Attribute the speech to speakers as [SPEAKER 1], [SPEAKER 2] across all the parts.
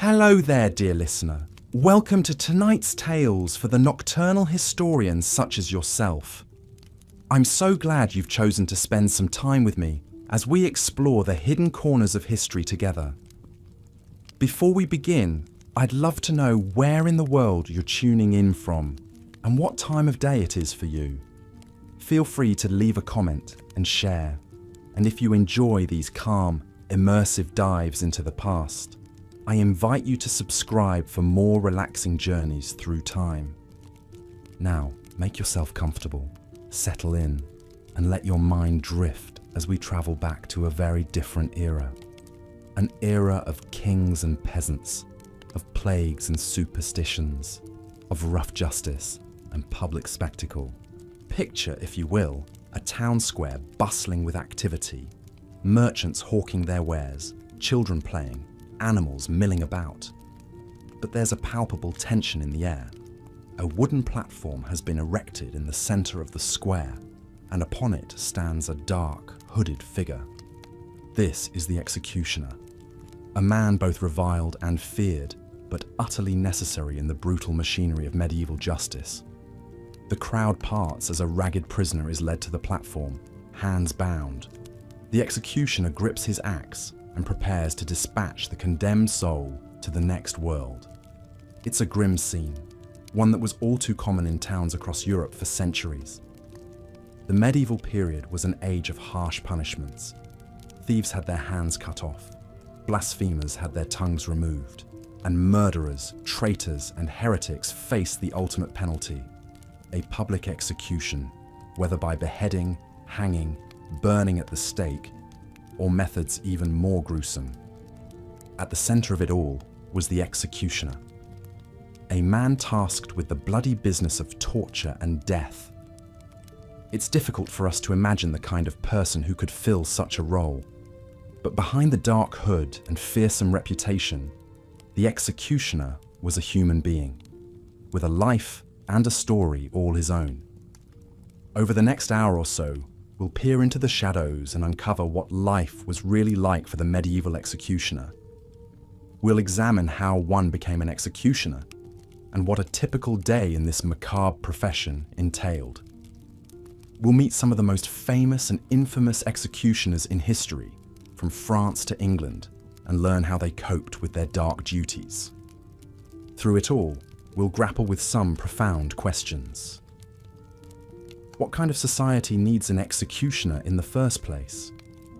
[SPEAKER 1] Hello there, dear listener. Welcome to tonight's tales for the nocturnal historians such as yourself. I'm so glad you've chosen to spend some time with me as we explore the hidden corners of history together. Before we begin, I'd love to know where in the world you're tuning in from and what time of day it is for you. Feel free to leave a comment and share. And if you enjoy these calm, immersive dives into the past, I invite you to subscribe for more relaxing journeys through time. Now, make yourself comfortable, settle in, and let your mind drift as we travel back to a very different era. An era of kings and peasants, of plagues and superstitions, of rough justice and public spectacle. Picture, if you will, a town square bustling with activity, merchants hawking their wares, children playing, animals milling about. But there's a palpable tension in the air. A wooden platform has been erected in the center of the square, and upon it stands a dark, hooded figure. This is the executioner, a man both reviled and feared, but utterly necessary in the brutal machinery of medieval justice. The crowd parts as a ragged prisoner is led to the platform, hands bound. The executioner grips his axe and prepares to dispatch the condemned soul to the next world. It's a grim scene, one that was all too common in towns across Europe for centuries. The medieval period was an age of harsh punishments. Thieves had their hands cut off, blasphemers had their tongues removed, and murderers, traitors, and heretics faced the ultimate penalty, a public execution, whether by beheading, hanging, burning at the stake, or methods even more gruesome. At the center of it all was the executioner, a man tasked with the bloody business of torture and death. It's difficult for us to imagine the kind of person who could fill such a role, but behind the dark hood and fearsome reputation, the executioner was a human being, with a life and a story all his own. Over the next hour or so, we'll peer into the shadows and uncover what life was really like for the medieval executioner. We'll examine how one became an executioner and what a typical day in this macabre profession entailed. We'll meet some of the most famous and infamous executioners in history, from France to England, and learn how they coped with their dark duties. Through it all, we'll grapple with some profound questions. What kind of society needs an executioner in the first place?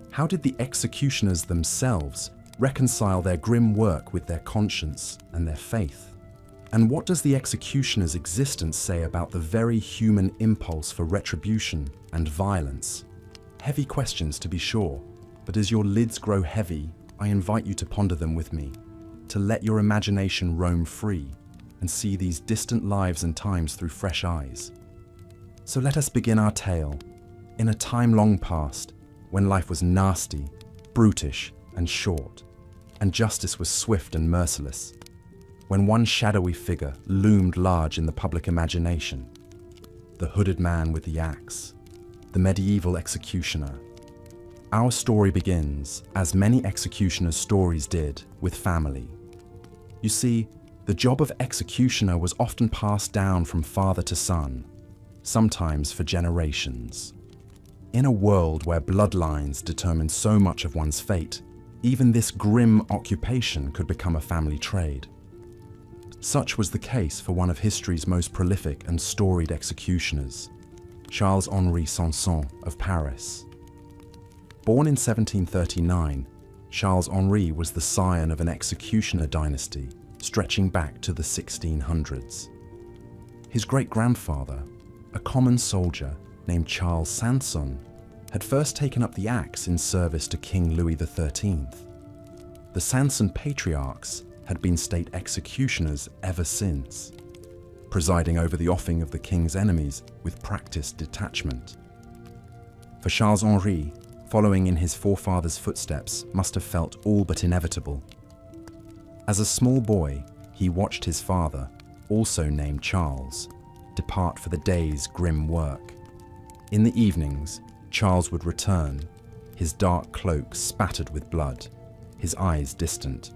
[SPEAKER 1] How did the executioners themselves reconcile their grim work with their conscience and their faith? And what does the executioner's existence say about the very human impulse for retribution and violence? Heavy questions, to be sure, but as your lids grow heavy, I invite you to ponder them with me, to let your imagination roam free and see these distant lives and times through fresh eyes. So let us begin our tale in a time long past when life was nasty, brutish, and short, and justice was swift and merciless, when one shadowy figure loomed large in the public imagination, the hooded man with the axe, the medieval executioner. Our story begins, as many executioners' stories did, with family. You see, the job of executioner was often passed down from father to son, sometimes for generations. In a world where bloodlines determine so much of one's fate, even this grim occupation could become a family trade. Such was the case for one of history's most prolific and storied executioners, Charles-Henri Sanson of Paris. Born in 1739, Charles-Henri was the scion of an executioner dynasty stretching back to the 1600s. His great-grandfather, a common soldier named Charles Sanson, had first taken up the axe in service to King Louis XIII. The Sanson patriarchs had been state executioners ever since, presiding over the offing of the king's enemies with practiced detachment. For Charles-Henri, following in his forefathers' footsteps must have felt all but inevitable. As a small boy, he watched his father, also named Charles, depart for the day's grim work. In the evenings, Charles would return, his dark cloak spattered with blood, his eyes distant.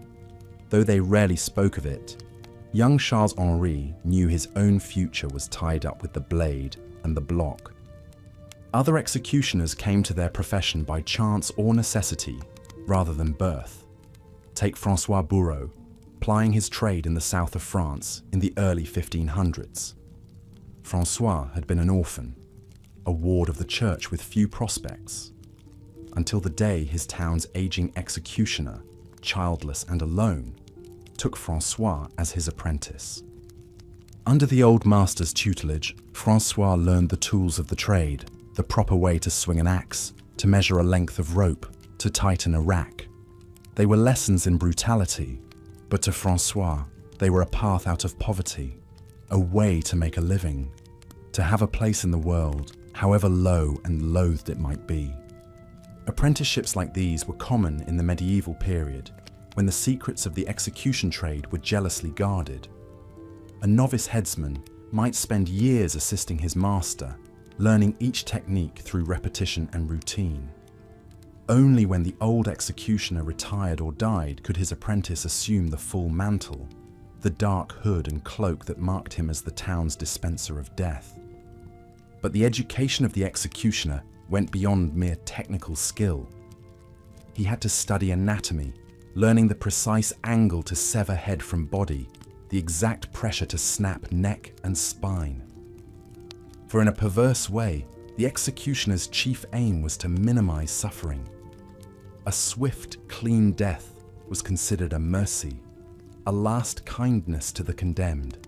[SPEAKER 1] Though they rarely spoke of it, young Charles-Henri knew his own future was tied up with the blade and the block. Other executioners came to their profession by chance or necessity rather than birth. Take François Bourreau, plying his trade in the south of France in the early 1500s. François had been an orphan, a ward of the church with few prospects, until the day his town's aging executioner, childless and alone, took François as his apprentice. Under the old master's tutelage, François learned the tools of the trade, the proper way to swing an axe, to measure a length of rope, to tighten a rack. They were lessons in brutality, but to François, they were a path out of poverty, a way to make a living, to have a place in the world, however low and loathed it might be. Apprenticeships like these were common in the medieval period, when the secrets of the execution trade were jealously guarded. A novice headsman might spend years assisting his master, learning each technique through repetition and routine. Only when the old executioner retired or died could his apprentice assume the full mantle, the dark hood and cloak that marked him as the town's dispenser of death. But the education of the executioner went beyond mere technical skill. He had to study anatomy, learning the precise angle to sever head from body, the exact pressure to snap neck and spine. For in a perverse way, the executioner's chief aim was to minimize suffering. A swift, clean death was considered a mercy, a last kindness to the condemned.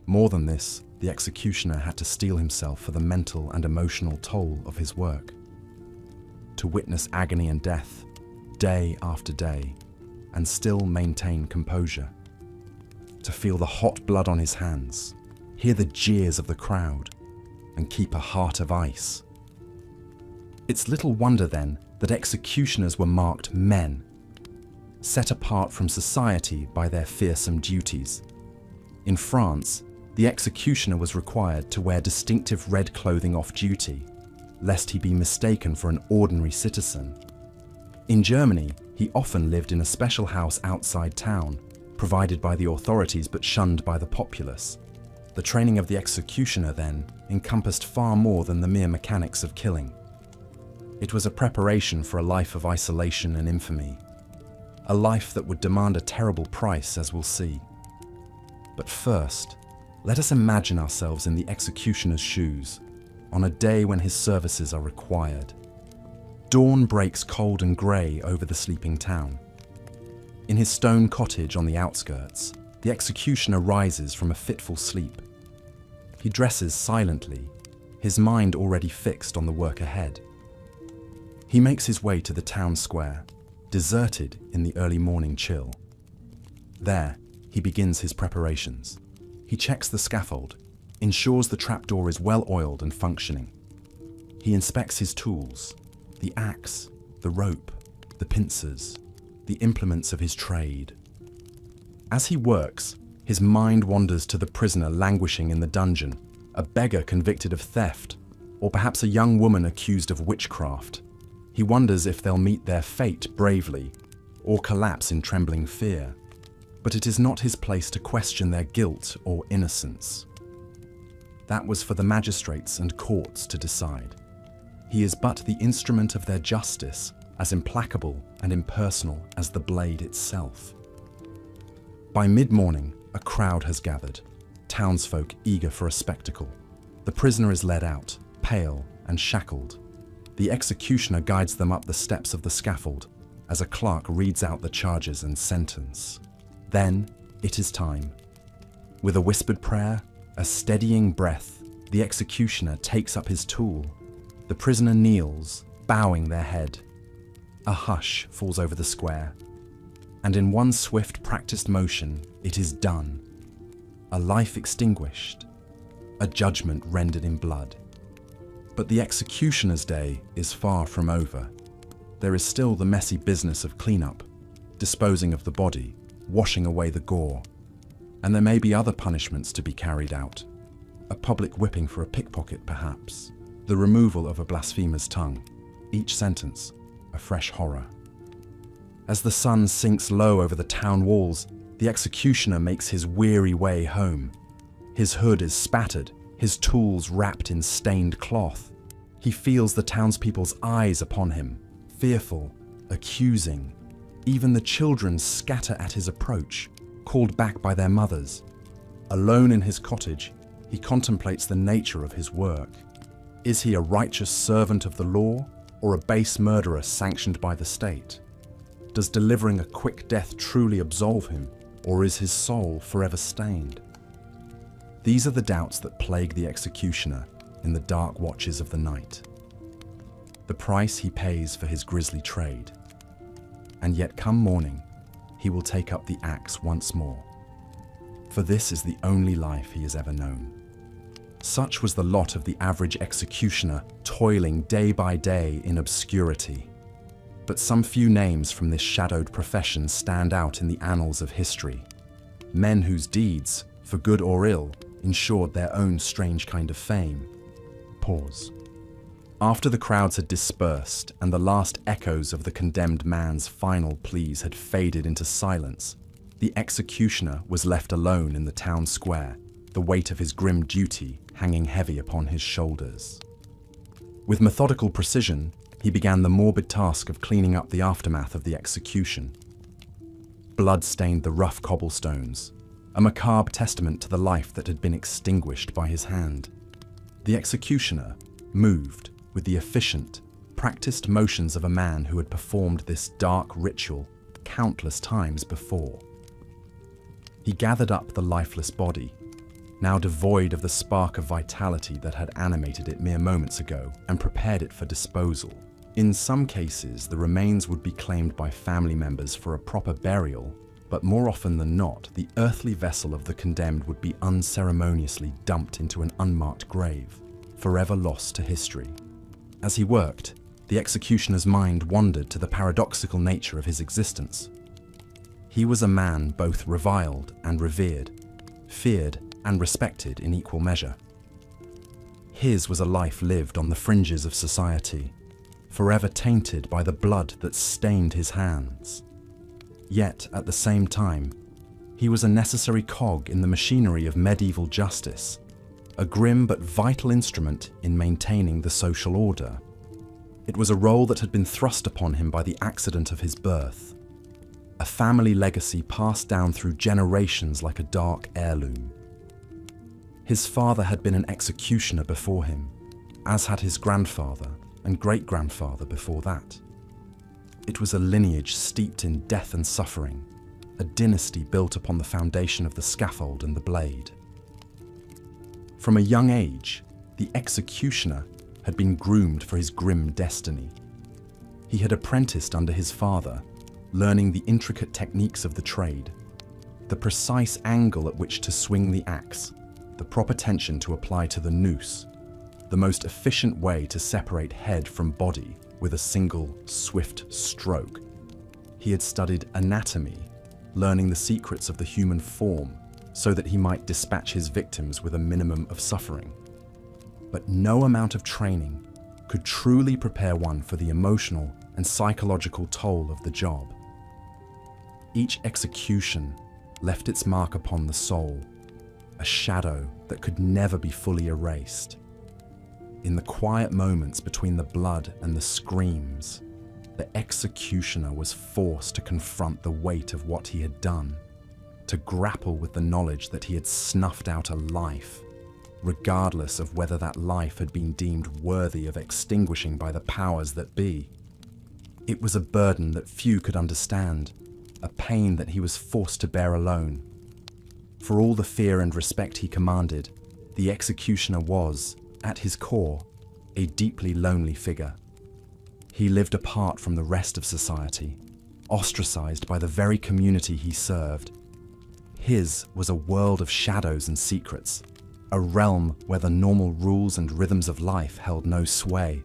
[SPEAKER 1] More than this, the executioner had to steel himself for the mental and emotional toll of his work. To witness agony and death, day after day, and still maintain composure. To feel the hot blood on his hands, hear the jeers of the crowd, and keep a heart of ice. It's little wonder then that executioners were marked men, set apart from society by their fearsome duties. In France, the executioner was required to wear distinctive red clothing off duty, lest he be mistaken for an ordinary citizen. In Germany, he often lived in a special house outside town, provided by the authorities but shunned by the populace. The training of the executioner, then, encompassed far more than the mere mechanics of killing. It was a preparation for a life of isolation and infamy, a life that would demand a terrible price, as we'll see. But first, let us imagine ourselves in the executioner's shoes, on a day when his services are required. Dawn breaks cold and grey over the sleeping town. In his stone cottage on the outskirts, the executioner rises from a fitful sleep. He dresses silently, his mind already fixed on the work ahead. He makes his way to the town square, deserted in the early morning chill. There, he begins his preparations. He checks the scaffold, ensures the trapdoor is well oiled and functioning. He inspects his tools, the axe, the rope, the pincers, the implements of his trade. As he works, his mind wanders to the prisoner languishing in the dungeon, a beggar convicted of theft, or perhaps a young woman accused of witchcraft. He wonders if they'll meet their fate bravely, or collapse in trembling fear. But it is not his place to question their guilt or innocence. That was for the magistrates and courts to decide. He is but the instrument of their justice, as implacable and impersonal as the blade itself. By mid-morning, a crowd has gathered, townsfolk eager for a spectacle. The prisoner is led out, pale and shackled. The executioner guides them up the steps of the scaffold as a clerk reads out the charges and sentence. Then it is time. With a whispered prayer, a steadying breath, the executioner takes up his tool. The prisoner kneels, bowing their head. A hush falls over the square, and in one swift, practiced motion, it is done. A life extinguished, a judgment rendered in blood. But the executioner's day is far from over. There is still the messy business of cleanup, disposing of the body, washing away the gore. And there may be other punishments to be carried out. A public whipping for a pickpocket, perhaps. The removal of a blasphemer's tongue. Each sentence, a fresh horror. As the sun sinks low over the town walls, the executioner makes his weary way home. His hood is spattered, his tools wrapped in stained cloth. He feels the townspeople's eyes upon him, fearful, accusing. Even the children scatter at his approach, called back by their mothers. Alone in his cottage, he contemplates the nature of his work. Is he a righteous servant of the law, or a base murderer sanctioned by the state? Does delivering a quick death truly absolve him, or is his soul forever stained? These are the doubts that plague the executioner in the dark watches of the night. The price he pays for his grisly trade. And yet come morning, he will take up the axe once more. For this is the only life he has ever known. Such was the lot of the average executioner, toiling day by day in obscurity. But some few names from this shadowed profession stand out in the annals of history. Men whose deeds, for good or ill, ensured their own strange kind of fame. Pause. After the crowds had dispersed and the last echoes of the condemned man's final pleas had faded into silence, the executioner was left alone in the town square, the weight of his grim duty hanging heavy upon his shoulders. With methodical precision, he began the morbid task of cleaning up the aftermath of the execution. Blood stained the rough cobblestones, a macabre testament to the life that had been extinguished by his hand. The executioner moved with the efficient, practiced motions of a man who had performed this dark ritual countless times before. He gathered up the lifeless body, now devoid of the spark of vitality that had animated it mere moments ago, and prepared it for disposal. In some cases, the remains would be claimed by family members for a proper burial, but more often than not, the earthly vessel of the condemned would be unceremoniously dumped into an unmarked grave, forever lost to history. As he worked, the executioner's mind wandered to the paradoxical nature of his existence. He was a man both reviled and revered, feared and respected in equal measure. His was a life lived on the fringes of society, forever tainted by the blood that stained his hands. Yet, at the same time, he was a necessary cog in the machinery of medieval justice, a grim but vital instrument in maintaining the social order. It was a role that had been thrust upon him by the accident of his birth, a family legacy passed down through generations like a dark heirloom. His father had been an executioner before him, as had his grandfather and great-grandfather before that. It was a lineage steeped in death and suffering, a dynasty built upon the foundation of the scaffold and the blade. From a young age, the executioner had been groomed for his grim destiny. He had apprenticed under his father, learning the intricate techniques of the trade, the precise angle at which to swing the axe, the proper tension to apply to the noose, the most efficient way to separate head from body with a single, swift stroke. He had studied anatomy, learning the secrets of the human form so that he might dispatch his victims with a minimum of suffering. But no amount of training could truly prepare one for the emotional and psychological toll of the job. Each execution left its mark upon the soul, a shadow that could never be fully erased. In the quiet moments between the blood and the screams, the executioner was forced to confront the weight of what he had done, to grapple with the knowledge that he had snuffed out a life, regardless of whether that life had been deemed worthy of extinguishing by the powers that be. It was a burden that few could understand, a pain that he was forced to bear alone. For all the fear and respect he commanded, the executioner was, at his core, a deeply lonely figure. He lived apart from the rest of society, ostracized by the very community he served. His was a world of shadows and secrets, a realm where the normal rules and rhythms of life held no sway.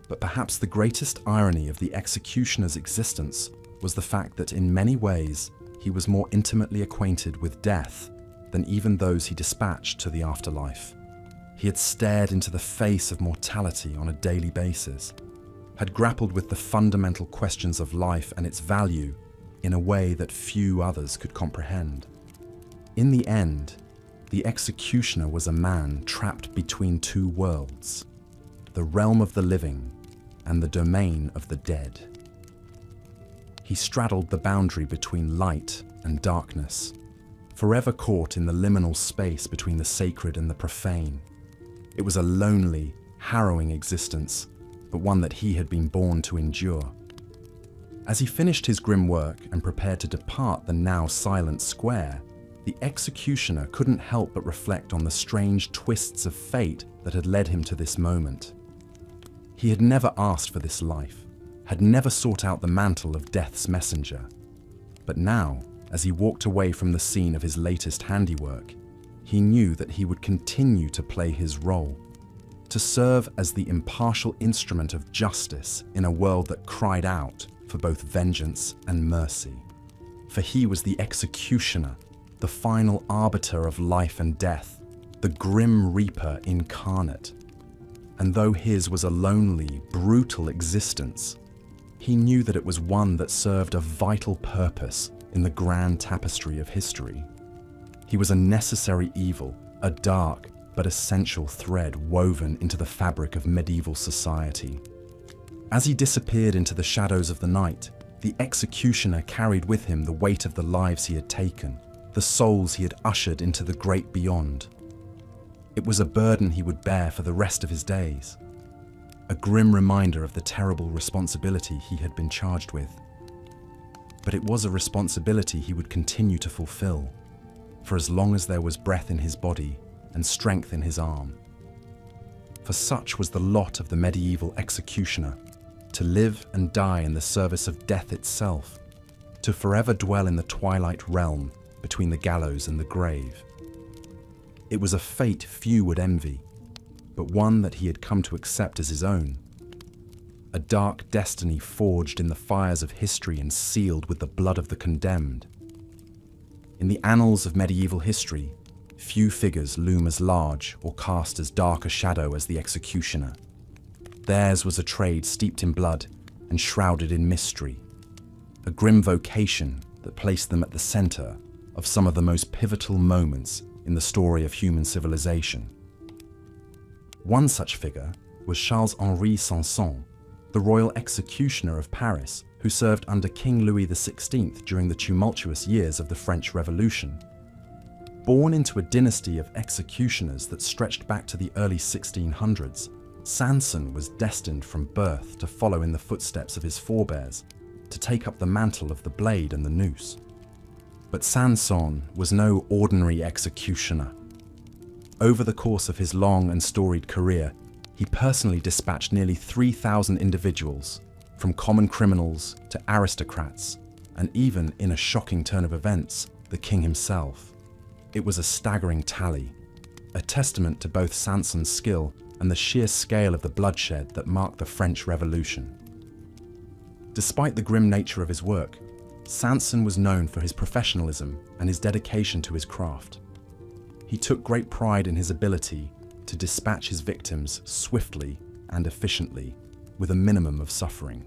[SPEAKER 1] But perhaps the greatest irony of the executioner's existence was the fact that in many ways he was more intimately acquainted with death than even those he dispatched to the afterlife. He had stared into the face of mortality on a daily basis. had grappled with the fundamental questions of life and its value in a way that few others could comprehend. In the end, the executioner was a man trapped between two worlds, the realm of the living and the domain of the dead. He straddled the boundary between light and darkness, forever caught in the liminal space between the sacred and the profane. It was a lonely, harrowing existence, but one that he had been born to endure. As he finished his grim work and prepared to depart the now silent square, the executioner couldn't help but reflect on the strange twists of fate that had led him to this moment. He had never asked for this life, had never sought out the mantle of death's messenger. But now, as he walked away from the scene of his latest handiwork, he knew that he would continue to play his role, to serve as the impartial instrument of justice in a world that cried out for both vengeance and mercy. For he was the executioner, the final arbiter of life and death, the grim reaper incarnate. And though his was a lonely, brutal existence, he knew that it was one that served a vital purpose in the grand tapestry of history. He was a necessary evil, a dark but essential thread woven into the fabric of medieval society. As he disappeared into the shadows of the night, the executioner carried with him the weight of the lives he had taken, the souls he had ushered into the great beyond. It was a burden he would bear for the rest of his days, a grim reminder of the terrible responsibility he had been charged with. But it was a responsibility he would continue to fulfill, for as long as there was breath in his body and strength in his arm. For such was the lot of the medieval executioner, to live and die in the service of death itself, to forever dwell in the twilight realm between the gallows and the grave. It was a fate few would envy, but one that he had come to accept as his own. A dark destiny forged in the fires of history and sealed with the blood of the condemned. In the annals of medieval history, few figures loom as large or cast as dark a shadow as the executioner. Theirs was a trade steeped in blood and shrouded in mystery, a grim vocation that placed them at the center of some of the most pivotal moments in the story of human civilization. One such figure was Charles-Henri Sanson, the royal executioner of Paris, who served under King Louis XVI during the tumultuous years of the French Revolution. Born into a dynasty of executioners that stretched back to the early 1600s, Sanson was destined from birth to follow in the footsteps of his forebears, to take up the mantle of the blade and the noose. But Sanson was no ordinary executioner. Over the course of his long and storied career, he personally dispatched nearly 3,000 individuals, from common criminals to aristocrats, and even, in a shocking turn of events, the king himself. It was a staggering tally, a testament to both Sanson's skill and the sheer scale of the bloodshed that marked the French Revolution. Despite the grim nature of his work, Sanson was known for his professionalism and his dedication to his craft. He took great pride in his ability to dispatch his victims swiftly and efficiently, with a minimum of suffering.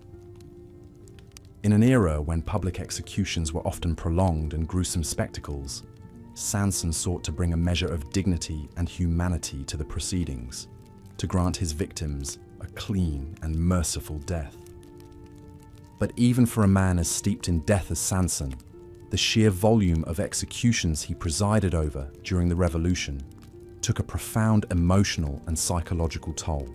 [SPEAKER 1] In an era when public executions were often prolonged and gruesome spectacles, Sanson sought to bring a measure of dignity and humanity to the proceedings, to grant his victims a clean and merciful death. But even for a man as steeped in death as Sanson, the sheer volume of executions he presided over during the Revolution took a profound emotional and psychological toll.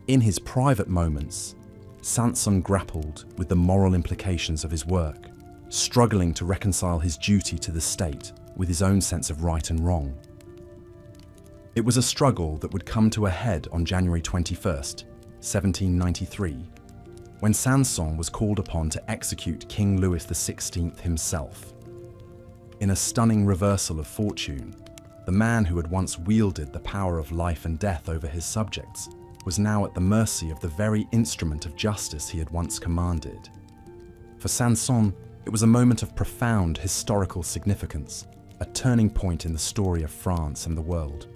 [SPEAKER 1] In his private moments, Sanson grappled with the moral implications of his work, struggling to reconcile his duty to the state with his own sense of right and wrong. It was a struggle that would come to a head on January 21st, 1793, when Sanson was called upon to execute King Louis XVI himself. In a stunning reversal of fortune, the man who had once wielded the power of life and death over his subjects was now at the mercy of the very instrument of justice he had once commanded. For Sanson, it was a moment of profound historical significance, a turning point in the story of France and the world.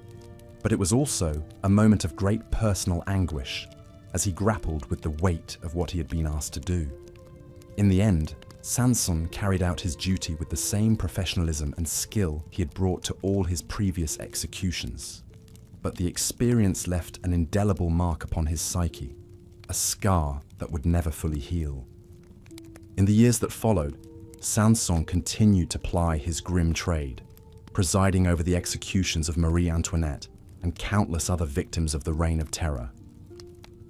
[SPEAKER 1] But it was also a moment of great personal anguish, as he grappled with the weight of what he had been asked to do. In the end, Sanson carried out his duty with the same professionalism and skill he had brought to all his previous executions. But the experience left an indelible mark upon his psyche, a scar that would never fully heal. In the years that followed, Sanson continued to ply his grim trade, presiding over the executions of Marie Antoinette and countless other victims of the Reign of Terror.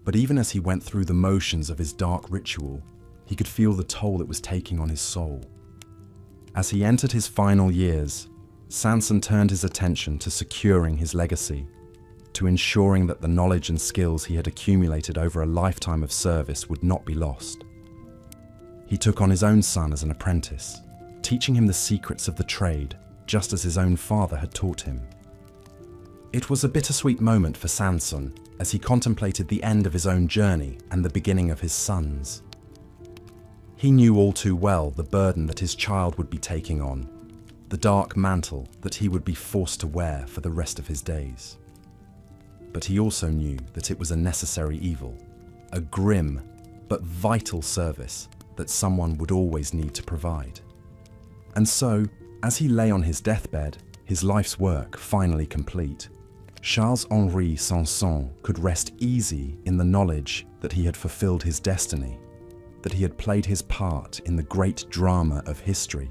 [SPEAKER 1] But even as he went through the motions of his dark ritual, he could feel the toll it was taking on his soul. As he entered his final years, Sanson turned his attention to securing his legacy, to ensuring that the knowledge and skills he had accumulated over a lifetime of service would not be lost. He took on his own son as an apprentice, teaching him the secrets of the trade, just as his own father had taught him. It was a bittersweet moment for Sanson as he contemplated the end of his own journey and the beginning of his son's. He knew all too well the burden that his child would be taking on, the dark mantle that he would be forced to wear for the rest of his days. But he also knew that it was a necessary evil, a grim but vital service that someone would always need to provide. And so, as he lay on his deathbed, his life's work finally complete, Charles-Henri Sanson could rest easy in the knowledge that he had fulfilled his destiny, that he had played his part in the great drama of history.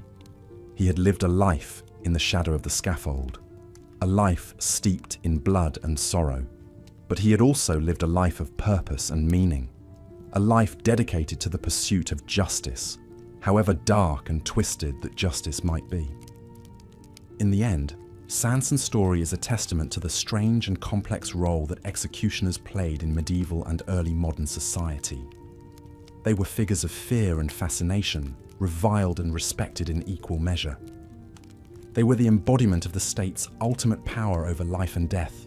[SPEAKER 1] He had lived a life in the shadow of the scaffold, a life steeped in blood and sorrow, but he had also lived a life of purpose and meaning, a life dedicated to the pursuit of justice, however dark and twisted that justice might be. In the end, Sanson's story is a testament to the strange and complex role that executioners played in medieval and early modern society. They were figures of fear and fascination, reviled and respected in equal measure. They were the embodiment of the state's ultimate power over life and death,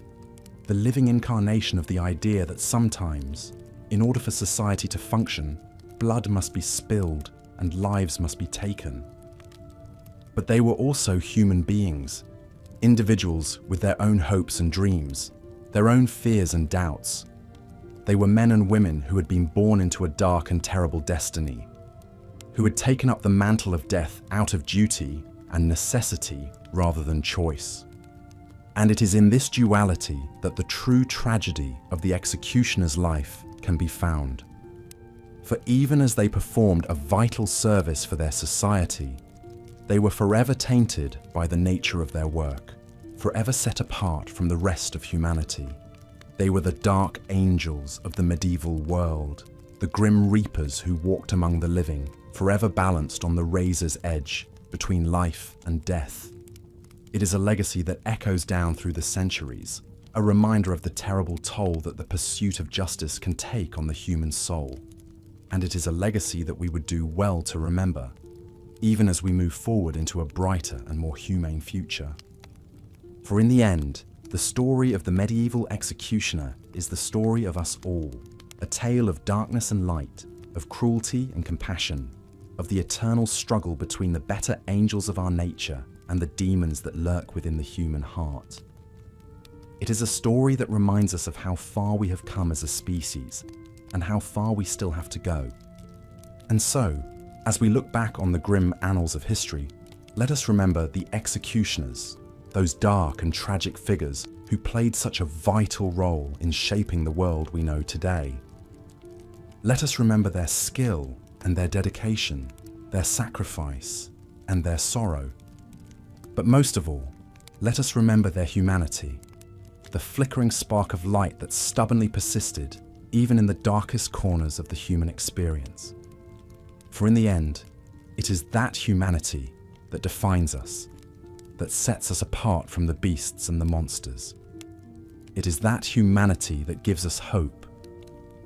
[SPEAKER 1] the living incarnation of the idea that sometimes, in order for society to function, blood must be spilled and lives must be taken. But they were also human beings, individuals with their own hopes and dreams, their own fears and doubts. They were men and women who had been born into a dark and terrible destiny, who had taken up the mantle of death out of duty and necessity rather than choice. And it is in this duality that the true tragedy of the executioner's life can be found. For even as they performed a vital service for their society, they were forever tainted by the nature of their work, forever set apart from the rest of humanity. They were the dark angels of the medieval world, the grim reapers who walked among the living, forever balanced on the razor's edge between life and death. It is a legacy that echoes down through the centuries, a reminder of the terrible toll that the pursuit of justice can take on the human soul. And it is a legacy that we would do well to remember, even as we move forward into a brighter and more humane future. For in the end, the story of the medieval executioner is the story of us all, a tale of darkness and light, of cruelty and compassion, of the eternal struggle between the better angels of our nature and the demons that lurk within the human heart. It is a story that reminds us of how far we have come as a species and how far we still have to go. And so, as we look back on the grim annals of history, let us remember the executioners, those dark and tragic figures who played such a vital role in shaping the world we know today. Let us remember their skill and their dedication, their sacrifice and their sorrow. But most of all, let us remember their humanity, the flickering spark of light that stubbornly persisted even in the darkest corners of the human experience. For in the end, it is that humanity that defines us, that sets us apart from the beasts and the monsters. It is that humanity that gives us hope,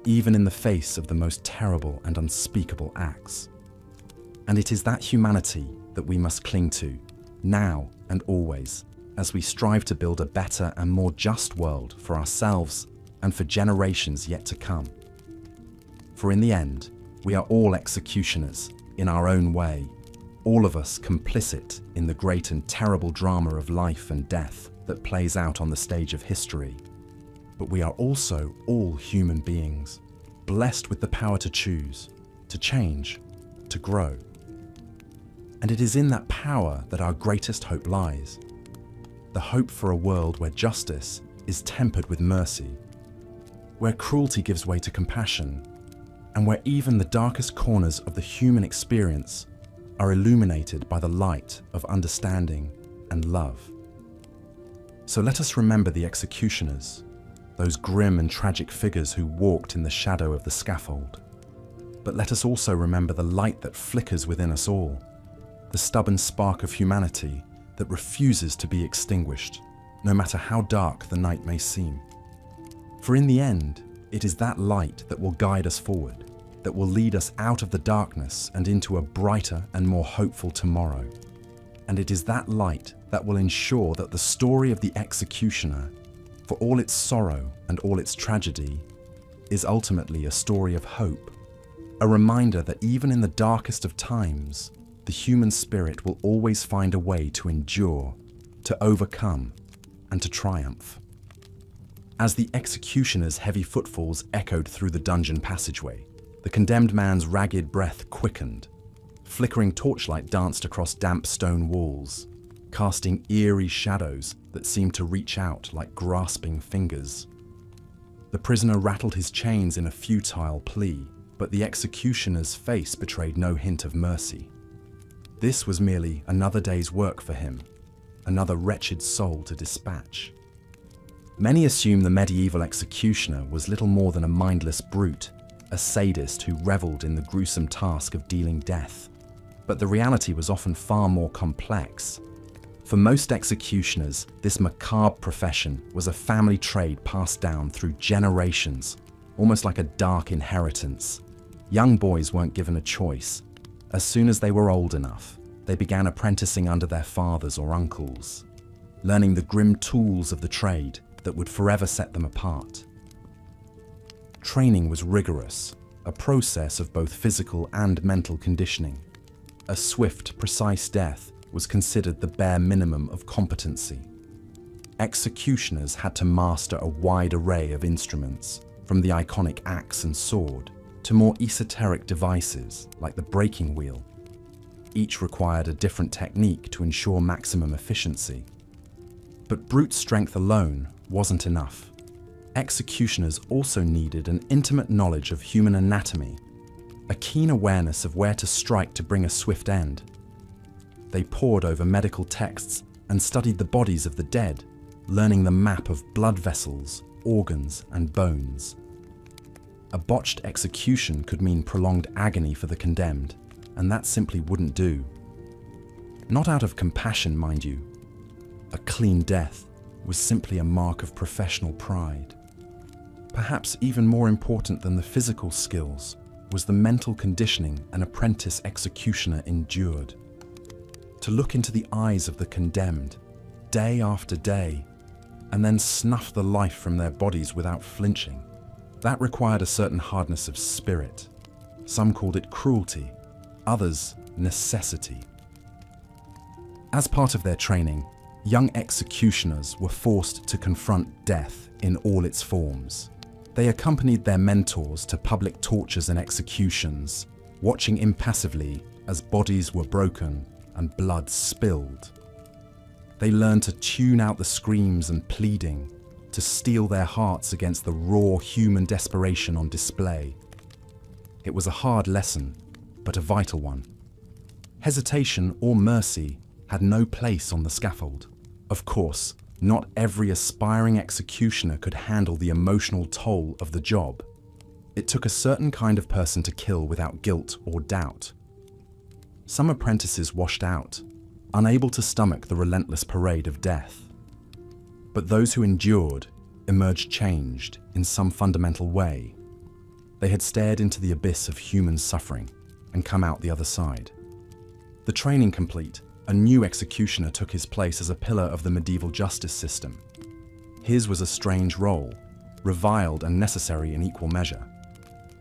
[SPEAKER 1] even in the face of the most terrible and unspeakable acts. And it is that humanity that we must cling to, now and always, as we strive to build a better and more just world for ourselves and for generations yet to come. For in the end, we are all executioners in our own way, all of us complicit in the great and terrible drama of life and death that plays out on the stage of history. But we are also all human beings, blessed with the power to choose, to change, to grow. And it is in that power that our greatest hope lies. The hope for a world where justice is tempered with mercy, where cruelty gives way to compassion, and where even the darkest corners of the human experience are illuminated by the light of understanding and love. So let us remember the executioners, those grim and tragic figures who walked in the shadow of the scaffold. But let us also remember the light that flickers within us all, the stubborn spark of humanity that refuses to be extinguished, no matter how dark the night may seem. For in the end, it is that light that will guide us forward, that will lead us out of the darkness and into a brighter and more hopeful tomorrow. And it is that light that will ensure that the story of the executioner, for all its sorrow and all its tragedy, is ultimately a story of hope, a reminder that even in the darkest of times, the human spirit will always find a way to endure, to overcome, and to triumph. As the executioner's heavy footfalls echoed through the dungeon passageway, the condemned man's ragged breath quickened. Flickering torchlight danced across damp stone walls, casting eerie shadows that seemed to reach out like grasping fingers. The prisoner rattled his chains in a futile plea, but the executioner's face betrayed no hint of mercy. This was merely another day's work for him, another wretched soul to dispatch. Many assume the medieval executioner was little more than a mindless brute, a sadist who reveled in the gruesome task of dealing death. But the reality was often far more complex. For most executioners, this macabre profession was a family trade passed down through generations, almost like a dark inheritance. Young boys weren't given a choice. As soon as they were old enough, they began apprenticing under their fathers or uncles, learning the grim tools of the trade that would forever set them apart. Training was rigorous, a process of both physical and mental conditioning. A swift, precise death was considered the bare minimum of competency. Executioners had to master a wide array of instruments, from the iconic axe and sword to more esoteric devices like the breaking wheel. Each required a different technique to ensure maximum efficiency. But brute strength alone wasn't enough. Executioners also needed an intimate knowledge of human anatomy, a keen awareness of where to strike to bring a swift end. They pored over medical texts and studied the bodies of the dead, learning the map of blood vessels, organs, and bones. A botched execution could mean prolonged agony for the condemned, and that simply wouldn't do. Not out of compassion, mind you. A clean death was simply a mark of professional pride. Perhaps even more important than the physical skills was the mental conditioning an apprentice executioner endured. To look into the eyes of the condemned, day after day, and then snuff the life from their bodies without flinching, that required a certain hardness of spirit. Some called it cruelty, others necessity. As part of their training, young executioners were forced to confront death in all its forms. They accompanied their mentors to public tortures and executions, watching impassively as bodies were broken and blood spilled. They learned to tune out the screams and pleading, to steel their hearts against the raw human desperation on display. It was a hard lesson, but a vital one. Hesitation or mercy had no place on the scaffold. Of course, not every aspiring executioner could handle the emotional toll of the job. It took a certain kind of person to kill without guilt or doubt. Some apprentices washed out, unable to stomach the relentless parade of death. But those who endured emerged changed in some fundamental way. They had stared into the abyss of human suffering and come out the other side. The training complete, a new executioner took his place as a pillar of the medieval justice system. His was a strange role, reviled and necessary in equal measure.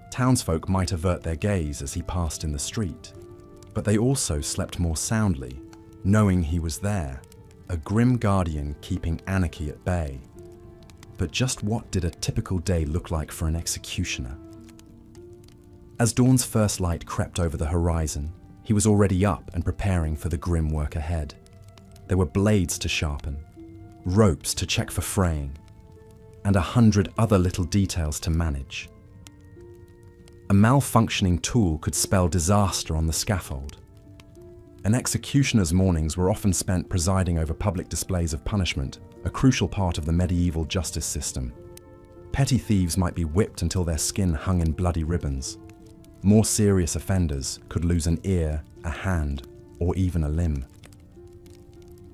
[SPEAKER 1] Townsfolk might avert their gaze as he passed in the street, but they also slept more soundly, knowing he was there, a grim guardian keeping anarchy at bay. But just what did a typical day look like for an executioner? As dawn's first light crept over the horizon, he was already up and preparing for the grim work ahead. There were blades to sharpen, ropes to check for fraying, and 100 other little details to manage. A malfunctioning tool could spell disaster on the scaffold. An executioner's mornings were often spent presiding over public displays of punishment, a crucial part of the medieval justice system. Petty thieves might be whipped until their skin hung in bloody ribbons. More serious offenders could lose an ear, a hand, or even a limb.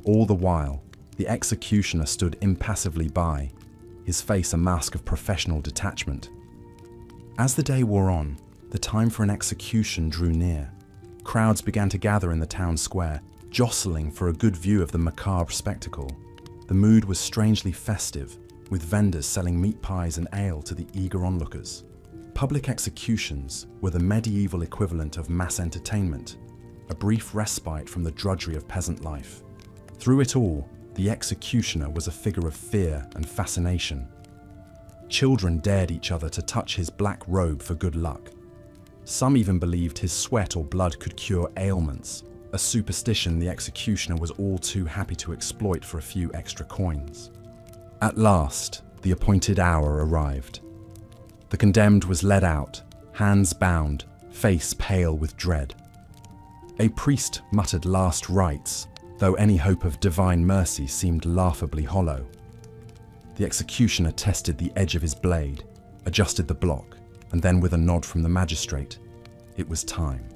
[SPEAKER 1] All the while, the executioner stood impassively by, his face a mask of professional detachment. As the day wore on, the time for an execution drew near. Crowds began to gather in the town square, jostling for a good view of the macabre spectacle. The mood was strangely festive, with vendors selling meat pies and ale to the eager onlookers. Public executions were the medieval equivalent of mass entertainment, a brief respite from the drudgery of peasant life. Through it all, the executioner was a figure of fear and fascination. Children dared each other to touch his black robe for good luck. Some even believed his sweat or blood could cure ailments, a superstition the executioner was all too happy to exploit for a few extra coins. At last, the appointed hour arrived. The condemned was led out, hands bound, face pale with dread. A priest muttered last rites, though any hope of divine mercy seemed laughably hollow. The executioner tested the edge of his blade, adjusted the block, and then with a nod from the magistrate, it was time.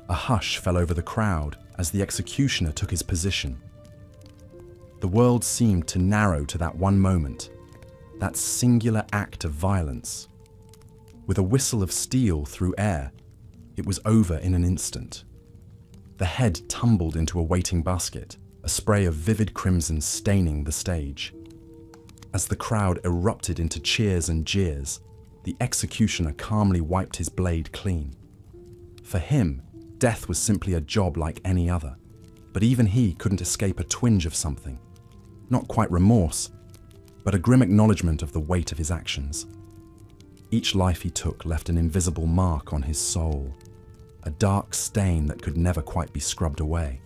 [SPEAKER 1] A hush fell over the crowd as the executioner took his position. The world seemed to narrow to that one moment, that singular act of violence. With a whistle of steel through air, it was over in an instant. The head tumbled into a waiting basket, a spray of vivid crimson staining the stage. As the crowd erupted into cheers and jeers, the executioner calmly wiped his blade clean. For him, death was simply a job like any other, but even he couldn't escape a twinge of something. Not quite remorse, but a grim acknowledgement of the weight of his actions. Each life he took left an invisible mark on his soul, a dark stain that could never quite be scrubbed away.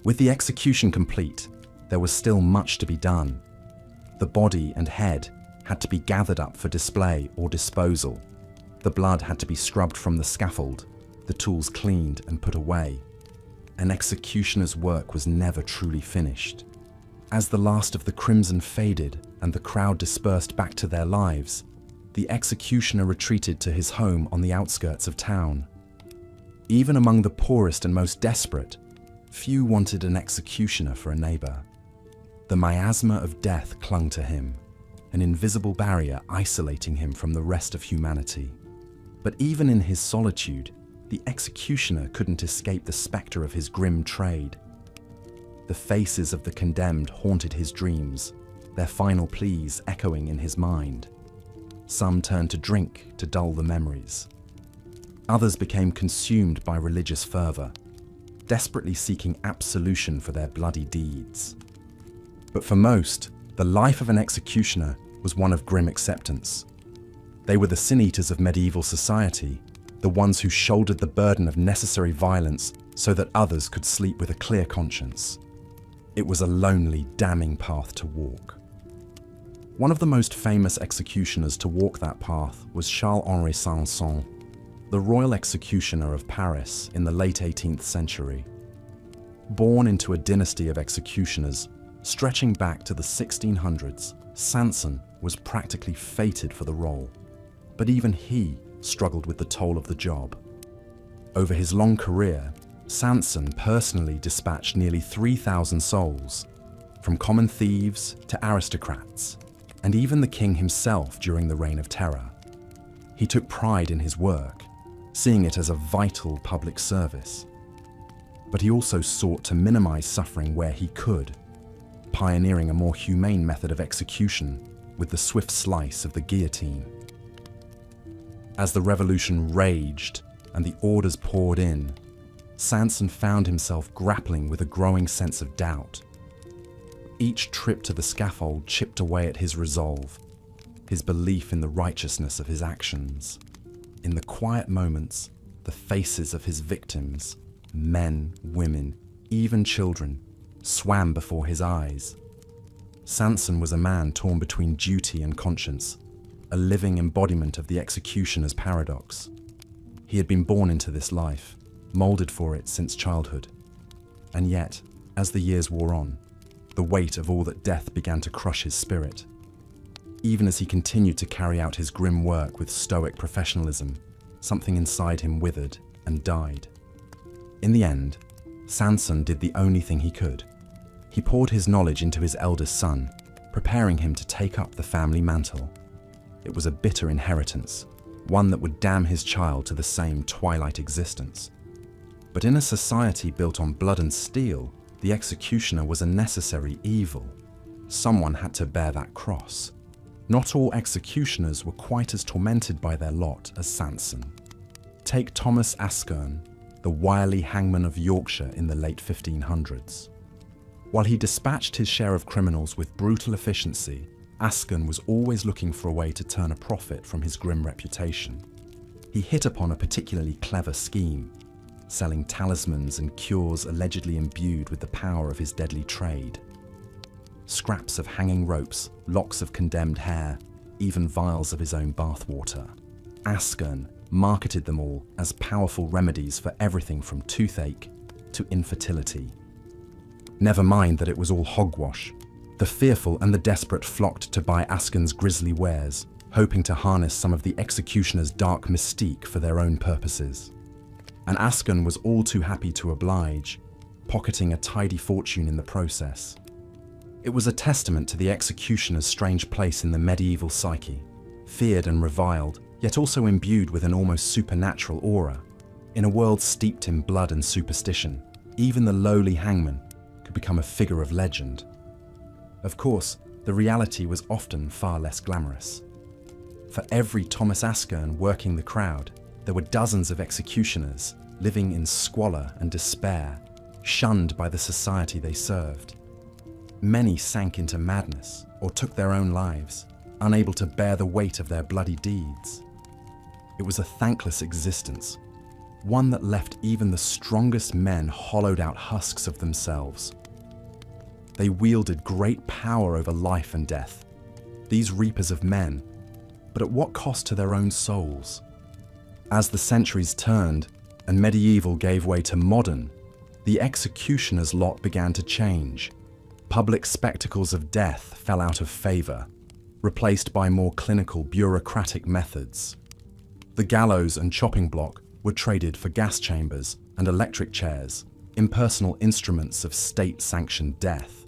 [SPEAKER 1] With the execution complete, there was still much to be done. The body and head had to be gathered up for display or disposal. The blood had to be scrubbed from the scaffold, the tools cleaned and put away. An executioner's work was never truly finished. As the last of the crimson faded and the crowd dispersed back to their lives, the executioner retreated to his home on the outskirts of town. Even among the poorest and most desperate, few wanted an executioner for a neighbor. The miasma of death clung to him, an invisible barrier isolating him from the rest of humanity. But even in his solitude, the executioner couldn't escape the spectre of his grim trade. The faces of the condemned haunted his dreams, their final pleas echoing in his mind. Some turned to drink to dull the memories. Others became consumed by religious fervor, desperately seeking absolution for their bloody deeds. But for most, the life of an executioner was one of grim acceptance. They were the sin-eaters of medieval society, the ones who shouldered the burden of necessary violence so that others could sleep with a clear conscience. It was a lonely, damning path to walk. One of the most famous executioners to walk that path was Charles-Henri Sanson, the royal executioner of Paris in the late 18th century. Born into a dynasty of executioners, stretching back to the 1600s, Sanson was practically fated for the role. But even he struggled with the toll of the job. Over his long career, Sanson personally dispatched nearly 3,000 souls, from common thieves to aristocrats, and even the king himself during the Reign of Terror. He took pride in his work, seeing it as a vital public service. But he also sought to minimize suffering where he could, pioneering a more humane method of execution with the swift slice of the guillotine. As the revolution raged and the orders poured in, Sanson found himself grappling with a growing sense of doubt. Each trip to the scaffold chipped away at his resolve, his belief in the righteousness of his actions. In the quiet moments, the faces of his victims, men, women, even children, swam before his eyes. Samson was a man torn between duty and conscience, a living embodiment of the executioner's paradox. He had been born into this life, molded for it since childhood. And yet, as the years wore on, the weight of all that death began to crush his spirit. Even as he continued to carry out his grim work with stoic professionalism, something inside him withered and died. In the end, Samson did the only thing he could. He poured his knowledge into his eldest son, preparing him to take up the family mantle. It was a bitter inheritance, one that would damn his child to the same twilight existence. But in a society built on blood and steel, the executioner was a necessary evil. Someone had to bear that cross. Not all executioners were quite as tormented by their lot as Samson. Take Thomas Askern, the wily hangman of Yorkshire in the late 1500s. While he dispatched his share of criminals with brutal efficiency, Askern was always looking for a way to turn a profit from his grim reputation. He hit upon a particularly clever scheme, selling talismans and cures allegedly imbued with the power of his deadly trade. Scraps of hanging ropes, locks of condemned hair, even vials of his own bathwater. Askern marketed them all as powerful remedies for everything from toothache to infertility. Never mind that it was all hogwash. The fearful and the desperate flocked to buy Askern's grisly wares, hoping to harness some of the executioner's dark mystique for their own purposes. And Askern was all too happy to oblige, pocketing a tidy fortune in the process. It was a testament to the executioner's strange place in the medieval psyche, feared and reviled, yet also imbued with an almost supernatural aura. In a world steeped in blood and superstition, even the lowly hangman could become a figure of legend. Of course, the reality was often far less glamorous. For every Thomas Askern working the crowd, there were dozens of executioners living in squalor and despair, shunned by the society they served. Many sank into madness or took their own lives, unable to bear the weight of their bloody deeds. It was a thankless existence, one that left even the strongest men hollowed out husks of themselves. They wielded great power over life and death, these reapers of men, but at what cost to their own souls? As the centuries turned and medieval gave way to modern, the executioner's lot began to change. Public spectacles of death fell out of favor, replaced by more clinical, bureaucratic methods. The gallows and chopping block were traded for gas chambers and electric chairs, impersonal instruments of state-sanctioned death.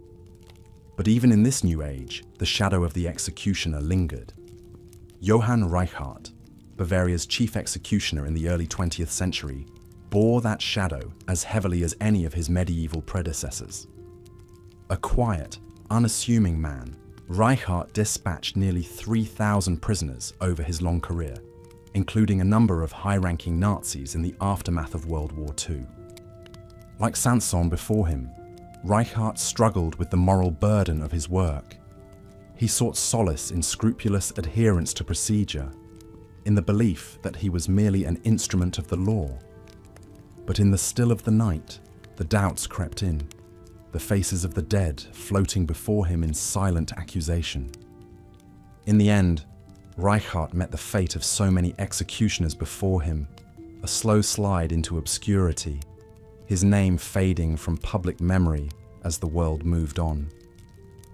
[SPEAKER 1] But even in this new age, the shadow of the executioner lingered. Johann Reichardt, Bavaria's chief executioner in the early 20th century, bore that shadow as heavily as any of his medieval predecessors. A quiet, unassuming man, Reichardt dispatched nearly 3,000 prisoners over his long career, including a number of high-ranking Nazis in the aftermath of World War II. Like Samson before him, Reichardt struggled with the moral burden of his work. He sought solace in scrupulous adherence to procedure, in the belief that he was merely an instrument of the law. But in the still of the night, the doubts crept in, the faces of the dead floating before him in silent accusation. In the end, Reichardt met the fate of so many executioners before him, a slow slide into obscurity, his name fading from public memory as the world moved on.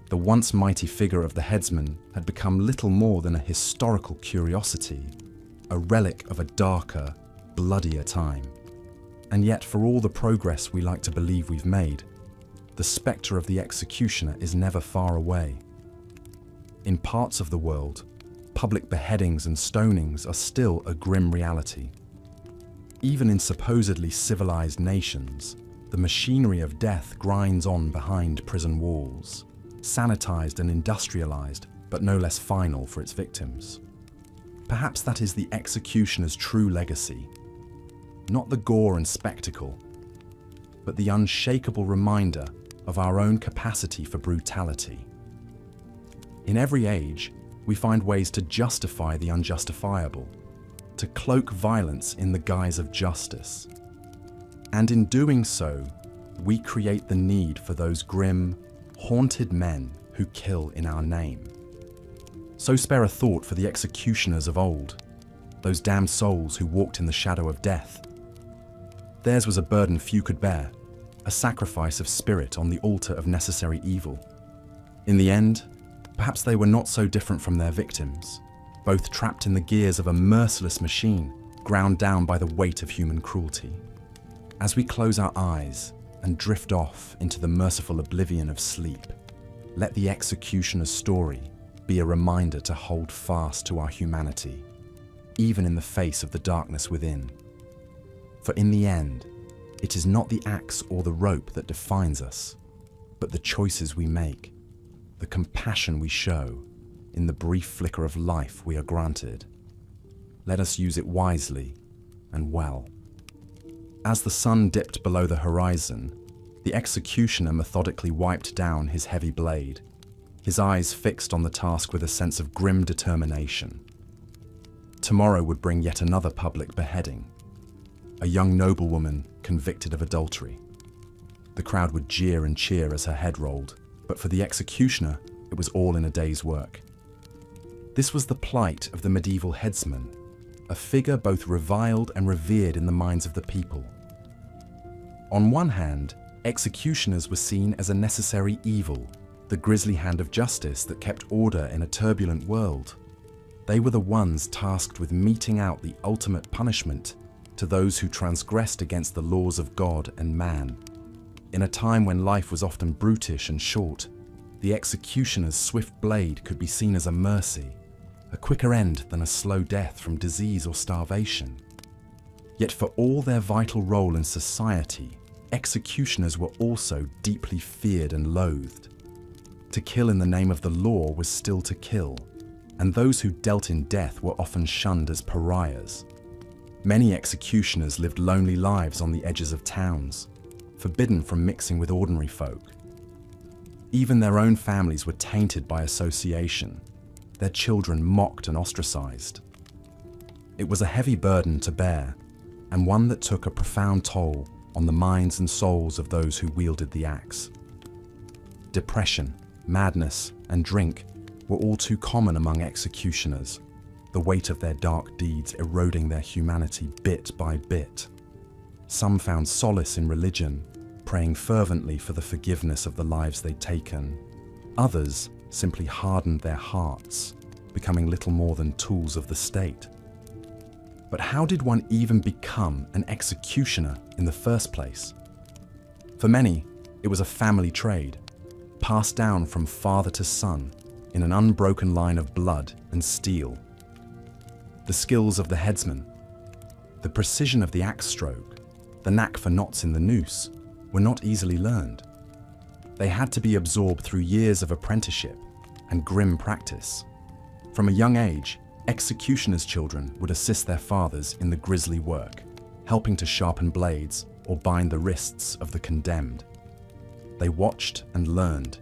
[SPEAKER 1] The once mighty figure of the headsman had become little more than a historical curiosity, a relic of a darker, bloodier time. And yet, for all the progress we like to believe we've made, the spectre of the executioner is never far away. In parts of the world, public beheadings and stonings are still a grim reality. Even in supposedly civilized nations, the machinery of death grinds on behind prison walls, sanitized and industrialized, but no less final for its victims. Perhaps that is the executioner's true legacy. Not the gore and spectacle, but the unshakable reminder of our own capacity for brutality. In every age, we find ways to justify the unjustifiable, to cloak violence in the guise of justice. And in doing so, we create the need for those grim, haunted men who kill in our name. So spare a thought for the executioners of old, those damned souls who walked in the shadow of death. Theirs was a burden few could bear, a sacrifice of spirit on the altar of necessary evil. In the end, perhaps they were not so different from their victims, both trapped in the gears of a merciless machine, ground down by the weight of human cruelty. As we close our eyes and drift off into the merciful oblivion of sleep, let the executioner's story be a reminder to hold fast to our humanity, even in the face of the darkness within. For in the end, it is not the axe or the rope that defines us, but the choices we make, the compassion we show, in the brief flicker of life we are granted. Let us use it wisely and well. As the sun dipped below the horizon, the executioner methodically wiped down his heavy blade, his eyes fixed on the task with a sense of grim determination. Tomorrow would bring yet another public beheading, a young noblewoman convicted of adultery. The crowd would jeer and cheer as her head rolled, but for the executioner, it was all in a day's work. This was the plight of the medieval headsman, a figure both reviled and revered in the minds of the people. On one hand, executioners were seen as a necessary evil, the grisly hand of justice that kept order in a turbulent world. They were the ones tasked with meting out the ultimate punishment to those who transgressed against the laws of God and man. In a time when life was often brutish and short, the executioner's swift blade could be seen as a mercy, a quicker end than a slow death from disease or starvation. Yet for all their vital role in society, executioners were also deeply feared and loathed. To kill in the name of the law was still to kill, and those who dealt in death were often shunned as pariahs. Many executioners lived lonely lives on the edges of towns, forbidden from mixing with ordinary folk. Even their own families were tainted by association, their children mocked and ostracized. It was a heavy burden to bear, and one that took a profound toll on the minds and souls of those who wielded the axe. Depression, madness, and drink were all too common among executioners, the weight of their dark deeds eroding their humanity bit by bit. Some found solace in religion, praying fervently for the forgiveness of the lives they'd taken. Others simply hardened their hearts, becoming little more than tools of the state. But how did one even become an executioner in the first place? For many, it was a family trade, passed down from father to son in an unbroken line of blood and steel. The skills of the headsman, the precision of the axe stroke, the knack for knots in the noose, were not easily learned. They had to be absorbed through years of apprenticeship and grim practice. From a young age, executioners' children would assist their fathers in the grisly work, helping to sharpen blades or bind the wrists of the condemned. They watched and learned,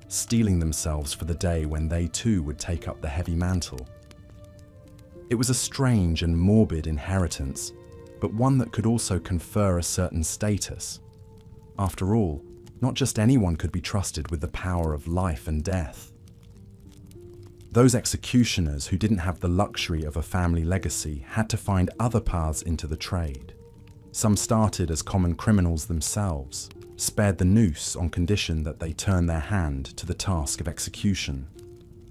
[SPEAKER 1] steeling themselves for the day when they too would take up the heavy mantle. It was a strange and morbid inheritance, but one that could also confer a certain status. After all, not just anyone could be trusted with the power of life and death. Those executioners who didn't have the luxury of a family legacy had to find other paths into the trade. Some started as common criminals themselves, spared the noose on condition that they turn their hand to the task of execution.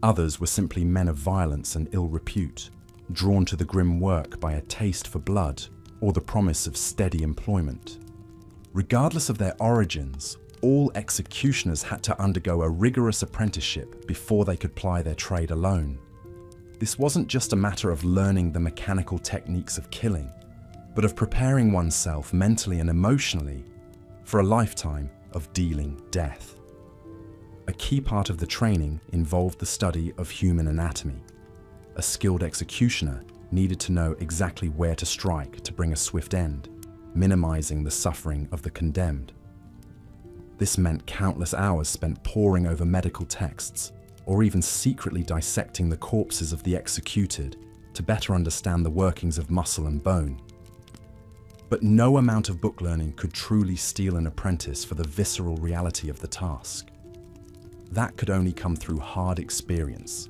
[SPEAKER 1] Others were simply men of violence and ill repute, drawn to the grim work by a taste for blood or the promise of steady employment. Regardless of their origins, all executioners had to undergo a rigorous apprenticeship before they could ply their trade alone. This wasn't just a matter of learning the mechanical techniques of killing, but of preparing oneself mentally and emotionally for a lifetime of dealing death. A key part of the training involved the study of human anatomy. A skilled executioner needed to know exactly where to strike to bring a swift end, minimizing the suffering of the condemned. This meant countless hours spent poring over medical texts, or even secretly dissecting the corpses of the executed to better understand the workings of muscle and bone. But no amount of book learning could truly steel an apprentice for the visceral reality of the task. That could only come through hard experience,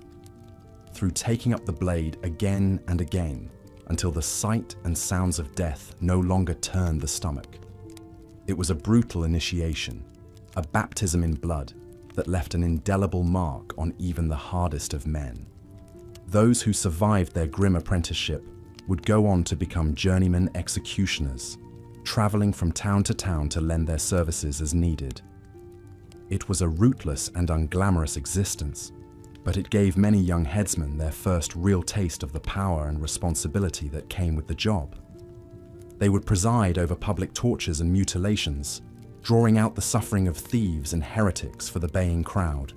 [SPEAKER 1] through taking up the blade again and again until the sight and sounds of death no longer turned the stomach. It was a brutal initiation, a baptism in blood that left an indelible mark on even the hardest of men. Those who survived their grim apprenticeship would go on to become journeyman executioners, traveling from town to town to lend their services as needed. It was a rootless and unglamorous existence, but it gave many young headsmen their first real taste of the power and responsibility that came with the job. They would preside over public tortures and mutilations, drawing out the suffering of thieves and heretics for the baying crowd.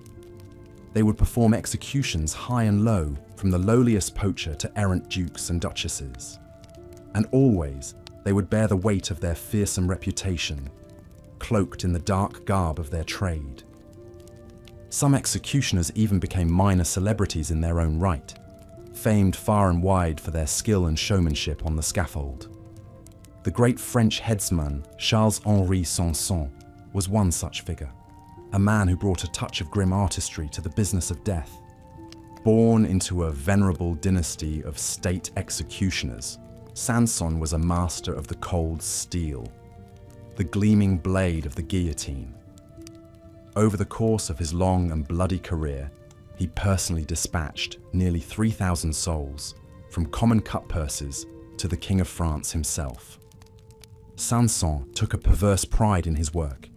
[SPEAKER 1] They would perform executions high and low, from the lowliest poacher to errant dukes and duchesses. And always, they would bear the weight of their fearsome reputation, cloaked in the dark garb of their trade. Some executioners even became minor celebrities in their own right, famed far and wide for their skill and showmanship on the scaffold. The great French headsman Charles-Henri Sanson was one such figure, a man who brought a touch of grim artistry to the business of death. Born into a venerable dynasty of state executioners, Sanson was a master of the cold steel, the gleaming blade of the guillotine. Over the course of his long and bloody career, he personally dispatched nearly 3,000 souls, from common cut purses to the King of France himself. Sanson took a perverse pride in his work,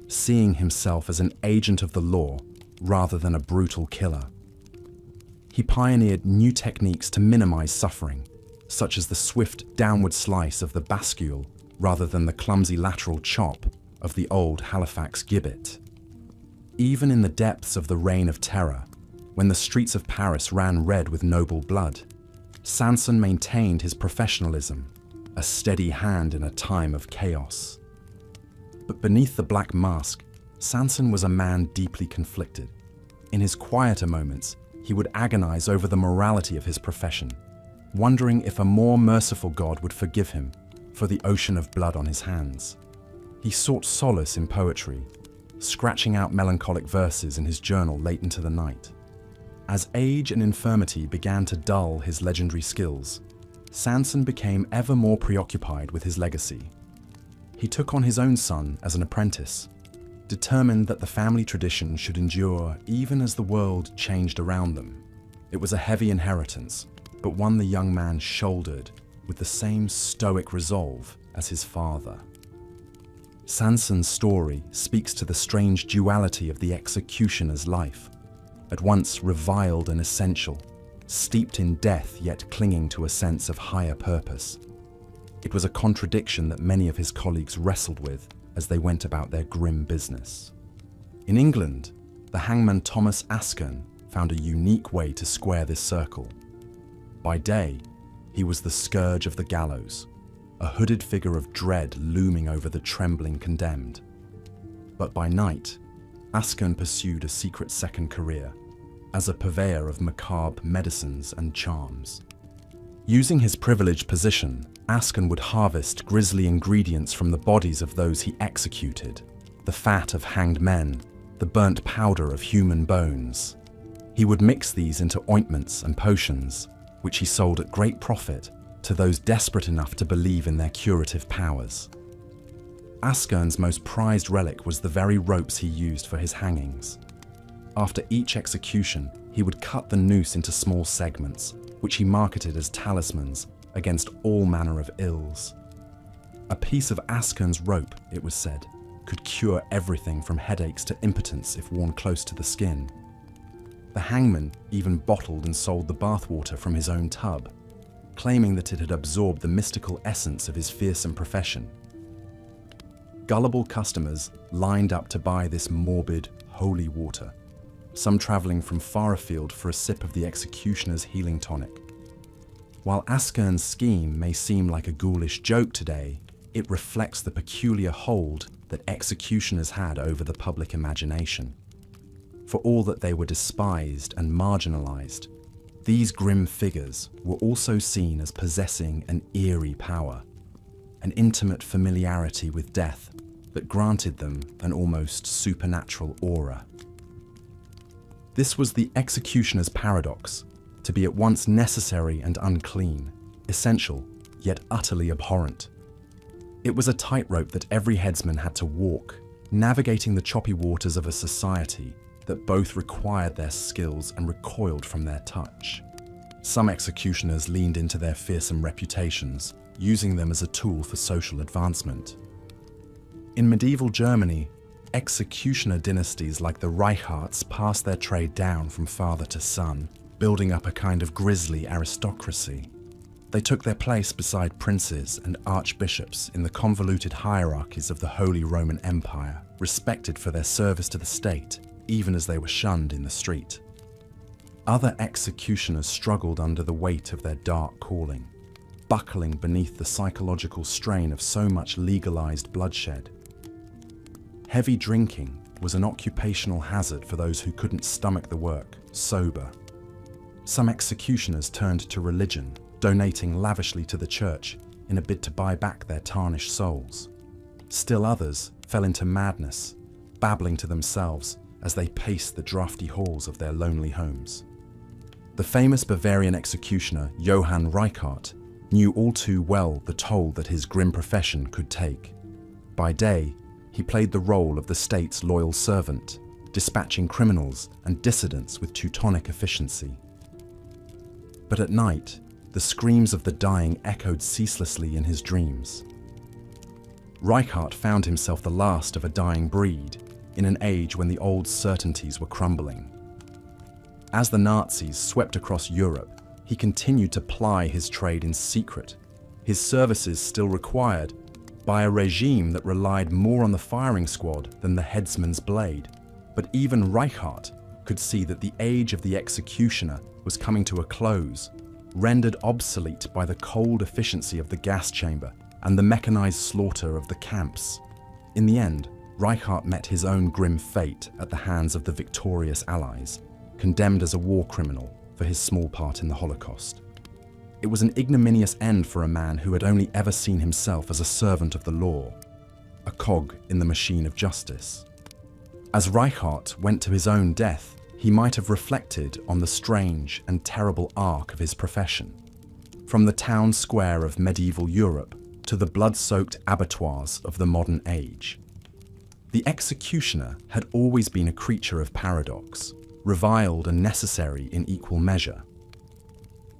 [SPEAKER 1] seeing himself as an agent of the law rather than a brutal killer. He pioneered new techniques to minimize suffering, such as the swift downward slice of the bascule rather than the clumsy lateral chop of the old Halifax gibbet. Even in the depths of the Reign of Terror, when the streets of Paris ran red with noble blood, Sanson maintained his professionalism, a steady hand in a time of chaos. But beneath the black mask, Sanson was a man deeply conflicted. In his quieter moments, he would agonize over the morality of his profession, wondering if a more merciful God would forgive him for the ocean of blood on his hands. He sought solace in poetry, scratching out melancholic verses in his journal late into the night. As age and infirmity began to dull his legendary skills, Sanson became ever more preoccupied with his legacy. He took on his own son as an apprentice, determined that the family tradition should endure even as the world changed around them. It was a heavy inheritance, but one the young man shouldered with the same stoic resolve as his father. Sanson's story speaks to the strange duality of the executioner's life, at once reviled and essential, steeped in death yet clinging to a sense of higher purpose. It was a contradiction that many of his colleagues wrestled with as they went about their grim business. In England, the hangman Thomas Askern found a unique way to square this circle. By day, he was the scourge of the gallows, a hooded figure of dread looming over the trembling condemned. But by night, Askern pursued a secret second career as a purveyor of macabre medicines and charms. Using his privileged position, Askern would harvest grisly ingredients from the bodies of those he executed, the fat of hanged men, the burnt powder of human bones. He would mix these into ointments and potions, which he sold at great profit to those desperate enough to believe in their curative powers. Askern's most prized relic was the very ropes he used for his hangings. After each execution, he would cut the noose into small segments, which he marketed as talismans against all manner of ills. A piece of Askern's rope, it was said, could cure everything from headaches to impotence if worn close to the skin. The hangman even bottled and sold the bathwater from his own tub, claiming that it had absorbed the mystical essence of his fearsome profession. Gullible customers lined up to buy this morbid, holy water, some traveling from far afield for a sip of the executioner's healing tonic. While Askern's scheme may seem like a ghoulish joke today, it reflects the peculiar hold that executioners had over the public imagination. For all that they were despised and marginalized, These grim figures were also seen as possessing an eerie power, an intimate familiarity with death that granted them an almost supernatural aura. This was the executioner's paradox, to be at once necessary and unclean, essential yet utterly abhorrent. It was a tightrope that every headsman had to walk, navigating the choppy waters of a society that both required their skills and recoiled from their touch. Some executioners leaned into their fearsome reputations, using them as a tool for social advancement. In medieval Germany, executioner dynasties like the Reichardts passed their trade down from father to son, building up a kind of grisly aristocracy. They took their place beside princes and archbishops in the convoluted hierarchies of the Holy Roman Empire, respected for their service to the state, even as they were shunned in the street. Other executioners struggled under the weight of their dark calling, buckling beneath the psychological strain of so much legalized bloodshed. Heavy drinking was an occupational hazard for those who couldn't stomach the work sober. Some executioners turned to religion, donating lavishly to the church in a bid to buy back their tarnished souls. Still others fell into madness, babbling to themselves as they paced the drafty halls of their lonely homes. The famous Bavarian executioner Johann Reichard knew all too well the toll that his grim profession could take. By day, he played the role of the state's loyal servant, dispatching criminals and dissidents with Teutonic efficiency. But at night, the screams of the dying echoed ceaselessly in his dreams. Reichard found himself the last of a dying breed, in an age when the old certainties were crumbling. As the Nazis swept across Europe, he continued to ply his trade in secret, his services still required by a regime that relied more on the firing squad than the headsman's blade. But even Reichard could see that the age of the executioner was coming to a close, rendered obsolete by the cold efficiency of the gas chamber and the mechanized slaughter of the camps. In the end, Reichard met his own grim fate at the hands of the victorious Allies, condemned as a war criminal for his small part in the Holocaust. It was an ignominious end for a man who had only ever seen himself as a servant of the law, a cog in the machine of justice. As Reichard went to his own death, he might have reflected on the strange and terrible arc of his profession, from the town square of medieval Europe to the blood-soaked abattoirs of the modern age. The executioner had always been a creature of paradox, reviled and necessary in equal measure.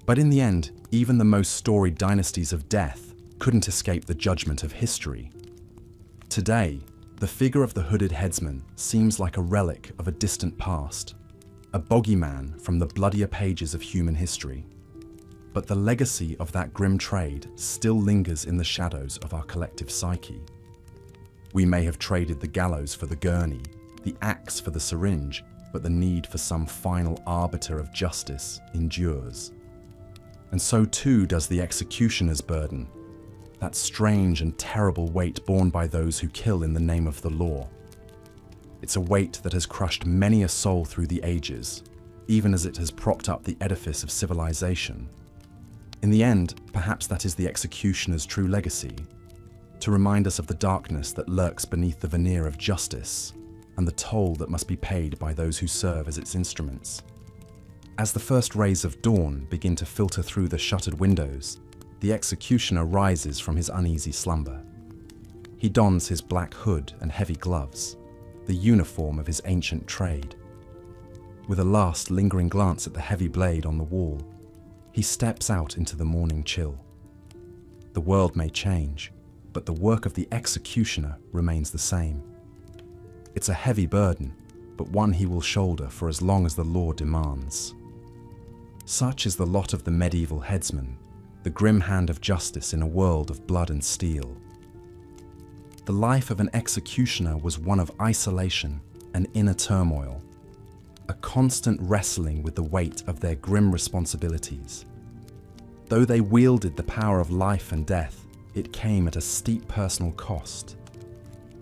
[SPEAKER 1] But in the end, even the most storied dynasties of death couldn't escape the judgment of history. Today, the figure of the hooded headsman seems like a relic of a distant past, a bogeyman from the bloodier pages of human history. But the legacy of that grim trade still lingers in the shadows of our collective psyche. We may have traded the gallows for the gurney, the axe for the syringe, but the need for some final arbiter of justice endures. And so too does the executioner's burden, that strange and terrible weight borne by those who kill in the name of the law. It's a weight that has crushed many a soul through the ages, even as it has propped up the edifice of civilization. In the end, perhaps that is the executioner's true legacy, to remind us of the darkness that lurks beneath the veneer of justice and the toll that must be paid by those who serve as its instruments. As the first rays of dawn begin to filter through the shuttered windows, the executioner rises from his uneasy slumber. He dons his black hood and heavy gloves, the uniform of his ancient trade. With a last lingering glance at the heavy blade on the wall, he steps out into the morning chill. The world may change, but the work of the executioner remains the same. It's a heavy burden, but one he will shoulder for as long as the law demands. Such is the lot of the medieval headsman, the grim hand of justice in a world of blood and steel. The life of an executioner was one of isolation and inner turmoil, a constant wrestling with the weight of their grim responsibilities. Though they wielded the power of life and death, it came at a steep personal cost.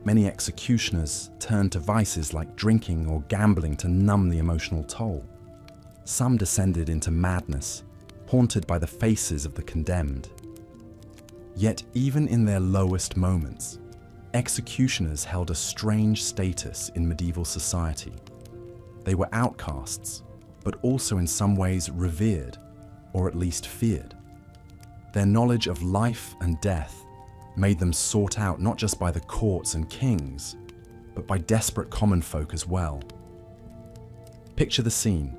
[SPEAKER 1] Many executioners turned to vices like drinking or gambling to numb the emotional toll. Some descended into madness, haunted by the faces of the condemned. Yet even in their lowest moments, executioners held a strange status in medieval society. They were outcasts, but also in some ways revered, or at least feared. Their knowledge of life and death made them sought out not just by the courts and kings, but by desperate common folk as well. Picture the scene: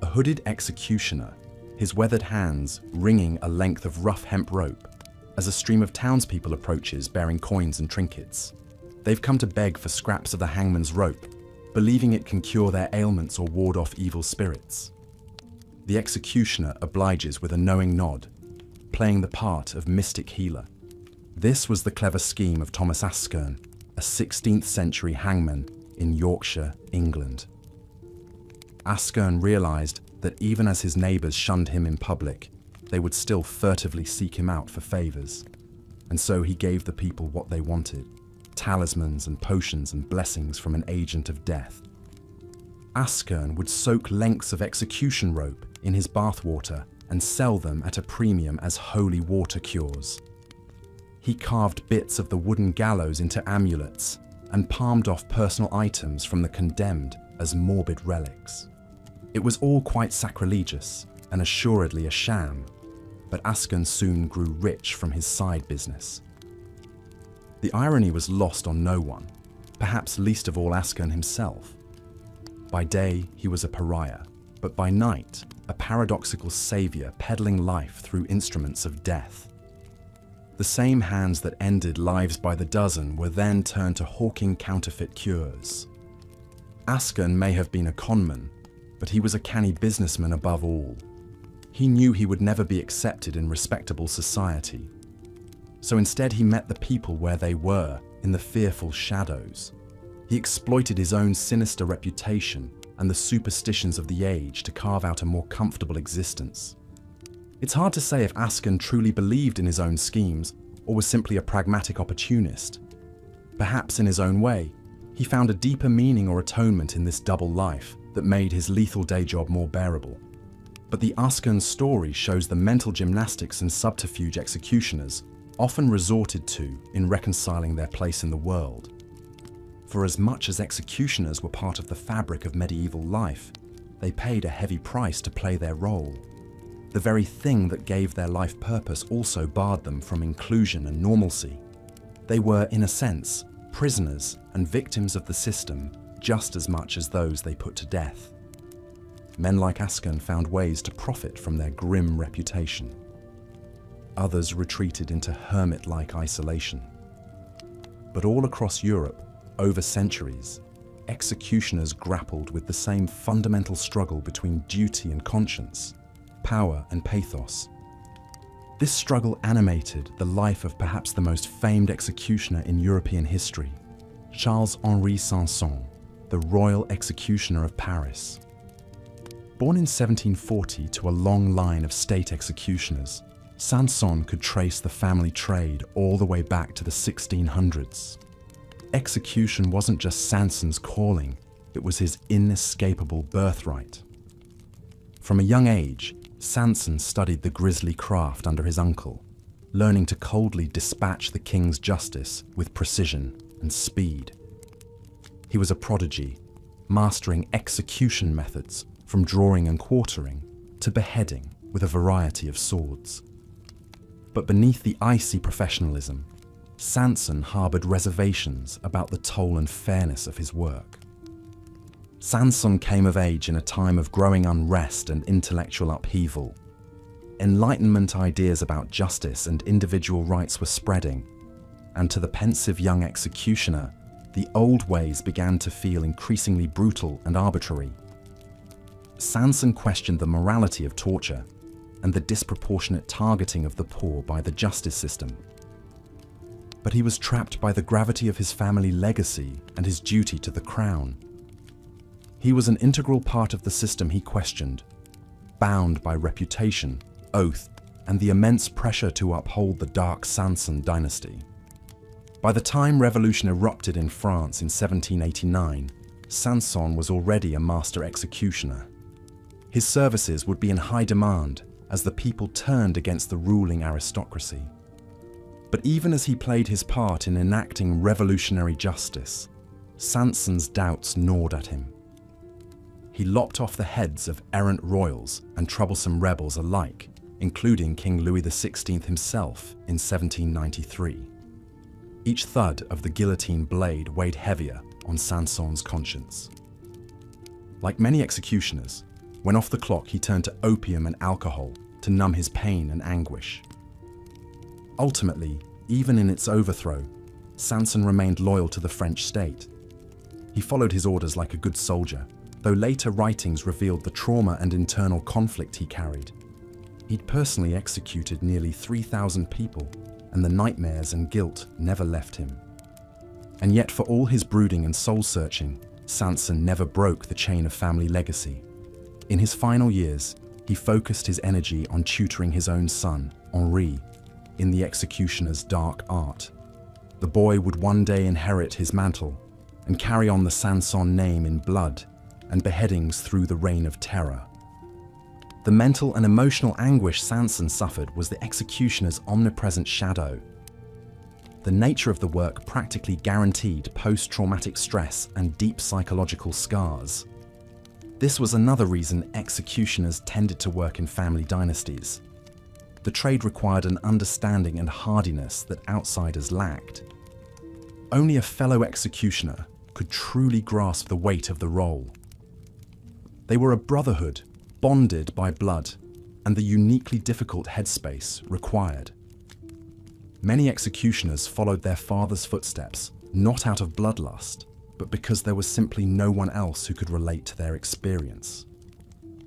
[SPEAKER 1] a hooded executioner, his weathered hands wringing a length of rough hemp rope, as a stream of townspeople approaches bearing coins and trinkets. They've come to beg for scraps of the hangman's rope, believing it can cure their ailments or ward off evil spirits. The executioner obliges with a knowing nod, playing the part of mystic healer. This was the clever scheme of Thomas Askern, a 16th century hangman in Yorkshire, England. Askern realized that even as his neighbors shunned him in public, they would still furtively seek him out for favors. And so he gave the people what they wanted: talismans and potions and blessings from an agent of death. Askern would soak lengths of execution rope in his bathwater and sell them at a premium as holy water cures. He carved bits of the wooden gallows into amulets and palmed off personal items from the condemned as morbid relics. It was all quite sacrilegious and assuredly a sham, but Askern soon grew rich from his side business. The irony was lost on no one, perhaps least of all Askern himself. By day, he was a pariah, but by night, a paradoxical savior peddling life through instruments of death. The same hands that ended lives by the dozen were then turned to hawking counterfeit cures. Askern may have been a conman, but he was a canny businessman above all. He knew he would never be accepted in respectable society. So instead he met the people where they were, in the fearful shadows. He exploited his own sinister reputation and the superstitions of the age to carve out a more comfortable existence. It's hard to say if Askern truly believed in his own schemes or was simply a pragmatic opportunist. Perhaps in his own way, he found a deeper meaning or atonement in this double life that made his lethal day job more bearable. But the Askern story shows the mental gymnastics and subterfuge executioners often resorted to in reconciling their place in the world. For as much as executioners were part of the fabric of medieval life, they paid a heavy price to play their role. The very thing that gave their life purpose also barred them from inclusion and normalcy. They were, in a sense, prisoners and victims of the system just as much as those they put to death. Men like Askern found ways to profit from their grim reputation. Others retreated into hermit-like isolation. But all across Europe, over centuries, executioners grappled with the same fundamental struggle between duty and conscience, power and pathos. This struggle animated the life of perhaps the most famed executioner in European history, Charles-Henri Sanson, the royal executioner of Paris. Born in 1740 to a long line of state executioners, Sanson could trace the family trade all the way back to the 1600s. Execution wasn't just Sanson's calling, it was his inescapable birthright. From a young age, Sanson studied the grisly craft under his uncle, learning to coldly dispatch the king's justice with precision and speed. He was a prodigy, mastering execution methods from drawing and quartering to beheading with a variety of swords. But beneath the icy professionalism, Sanson harbored reservations about the toll and fairness of his work. Sanson came of age in a time of growing unrest and intellectual upheaval. Enlightenment ideas about justice and individual rights were spreading, and to the pensive young executioner, the old ways began to feel increasingly brutal and arbitrary. Sanson questioned the morality of torture and the disproportionate targeting of the poor by the justice system. But he was trapped by the gravity of his family legacy and his duty to the crown. He was an integral part of the system he questioned, bound by reputation, oath, and the immense pressure to uphold the dark Sanson dynasty. By the time revolution erupted in France in 1789, Sanson was already a master executioner. His services would be in high demand as the people turned against the ruling aristocracy. But even as he played his part in enacting revolutionary justice, Sanson's doubts gnawed at him. He lopped off the heads of errant royals and troublesome rebels alike, including King Louis XVI himself in 1793. Each thud of the guillotine blade weighed heavier on Sanson's conscience. Like many executioners, when off the clock he turned to opium and alcohol to numb his pain and anguish. Ultimately, even in its overthrow, Sanson remained loyal to the French state. He followed his orders like a good soldier, though later writings revealed the trauma and internal conflict he carried. He'd personally executed nearly 3,000 people, and the nightmares and guilt never left him. And yet, for all his brooding and soul-searching, Sanson never broke the chain of family legacy. In his final years, he focused his energy on tutoring his own son, Henri, in the executioner's dark art. The boy would one day inherit his mantle and carry on the Sanson name in blood and beheadings through the reign of terror. The mental and emotional anguish Sanson suffered was the executioner's omnipresent shadow. The nature of the work practically guaranteed post-traumatic stress and deep psychological scars. This was another reason executioners tended to work in family dynasties. The trade required an understanding and hardiness that outsiders lacked. Only a fellow executioner could truly grasp the weight of the role. They were a brotherhood, bonded by blood, and the uniquely difficult headspace required. Many executioners followed their father's footsteps, not out of bloodlust, but because there was simply no one else who could relate to their experience.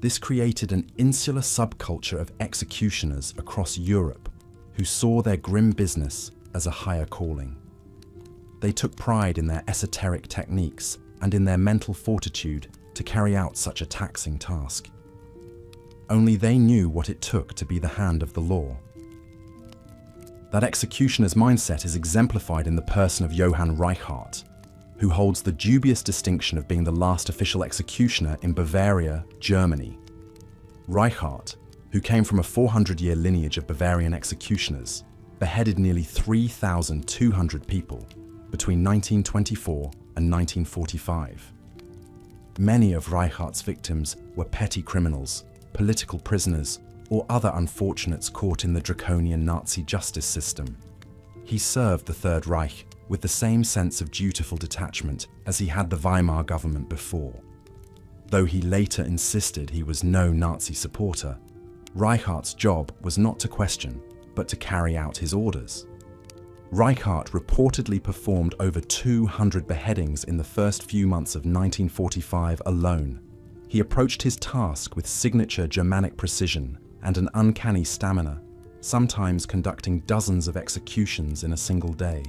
[SPEAKER 1] This created an insular subculture of executioners across Europe who saw their grim business as a higher calling. They took pride in their esoteric techniques and in their mental fortitude to carry out such a taxing task. Only they knew what it took to be the hand of the law. That executioner's mindset is exemplified in the person of Johann Reichardt, who holds the dubious distinction of being the last official executioner in Bavaria, Germany. Reichardt, who came from a 400-year lineage of Bavarian executioners, beheaded nearly 3,200 people between 1924 and 1945. Many of Reichardt's victims were petty criminals, political prisoners, or other unfortunates caught in the draconian Nazi justice system. He served the Third Reich with the same sense of dutiful detachment as he had the Weimar government before. Though he later insisted he was no Nazi supporter, Reichardt's job was not to question, but to carry out his orders. Reichardt reportedly performed over 200 beheadings in the first few months of 1945 alone. He approached his task with signature Germanic precision and an uncanny stamina, sometimes conducting dozens of executions in a single day.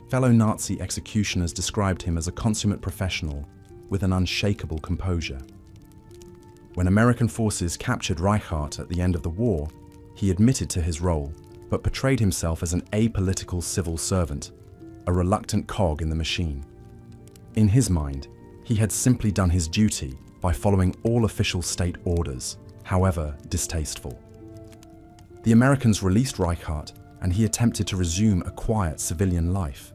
[SPEAKER 1] Fellow Nazi executioners described him as a consummate professional with an unshakable composure. When American forces captured Reichardt at the end of the war, he admitted to his role, but portrayed himself as an apolitical civil servant, a reluctant cog in the machine. In his mind, he had simply done his duty by following all official state orders, however distasteful. The Americans released Reichardt, and he attempted to resume a quiet civilian life.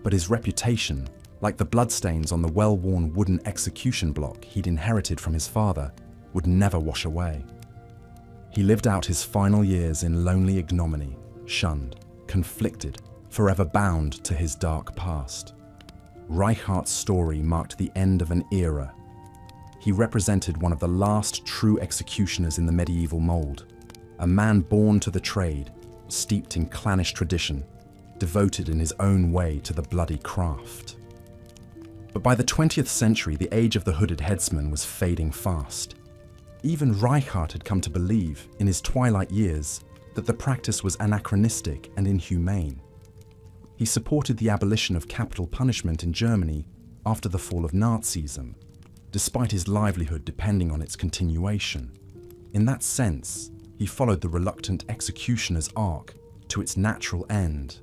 [SPEAKER 1] But his reputation, like the bloodstains on the well-worn wooden execution block he'd inherited from his father, would never wash away. He lived out his final years in lonely ignominy, shunned, conflicted, forever bound to his dark past. Reichardt's story marked the end of an era. He represented one of the last true executioners in the medieval mold, a man born to the trade, steeped in clannish tradition, devoted in his own way to the bloody craft. But by the 20th century, the age of the hooded headsman was fading fast. Even Reichardt had come to believe, in his twilight years, that the practice was anachronistic and inhumane. He supported the abolition of capital punishment in Germany after the fall of Nazism, despite his livelihood depending on its continuation. In that sense, he followed the reluctant executioner's arc to its natural end.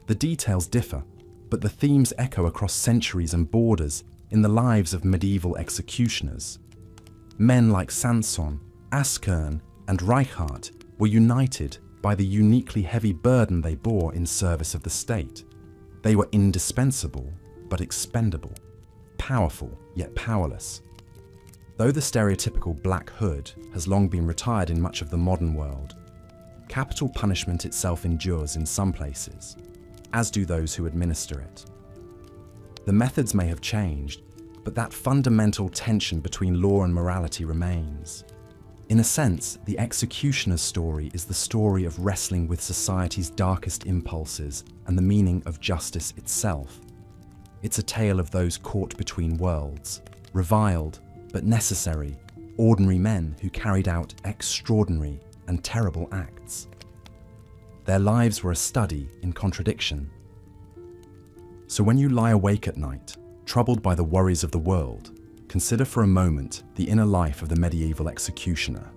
[SPEAKER 1] The details differ, but the themes echo across centuries and borders in the lives of medieval executioners. Men like Sanson, Askern, and Reichardt were united by the uniquely heavy burden they bore in service of the state. They were indispensable, but expendable, powerful, yet powerless. Though the stereotypical Black Hood has long been retired in much of the modern world, capital punishment itself endures in some places, as do those who administer it. The methods may have changed, but that fundamental tension between law and morality remains. In a sense, the executioner's story is the story of wrestling with society's darkest impulses and the meaning of justice itself. It's a tale of those caught between worlds, reviled but necessary, ordinary men who carried out extraordinary and terrible acts. Their lives were a study in contradiction. So when you lie awake at night, troubled by the worries of the world, consider for a moment the inner life of the medieval executioner.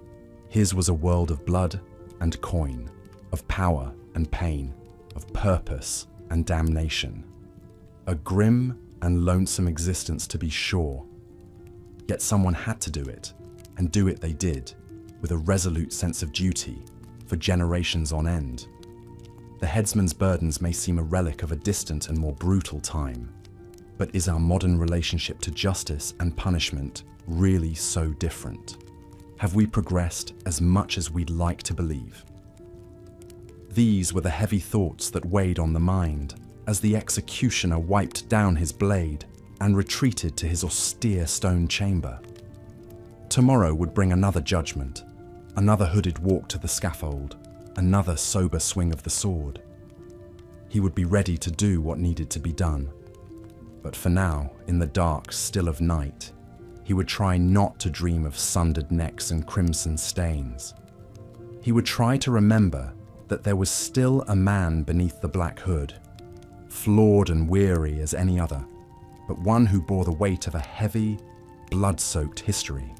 [SPEAKER 1] His was a world of blood and coin, of power and pain, of purpose and damnation. A grim and lonesome existence, to be sure. Yet someone had to do it, and do it they did, with a resolute sense of duty, for generations on end. The headsman's burdens may seem a relic of a distant and more brutal time, but is our modern relationship to justice and punishment really so different? Have we progressed as much as we'd like to believe? These were the heavy thoughts that weighed on the mind as the executioner wiped down his blade and retreated to his austere stone chamber. Tomorrow would bring another judgment, another hooded walk to the scaffold, another sober swing of the sword. He would be ready to do what needed to be done. But for now, in the dark still of night, he would try not to dream of sundered necks and crimson stains. He would try to remember that there was still a man beneath the black hood, flawed and weary as any other, but one who bore the weight of a heavy, blood-soaked history.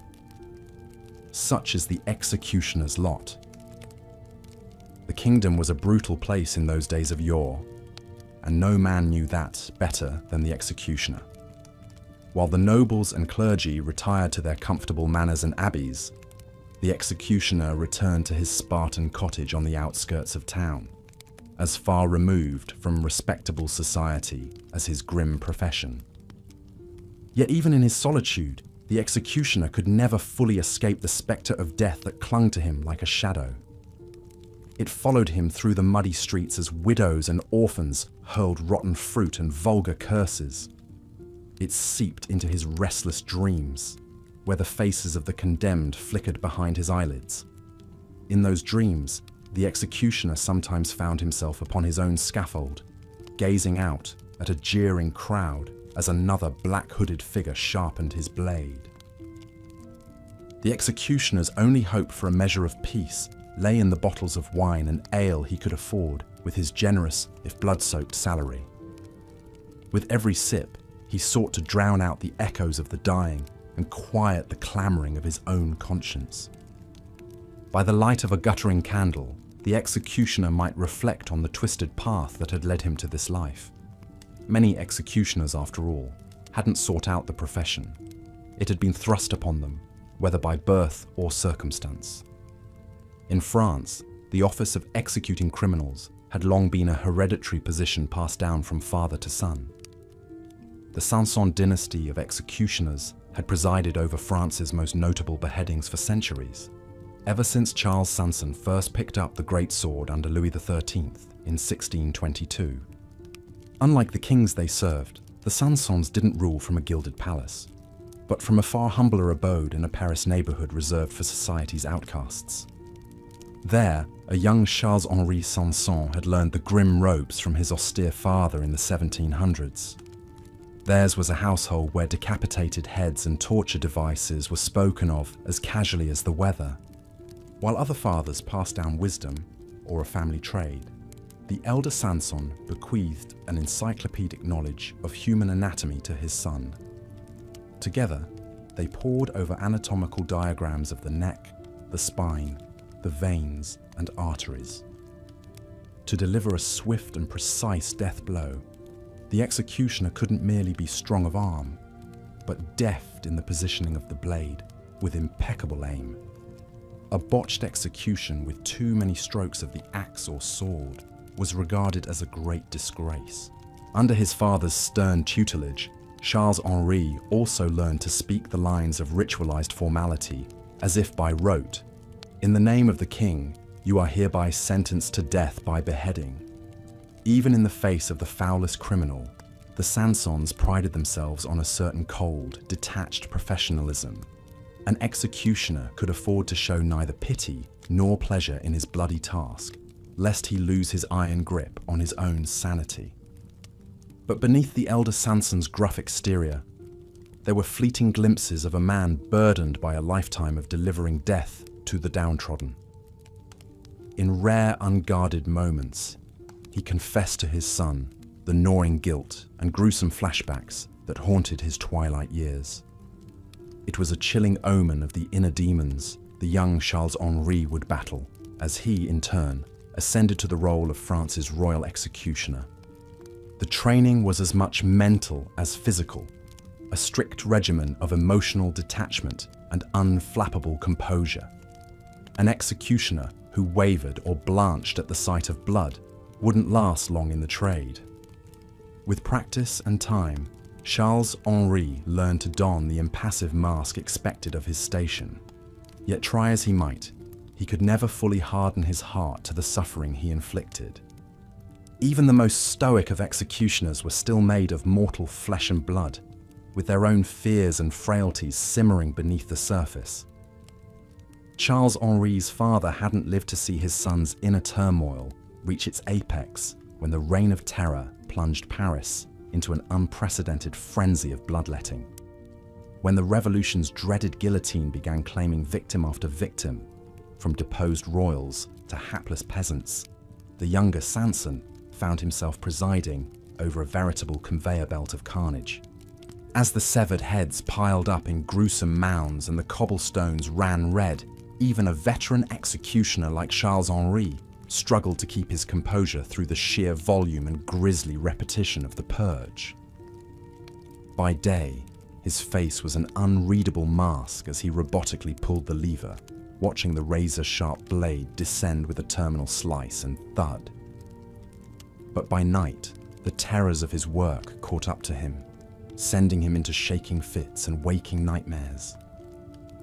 [SPEAKER 1] Such is the executioner's lot. The kingdom was a brutal place in those days of yore, and no man knew that better than the executioner. While the nobles and clergy retired to their comfortable manors and abbeys, the executioner returned to his Spartan cottage on the outskirts of town, as far removed from respectable society as his grim profession. Yet even in his solitude, the executioner could never fully escape the spectre of death that clung to him like a shadow. It followed him through the muddy streets as widows and orphans hurled rotten fruit and vulgar curses. It seeped into his restless dreams, where the faces of the condemned flickered behind his eyelids. In those dreams, the executioner sometimes found himself upon his own scaffold, gazing out at a jeering crowd as another black-hooded figure sharpened his blade. The executioner's only hope for a measure of peace lay in the bottles of wine and ale he could afford with his generous, if blood-soaked, salary. With every sip, he sought to drown out the echoes of the dying and quiet the clamoring of his own conscience. By the light of a guttering candle, the executioner might reflect on the twisted path that had led him to this life. Many executioners, after all, hadn't sought out the profession. It had been thrust upon them, whether by birth or circumstance. In France, the office of executing criminals had long been a hereditary position passed down from father to son. The Sanson dynasty of executioners had presided over France's most notable beheadings for centuries, ever since Charles Sanson first picked up the great sword under Louis XIII in 1622. Unlike the kings they served, the Sansons didn't rule from a gilded palace, but from a far humbler abode in a Paris neighborhood reserved for society's outcasts. There, a young Charles-Henri Sanson had learned the grim ropes from his austere father in the 1700s. Theirs was a household where decapitated heads and torture devices were spoken of as casually as the weather. While other fathers passed down wisdom, or a family trade, the elder Sanson bequeathed an encyclopedic knowledge of human anatomy to his son. Together, they pored over anatomical diagrams of the neck, the spine, the veins and arteries. To deliver a swift and precise death blow, the executioner couldn't merely be strong of arm, but deft in the positioning of the blade, with impeccable aim. A botched execution with too many strokes of the axe or sword was regarded as a great disgrace. Under his father's stern tutelage, Charles-Henri also learned to speak the lines of ritualized formality, as if by rote. In the name of the king, you are hereby sentenced to death by beheading. Even in the face of the foulest criminal, the Sansons prided themselves on a certain cold, detached professionalism. An executioner could afford to show neither pity nor pleasure in his bloody task, lest he lose his iron grip on his own sanity. But beneath the elder Sanson's gruff exterior, there were fleeting glimpses of a man burdened by a lifetime of delivering death to the downtrodden. In rare, unguarded moments, he confessed to his son the gnawing guilt and gruesome flashbacks that haunted his twilight years. It was a chilling omen of the inner demons the young Charles-Henri would battle, as he, in turn, ascended to the role of France's royal executioner. The training was as much mental as physical, a strict regimen of emotional detachment and unflappable composure. An executioner who wavered or blanched at the sight of blood wouldn't last long in the trade. With practice and time, Charles-Henri learned to don the impassive mask expected of his station. Yet try as he might, he could never fully harden his heart to the suffering he inflicted. Even the most stoic of executioners were still made of mortal flesh and blood, with their own fears and frailties simmering beneath the surface. Charles-Henri's father hadn't lived to see his son's inner turmoil reach its apex when the Reign of Terror plunged Paris into an unprecedented frenzy of bloodletting. When the revolution's dreaded guillotine began claiming victim after victim, from deposed royals to hapless peasants, the younger Sanson found himself presiding over a veritable conveyor belt of carnage. As the severed heads piled up in gruesome mounds and the cobblestones ran red, even a veteran executioner like Charles-Henri struggled to keep his composure through the sheer volume and grisly repetition of the purge. By day, his face was an unreadable mask as he robotically pulled the lever, watching the razor-sharp blade descend with a terminal slice and thud. But by night, the terrors of his work caught up to him, sending him into shaking fits and waking nightmares.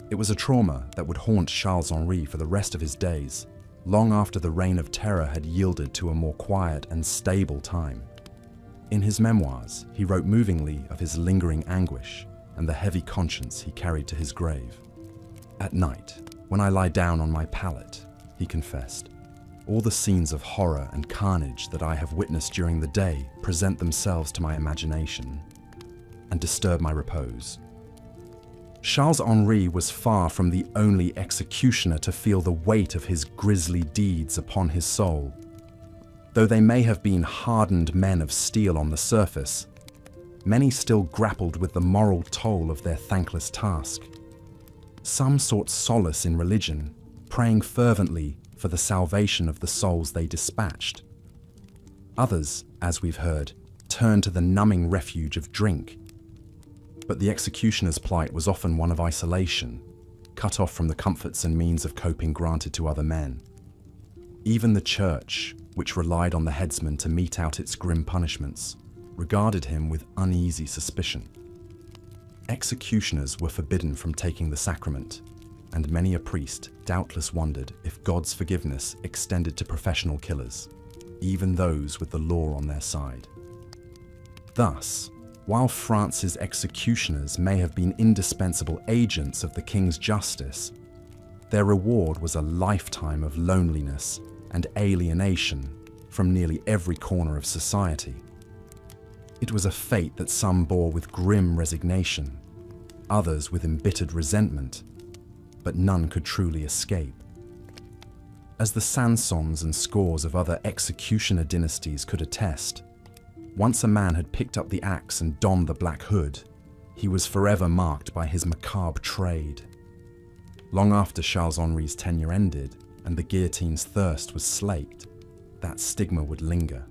[SPEAKER 1] It was a trauma that would haunt Charles-Henri for the rest of his days, long after the Reign of Terror had yielded to a more quiet and stable time. In his memoirs, he wrote movingly of his lingering anguish and the heavy conscience he carried to his grave. At night, when I lie down on my pallet, he confessed, all the scenes of horror and carnage that I have witnessed during the day present themselves to my imagination and disturb my repose. Charles-Henri was far from the only executioner to feel the weight of his grisly deeds upon his soul. Though they may have been hardened men of steel on the surface, many still grappled with the moral toll of their thankless task. Some sought solace in religion, praying fervently for the salvation of the souls they dispatched. Others, as we've heard, turned to the numbing refuge of drink. But the executioner's plight was often one of isolation, cut off from the comforts and means of coping granted to other men. Even the church, which relied on the headsman to mete out its grim punishments, regarded him with uneasy suspicion. Executioners were forbidden from taking the sacrament, and many a priest doubtless wondered if God's forgiveness extended to professional killers, even those with the law on their side. Thus, while France's executioners may have been indispensable agents of the king's justice, their reward was a lifetime of loneliness and alienation from nearly every corner of society. It was a fate that some bore with grim resignation, others with embittered resentment, but none could truly escape. As the Sansons and scores of other executioner dynasties could attest, once a man had picked up the axe and donned the black hood, he was forever marked by his macabre trade. Long after Charles-Henri's tenure ended and the guillotine's thirst was slaked, that stigma would linger.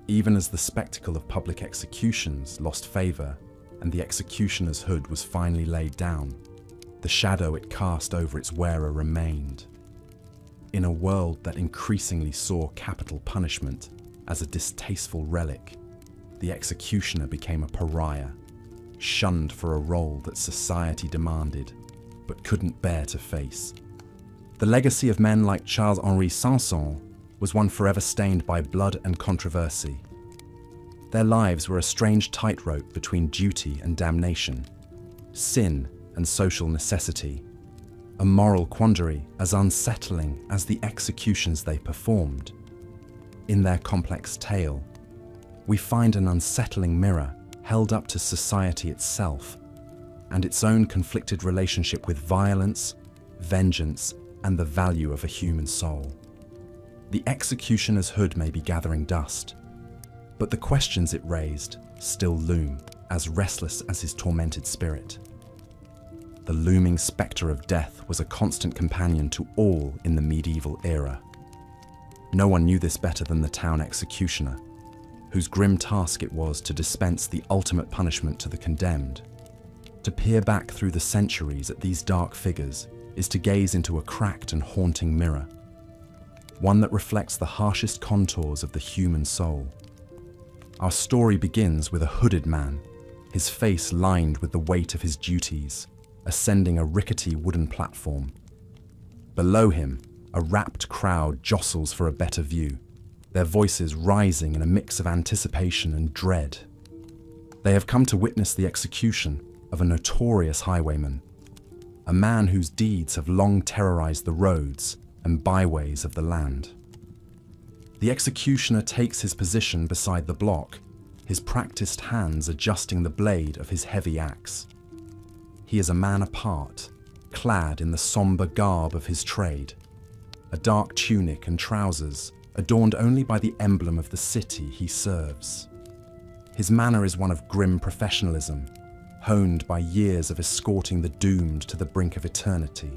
[SPEAKER 1] Even as the spectacle of public executions lost favour and the executioner's hood was finally laid down, the shadow it cast over its wearer remained. In a world that increasingly saw capital punishment as a distasteful relic, the executioner became a pariah, shunned for a role that society demanded, but couldn't bear to face. The legacy of men like Charles-Henri Sanson was one forever stained by blood and controversy. Their lives were a strange tightrope between duty and damnation, sin and social necessity, a moral quandary as unsettling as the executions they performed. In their complex tale, we find an unsettling mirror held up to society itself and its own conflicted relationship with violence, vengeance, and the value of a human soul. The executioner's hood may be gathering dust, but the questions it raised still loom, as restless as his tormented spirit. The looming spectre of death was a constant companion to all in the medieval era. No one knew this better than the town executioner, whose grim task it was to dispense the ultimate punishment to the condemned. To peer back through the centuries at these dark figures is to gaze into a cracked and haunting mirror, one that reflects the harshest contours of the human soul. Our story begins with a hooded man, his face lined with the weight of his duties, ascending a rickety wooden platform. Below him, a rapt crowd jostles for a better view, their voices rising in a mix of anticipation and dread. They have come to witness the execution of a notorious highwayman, a man whose deeds have long terrorized the roads and byways of the land. The executioner takes his position beside the block, his practiced hands adjusting the blade of his heavy axe. He is a man apart, clad in the somber garb of his trade, a dark tunic and trousers adorned only by the emblem of the city he serves. His manner is one of grim professionalism, honed by years of escorting the doomed to the brink of eternity.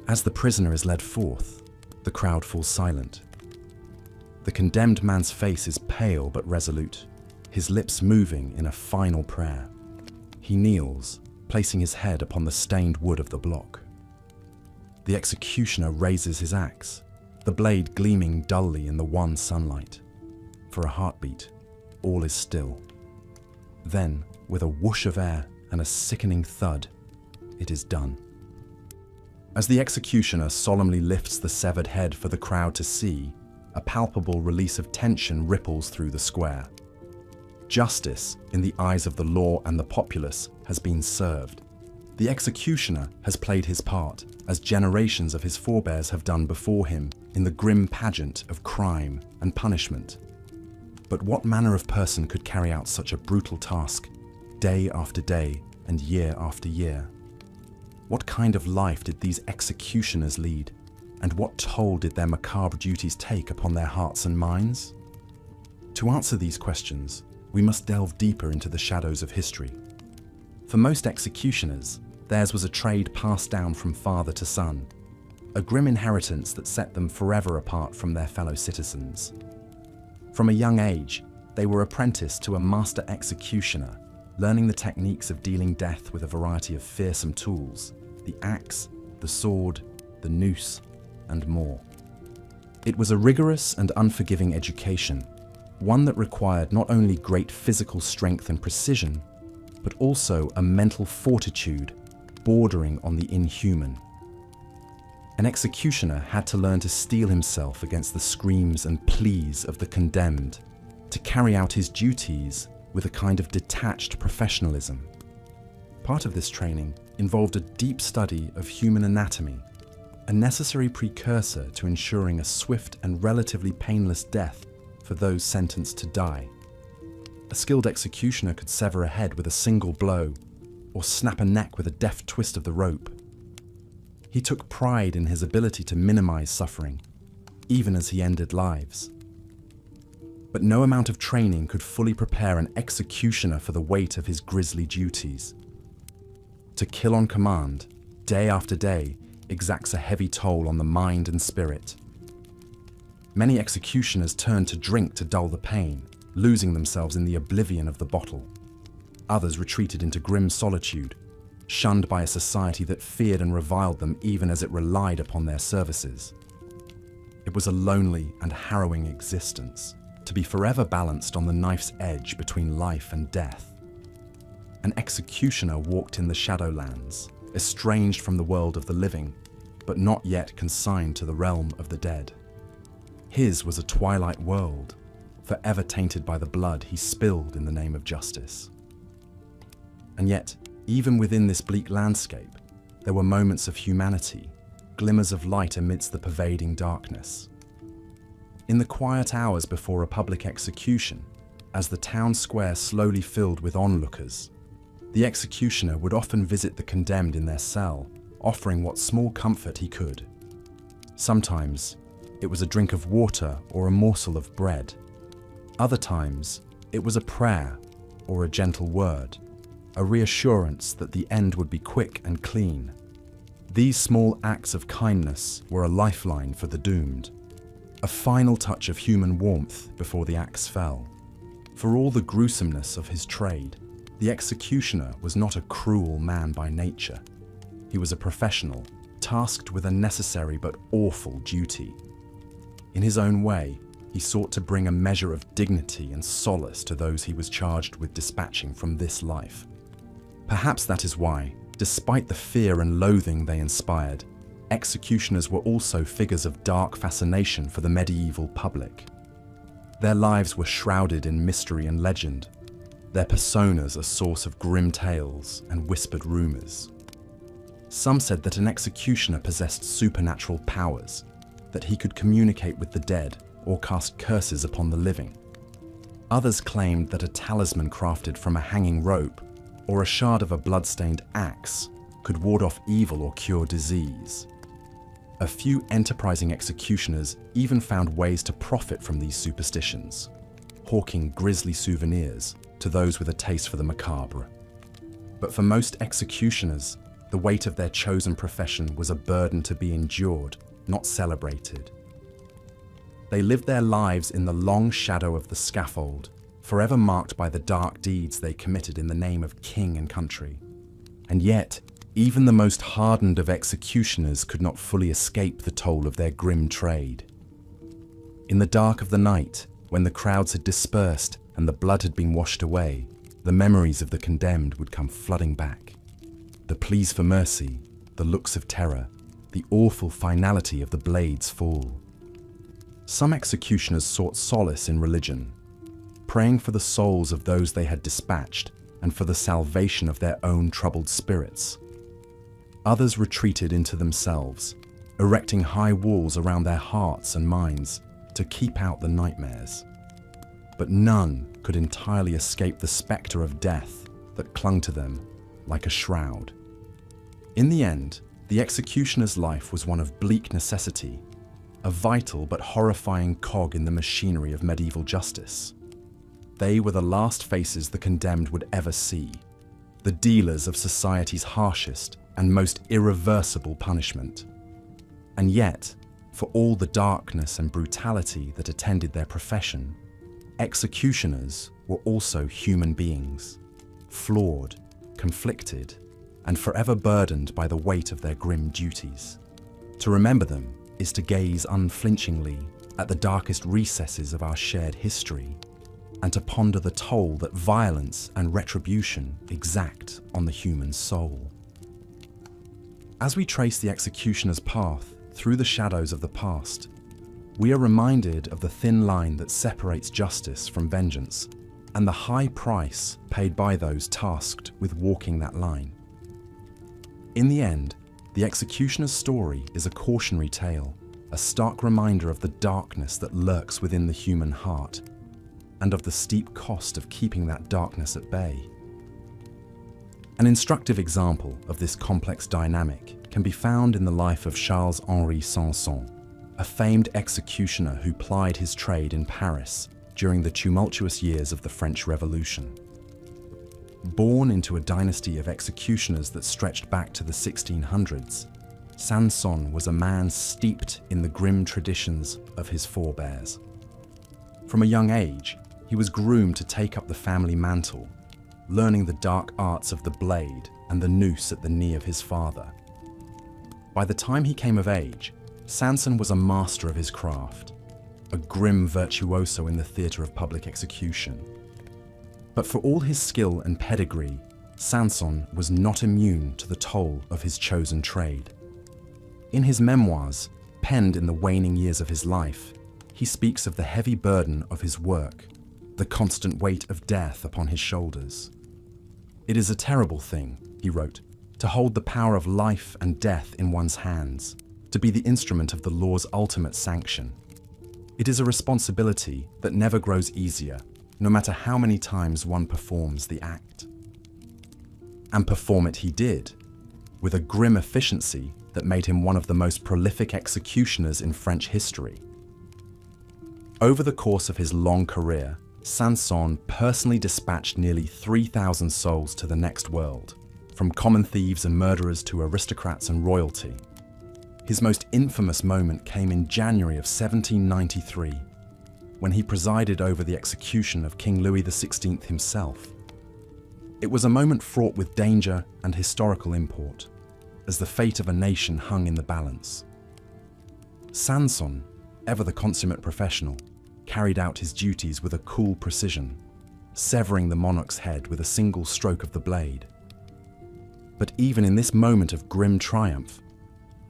[SPEAKER 1] As the prisoner is led forth, the crowd falls silent. The condemned man's face is pale but resolute, his lips moving in a final prayer. He kneels, placing his head upon the stained wood of the block. The executioner raises his axe, the blade gleaming dully in the wan sunlight. For a heartbeat, all is still. Then, with a whoosh of air and a sickening thud, it is done. As the executioner solemnly lifts the severed head for the crowd to see, a palpable release of tension ripples through the square. Justice, in the eyes of the law and the populace, has been served. The executioner has played his part, as generations of his forebears have done before him, in the grim pageant of crime and punishment. But what manner of person could carry out such a brutal task, day after day and year after year? What kind of life did these executioners lead, and what toll did their macabre duties take upon their hearts and minds? To answer these questions, we must delve deeper into the shadows of history. For most executioners, theirs was a trade passed down from father to son, a grim inheritance that set them forever apart from their fellow citizens. From a young age, they were apprenticed to a master executioner, learning the techniques of dealing death with a variety of fearsome tools: the axe, the sword, the noose, and more. It was a rigorous and unforgiving education, one that required not only great physical strength and precision, but also a mental fortitude bordering on the inhuman. An executioner had to learn to steel himself against the screams and pleas of the condemned, to carry out his duties with a kind of detached professionalism. Part of this training involved a deep study of human anatomy, a necessary precursor to ensuring a swift and relatively painless death for those sentenced to die. A skilled executioner could sever a head with a single blow, or snap a neck with a deft twist of the rope. He took pride in his ability to minimize suffering, even as he ended lives. But no amount of training could fully prepare an executioner for the weight of his grisly duties. To kill on command, day after day, exacts a heavy toll on the mind and spirit. Many executioners turned to drink to dull the pain, losing themselves in the oblivion of the bottle. Others retreated into grim solitude, shunned by a society that feared and reviled them even as it relied upon their services. It was a lonely and harrowing existence, to be forever balanced on the knife's edge between life and death. An executioner walked in the Shadowlands, estranged from the world of the living, but not yet consigned to the realm of the dead. His was a twilight world, forever tainted by the blood he spilled in the name of justice. And yet, even within this bleak landscape, there were moments of humanity, glimmers of light amidst the pervading darkness. In the quiet hours before a public execution, as the town square slowly filled with onlookers, the executioner would often visit the condemned in their cell, offering what small comfort he could. Sometimes, it was a drink of water or a morsel of bread. Other times, it was a prayer or a gentle word, a reassurance that the end would be quick and clean. These small acts of kindness were a lifeline for the doomed, a final touch of human warmth before the axe fell. For all the gruesomeness of his trade, the executioner was not a cruel man by nature. He was a professional, tasked with a necessary but awful duty. In his own way, he sought to bring a measure of dignity and solace to those he was charged with dispatching from this life. Perhaps that is why, despite the fear and loathing they inspired, executioners were also figures of dark fascination for the medieval public. Their lives were shrouded in mystery and legend, their personas a source of grim tales and whispered rumors. Some said that an executioner possessed supernatural powers, that he could communicate with the dead or cast curses upon the living. Others claimed that a talisman crafted from a hanging rope or a shard of a blood-stained axe could ward off evil or cure disease. A few enterprising executioners even found ways to profit from these superstitions, hawking grisly souvenirs to those with a taste for the macabre. But for most executioners, the weight of their chosen profession was a burden to be endured, not celebrated. They lived their lives in the long shadow of the scaffold, forever marked by the dark deeds they committed in the name of king and country. And yet, even the most hardened of executioners could not fully escape the toll of their grim trade. In the dark of the night, when the crowds had dispersed and the blood had been washed away, the memories of the condemned would come flooding back. The pleas for mercy, the looks of terror, the awful finality of the blade's fall. Some executioners sought solace in religion, praying for the souls of those they had dispatched and for the salvation of their own troubled spirits. Others retreated into themselves, erecting high walls around their hearts and minds to keep out the nightmares. But none could entirely escape the spectre of death that clung to them like a shroud. In the end, the executioner's life was one of bleak necessity, a vital but horrifying cog in the machinery of medieval justice. They were the last faces the condemned would ever see, the dealers of society's harshest and most irreversible punishment. And yet, for all the darkness and brutality that attended their profession, executioners were also human beings, flawed, conflicted, and forever burdened by the weight of their grim duties. To remember them is to gaze unflinchingly at the darkest recesses of our shared history, and to ponder the toll that violence and retribution exact on the human soul. As we trace the executioner's path through the shadows of the past, we are reminded of the thin line that separates justice from vengeance, and the high price paid by those tasked with walking that line. In the end, the executioner's story is a cautionary tale, a stark reminder of the darkness that lurks within the human heart, and of the steep cost of keeping that darkness at bay. An instructive example of this complex dynamic can be found in the life of Charles-Henri Sanson, a famed executioner who plied his trade in Paris during the tumultuous years of the French Revolution. Born into a dynasty of executioners that stretched back to the 1600s, Sanson was a man steeped in the grim traditions of his forebears. From a young age, he was groomed to take up the family mantle, learning the dark arts of the blade and the noose at the knee of his father. By the time he came of age, Sanson was a master of his craft, a grim virtuoso in the theatre of public execution. But for all his skill and pedigree, Sanson was not immune to the toll of his chosen trade. In his memoirs, penned in the waning years of his life, he speaks of the heavy burden of his work, the constant weight of death upon his shoulders. "It is a terrible thing," he wrote, "to hold the power of life and death in one's hands, to be the instrument of the law's ultimate sanction. It is a responsibility that never grows easier, no matter how many times one performs the act." And perform it he did, with a grim efficiency that made him one of the most prolific executioners in French history. Over the course of his long career, Sanson personally dispatched nearly 3,000 souls to the next world, from common thieves and murderers to aristocrats and royalty. His most infamous moment came in January of 1793, when he presided over the execution of King Louis XVI himself. It was a moment fraught with danger and historical import, as the fate of a nation hung in the balance. Sanson, ever the consummate professional, carried out his duties with a cool precision, severing the monarch's head with a single stroke of the blade. But even in this moment of grim triumph,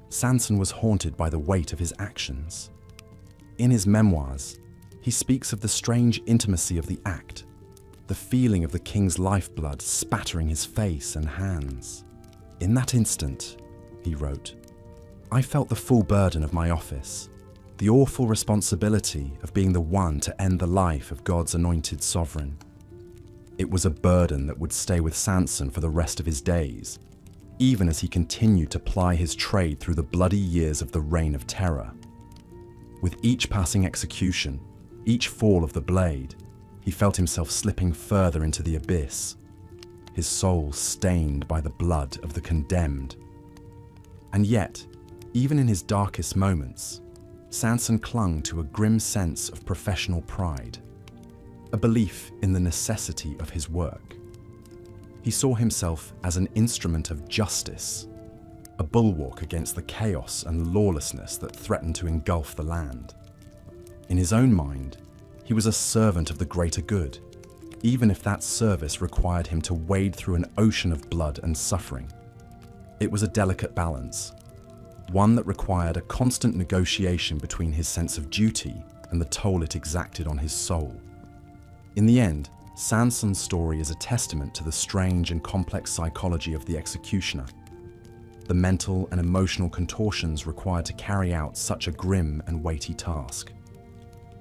[SPEAKER 1] Sanson was haunted by the weight of his actions. In his memoirs, he speaks of the strange intimacy of the act, the feeling of the king's lifeblood spattering his face and hands. "In that instant," he wrote, "I felt the full burden of my office, the awful responsibility of being the one to end the life of God's anointed sovereign. It was a burden that would stay with Sanson for the rest of his days, even as he continued to ply his trade through the bloody years of the Reign of Terror. With each passing execution, each fall of the blade, he felt himself slipping further into the abyss, his soul stained by the blood of the condemned. And yet, even in his darkest moments, Sanson clung to a grim sense of professional pride, a belief in the necessity of his work. He saw himself as an instrument of justice, a bulwark against the chaos and lawlessness that threatened to engulf the land. In his own mind, he was a servant of the greater good, even if that service required him to wade through an ocean of blood and suffering. It was a delicate balance, one that required a constant negotiation between his sense of duty and the toll it exacted on his soul. In the end, Sanson's story is a testament to the strange and complex psychology of the executioner, the mental and emotional contortions required to carry out such a grim and weighty task.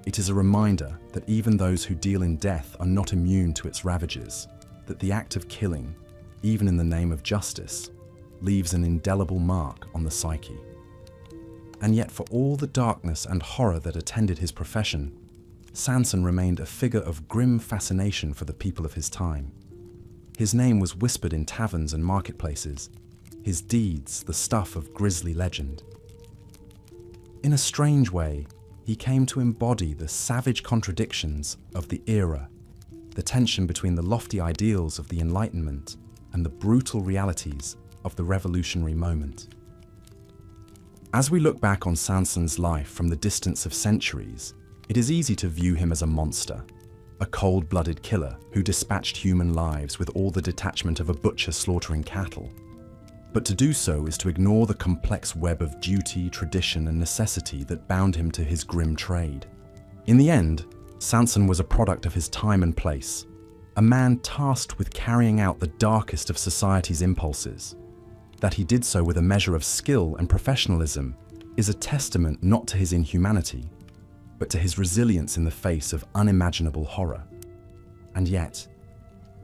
[SPEAKER 1] It is a reminder that even those who deal in death are not immune to its ravages, that the act of killing, even in the name of justice, leaves an indelible mark on the psyche. And yet, for all the darkness and horror that attended his profession, Sanson remained a figure of grim fascination for the people of his time. His name was whispered in taverns and marketplaces, his deeds the stuff of grisly legend. In a strange way, he came to embody the savage contradictions of the era, the tension between the lofty ideals of the Enlightenment and the brutal realities of the revolutionary moment. As we look back on Sanson's life from the distance of centuries, it is easy to view him as a monster, a cold-blooded killer who dispatched human lives with all the detachment of a butcher slaughtering cattle. But to do so is to ignore the complex web of duty, tradition, and necessity that bound him to his grim trade. In the end, Sanson was a product of his time and place, a man tasked with carrying out the darkest of society's impulses. That he did so with a measure of skill and professionalism is a testament not to his inhumanity, but to his resilience in the face of unimaginable horror. And yet,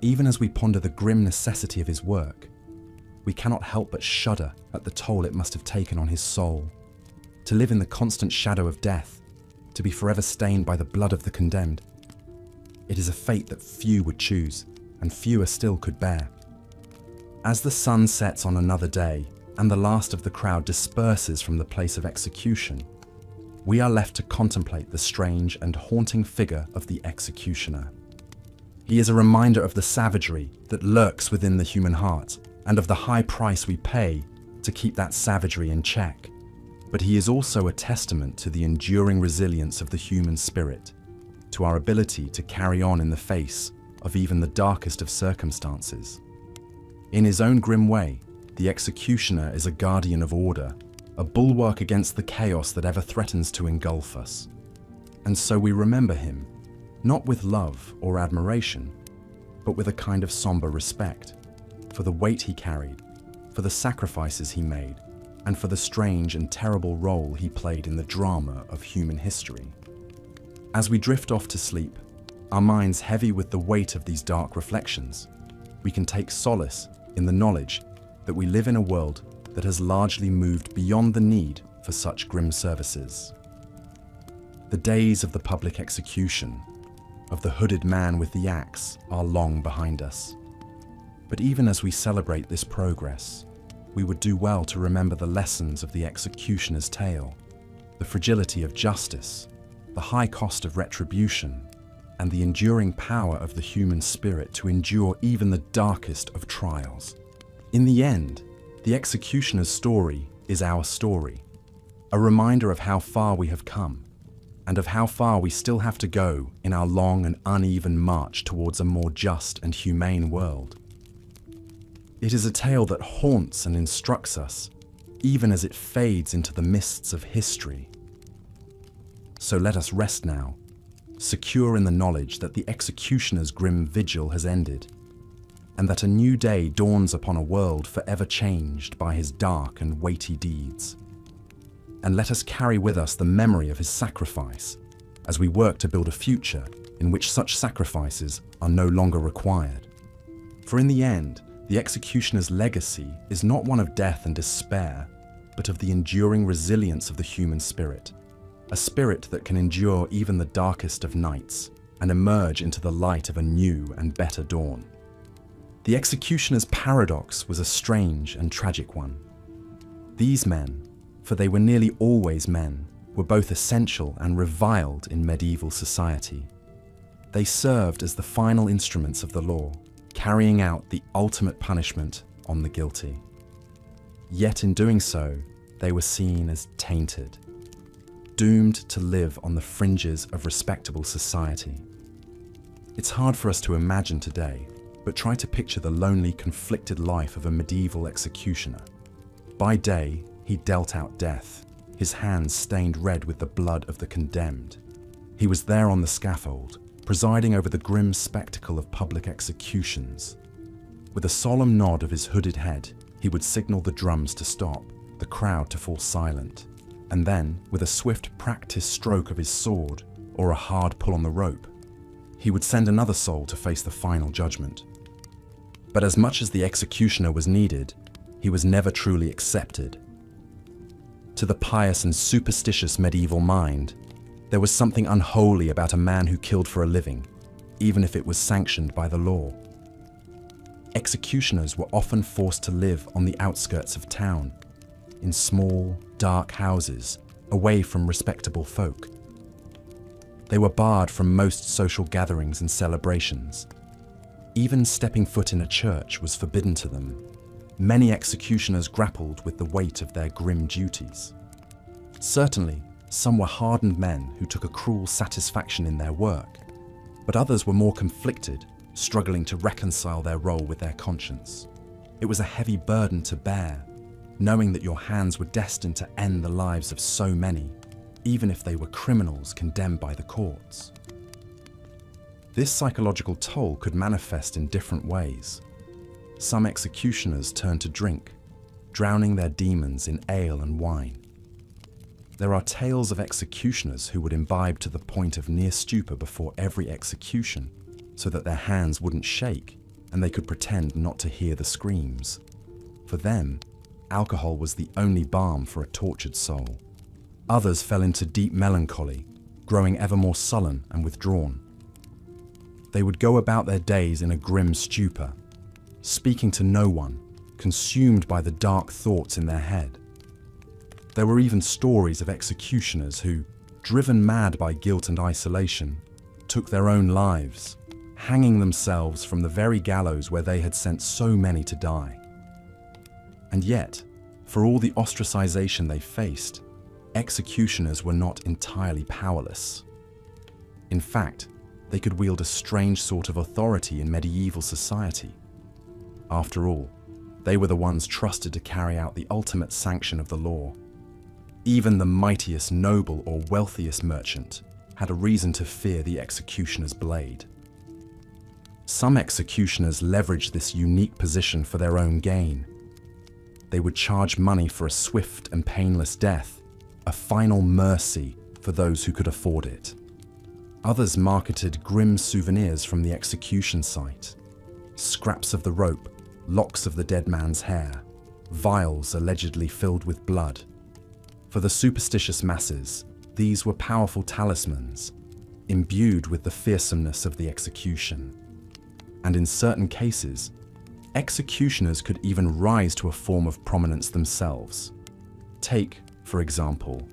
[SPEAKER 1] even as we ponder the grim necessity of his work, we cannot help but shudder at the toll it must have taken on his soul. To live in the constant shadow of death, to be forever stained by the blood of the condemned. It is a fate that few would choose, and fewer still could bear. As the sun sets on another day, and the last of the crowd disperses from the place of execution, we are left to contemplate the strange and haunting figure of the executioner. He is a reminder of the savagery that lurks within the human heart and of the high price we pay to keep that savagery in check. But he is also a testament to the enduring resilience of the human spirit, to our ability to carry on in the face of even the darkest of circumstances. In his own grim way, the executioner is a guardian of order, a bulwark against the chaos that ever threatens to engulf us. And so we remember him, not with love or admiration, but with a kind of somber respect, for the weight he carried, for the sacrifices he made, and for the strange and terrible role he played in the drama of human history. As we drift off to sleep, our minds heavy with the weight of these dark reflections, we can take solace in the knowledge that we live in a world that has largely moved beyond the need for such grim services. The days of the public execution, of the hooded man with the axe, are long behind us. But even as we celebrate this progress, we would do well to remember the lessons of the executioner's tale, the fragility of justice, the high cost of retribution, and the enduring power of the human spirit to endure even the darkest of trials. In the end, the executioner's story is our story, a reminder of how far we have come, and of how far we still have to go in our long and uneven march towards a more just and humane world. It is a tale that haunts and instructs us, even as it fades into the mists of history. So let us rest now, secure in the knowledge that the executioner's grim vigil has ended, and that a new day dawns upon a world forever changed by his dark and weighty deeds. And let us carry with us the memory of his sacrifice as we work to build a future in which such sacrifices are no longer required. For in the end, the executioner's legacy is not one of death and despair, but of the enduring resilience of the human spirit, a spirit that can endure even the darkest of nights and emerge into the light of a new and better dawn. The executioner's paradox was a strange and tragic one. These men, for they were nearly always men, were both essential and reviled in medieval society. They served as the final instruments of the law, carrying out the ultimate punishment on the guilty. Yet in doing so, they were seen as tainted, doomed to live on the fringes of respectable society. It's hard for us to imagine today, but try to picture the lonely, conflicted life of a medieval executioner. By day, he dealt out death, his hands stained red with the blood of the condemned. He was there on the scaffold, presiding over the grim spectacle of public executions. With a solemn nod of his hooded head, he would signal the drums to stop, the crowd to fall silent, and then, with a swift practiced stroke of his sword or a hard pull on the rope, he would send another soul to face the final judgment. But as much as the executioner was needed, he was never truly accepted. To the pious and superstitious medieval mind, there was something unholy about a man who killed for a living, even if it was sanctioned by the law. Executioners were often forced to live on the outskirts of town, in small, dark houses, away from respectable folk. They were barred from most social gatherings and celebrations. Even stepping foot in a church was forbidden to them. Many executioners grappled with the weight of their grim duties. Certainly, some were hardened men who took a cruel satisfaction in their work, but others were more conflicted, struggling to reconcile their role with their conscience. It was a heavy burden to bear, knowing that your hands were destined to end the lives of so many, even if they were criminals condemned by the courts. This psychological toll could manifest in different ways. Some executioners turned to drink, drowning their demons in ale and wine. There are tales of executioners who would imbibe to the point of near stupor before every execution, so that their hands wouldn't shake and they could pretend not to hear the screams. For them, alcohol was the only balm for a tortured soul. Others fell into deep melancholy, growing ever more sullen and withdrawn. They would go about their days in a grim stupor, speaking to no one, consumed by the dark thoughts in their head. There were even stories of executioners who, driven mad by guilt and isolation, took their own lives, hanging themselves from the very gallows where they had sent so many to die. And yet, for all the ostracization they faced, executioners were not entirely powerless. In fact, they could wield a strange sort of authority in medieval society. After all, they were the ones trusted to carry out the ultimate sanction of the law. Even the mightiest noble or wealthiest merchant had a reason to fear the executioner's blade. Some executioners leveraged this unique position for their own gain. They would charge money for a swift and painless death, a final mercy for those who could afford it. Others marketed grim souvenirs from the execution site: scraps of the rope, locks of the dead man's hair, vials allegedly filled with blood. For the superstitious masses, these were powerful talismans, imbued with the fearsomeness of the execution. And in certain cases, executioners could even rise to a form of prominence themselves. Take, for example,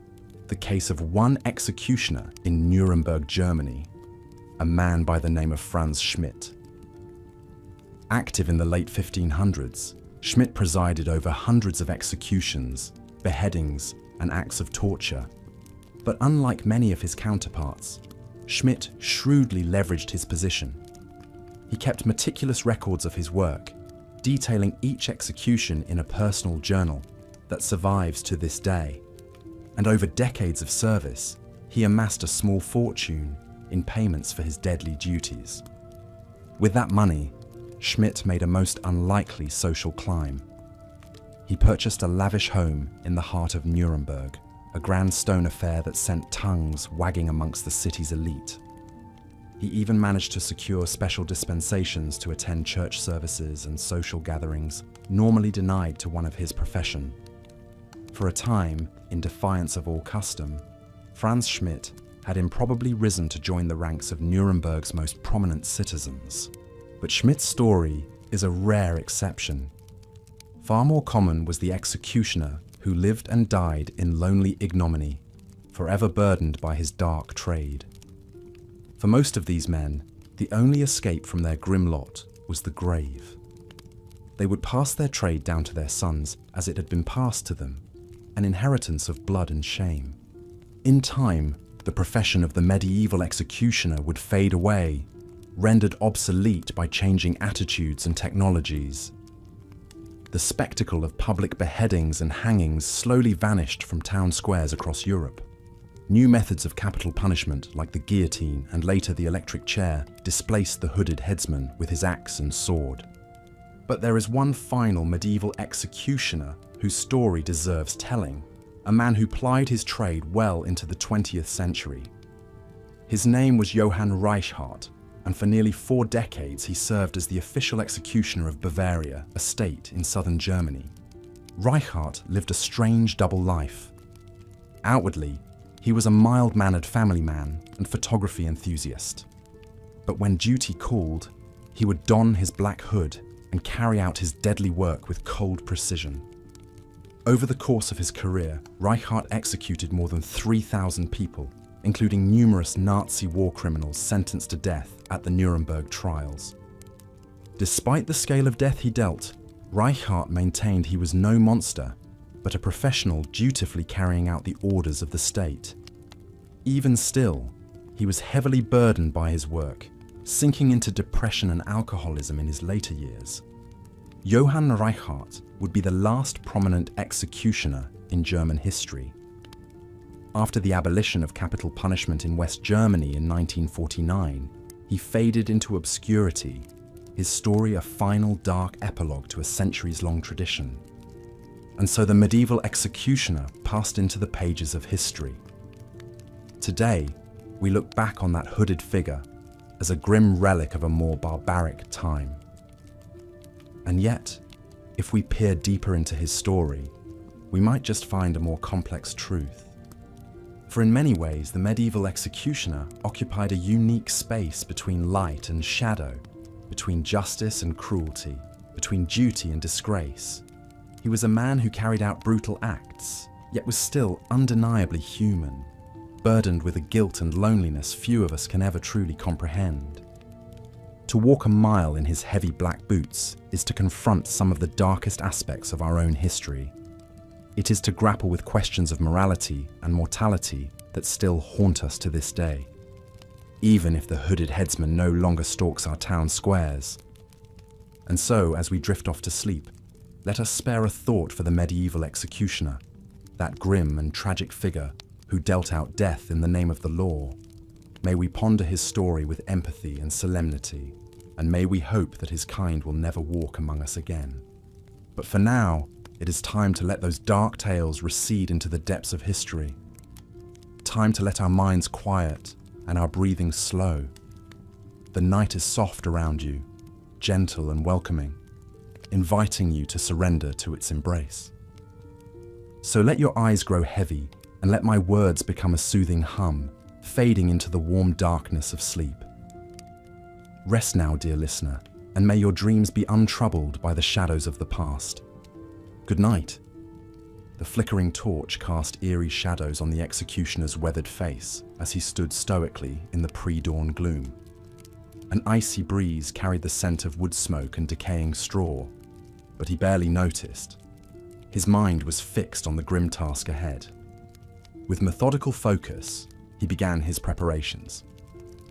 [SPEAKER 1] the case of one executioner in Nuremberg, Germany, a man by the name of Franz Schmidt. Active in the late 1500s, Schmidt presided over hundreds of executions, beheadings, and acts of torture. But unlike many of his counterparts, Schmidt shrewdly leveraged his position. He kept meticulous records of his work, detailing each execution in a personal journal that survives to this day. And over decades of service, he amassed a small fortune in payments for his deadly duties. With that money, Schmidt made a most unlikely social climb. He purchased a lavish home in the heart of Nuremberg, a grand stone affair that sent tongues wagging amongst the city's elite. He even managed to secure special dispensations to attend church services and social gatherings normally denied to one of his profession. For a time, in defiance of all custom, Franz Schmidt had improbably risen to join the ranks of Nuremberg's most prominent citizens. But Schmidt's story is a rare exception. Far more common was the executioner who lived and died in lonely ignominy, forever burdened by his dark trade. For most of these men, the only escape from their grim lot was the grave. They would pass their trade down to their sons as it had been passed to them, an inheritance of blood and shame. In time, the profession of the medieval executioner would fade away, rendered obsolete by changing attitudes and technologies. The spectacle of public beheadings and hangings slowly vanished from town squares across Europe. New methods of capital punishment, like the guillotine and later the electric chair, displaced the hooded headsman with his axe and sword. But there is one final medieval executioner whose story deserves telling, a man who plied his trade well into the 20th century. His name was Johann Reichardt, and for nearly 4 decades he served as the official executioner of Bavaria, a state in southern Germany. Reichardt lived a strange double life. Outwardly, he was a mild-mannered family man and photography enthusiast. But when duty called, he would don his black hood and carry out his deadly work with cold precision. Over the course of his career, Reichardt executed more than 3,000 people, including numerous Nazi war criminals sentenced to death at the Nuremberg trials. Despite the scale of death he dealt, Reichardt maintained he was no monster, but a professional dutifully carrying out the orders of the state. Even still, he was heavily burdened by his work, sinking into depression and alcoholism in his later years. Johann Reichardt would be the last prominent executioner in German history. After the abolition of capital punishment in West Germany in 1949, he faded into obscurity, his story a final dark epilogue to a centuries-long tradition. And so the medieval executioner passed into the pages of history. Today, we look back on that hooded figure as a grim relic of a more barbaric time. And yet, if we peer deeper into his story, we might just find a more complex truth. For in many ways, the medieval executioner occupied a unique space between light and shadow, between justice and cruelty, between duty and disgrace. He was a man who carried out brutal acts, yet was still undeniably human, burdened with a guilt and loneliness few of us can ever truly comprehend. To walk a mile in his heavy black boots is to confront some of the darkest aspects of our own history. It is to grapple with questions of morality and mortality that still haunt us to this day, even if the hooded headsman no longer stalks our town squares. And so, as we drift off to sleep, let us spare a thought for the medieval executioner, that grim and tragic figure who dealt out death in the name of the law. May we ponder his story with empathy and solemnity, and may we hope that his kind will never walk among us again. But for now, it is time to let those dark tales recede into the depths of history. Time to let our minds quiet and our breathing slow. The night is soft around you, gentle and welcoming, inviting you to surrender to its embrace. So let your eyes grow heavy and let my words become a soothing hum, fading into the warm darkness of sleep. Rest now, dear listener, and may your dreams be untroubled by the shadows of the past. Good night. The flickering torch cast eerie shadows on the executioner's weathered face as he stood stoically in the pre-dawn gloom. An icy breeze carried the scent of wood smoke and decaying straw, but he barely noticed. His mind was fixed on the grim task ahead. With methodical focus, he began his preparations.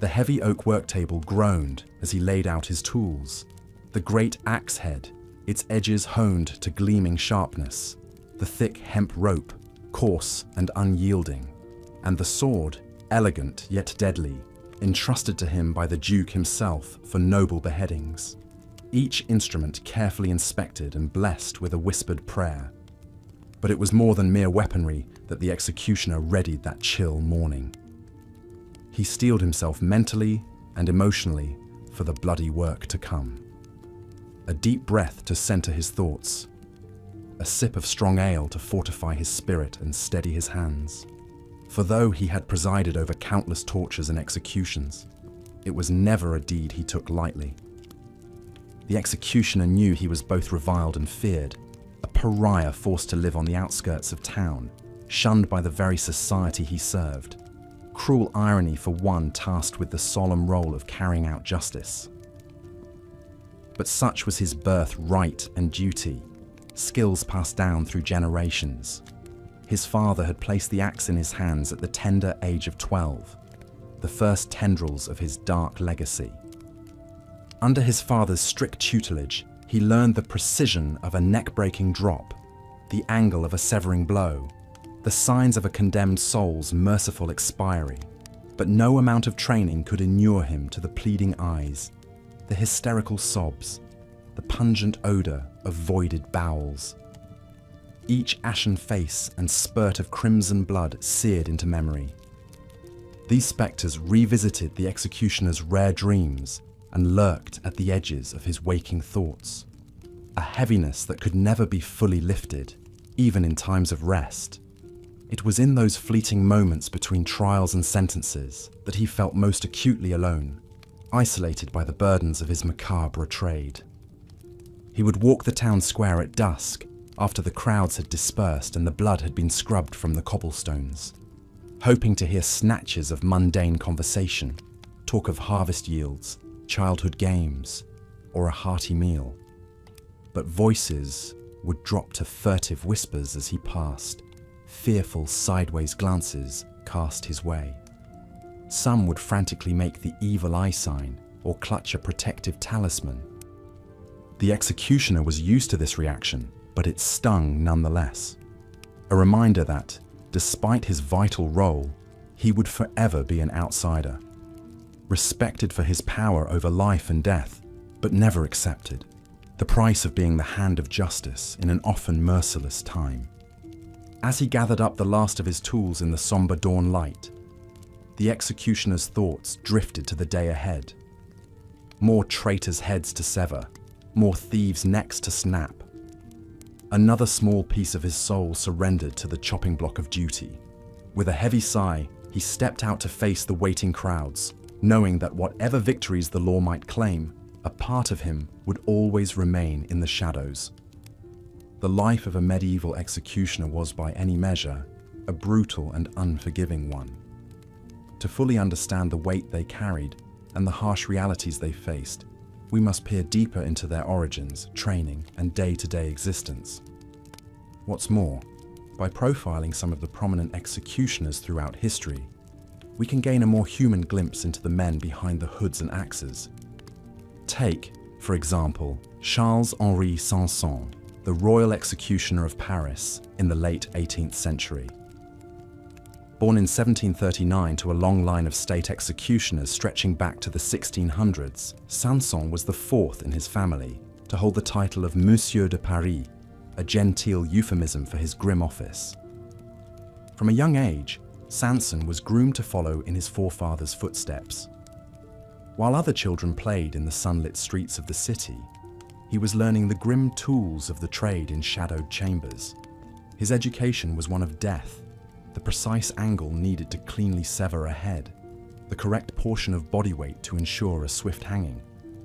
[SPEAKER 1] The heavy oak work table groaned as he laid out his tools. The great axe head, its edges honed to gleaming sharpness, the thick hemp rope, coarse and unyielding, and the sword, elegant yet deadly, entrusted to him by the Duke himself for noble beheadings. Each instrument carefully inspected and blessed with a whispered prayer. But it was more than mere weaponry that the executioner readied that chill morning. He steeled himself mentally and emotionally for the bloody work to come. A deep breath to center his thoughts, a sip of strong ale to fortify his spirit and steady his hands. For though he had presided over countless tortures and executions, it was never a deed he took lightly. The executioner knew he was both reviled and feared, a pariah forced to live on the outskirts of town, shunned by the very society he served. Cruel irony for one tasked with the solemn role of carrying out justice. But such was his birth, right, and duty, skills passed down through generations. His father had placed the axe in his hands at the tender age of 12, the first tendrils of his dark legacy. Under his father's strict tutelage, he learned the precision of a neck-breaking drop, the angle of a severing blow, the signs of a condemned soul's merciful expiry. But no amount of training could inure him to the pleading eyes, the hysterical sobs, the pungent odor of voided bowels. Each ashen face and spurt of crimson blood seared into memory. These spectres revisited the executioner's rare dreams and lurked at the edges of his waking thoughts. A heaviness that could never be fully lifted, even in times of rest. It was in those fleeting moments between trials and sentences that he felt most acutely alone, isolated by the burdens of his macabre trade. He would walk the town square at dusk, after the crowds had dispersed and the blood had been scrubbed from the cobblestones, hoping to hear snatches of mundane conversation, talk of harvest yields, childhood games, or a hearty meal. But voices would drop to furtive whispers as he passed, fearful sideways glances cast his way. Some would frantically make the evil eye sign or clutch a protective talisman. The executioner was used to this reaction, but it stung nonetheless. A reminder that, despite his vital role, he would forever be an outsider, respected for his power over life and death, but never accepted, the price of being the hand of justice in an often merciless time. As he gathered up the last of his tools in the somber dawn light, the executioner's thoughts drifted to the day ahead. More traitors' heads to sever, more thieves' necks to snap. Another small piece of his soul surrendered to the chopping block of duty. With a heavy sigh, he stepped out to face the waiting crowds, knowing that whatever victories the law might claim, a part of him would always remain in the shadows. The life of a medieval executioner was, by any measure, a brutal and unforgiving one. To fully understand the weight they carried and the harsh realities they faced, we must peer deeper into their origins, training, and day-to-day existence. What's more, by profiling some of the prominent executioners throughout history, we can gain a more human glimpse into the men behind the hoods and axes. Take, for example, Charles-Henri Sanson, the royal executioner of Paris in the late 18th century. Born in 1739 to a long line of state executioners stretching back to the 1600s, Sanson was the fourth in his family to hold the title of Monsieur de Paris, a genteel euphemism for his grim office. From a young age, Sanson was groomed to follow in his forefathers' footsteps. While other children played in the sunlit streets of the city, he was learning the grim tools of the trade in shadowed chambers. His education was one of death, the precise angle needed to cleanly sever a head, the correct portion of body weight to ensure a swift hanging,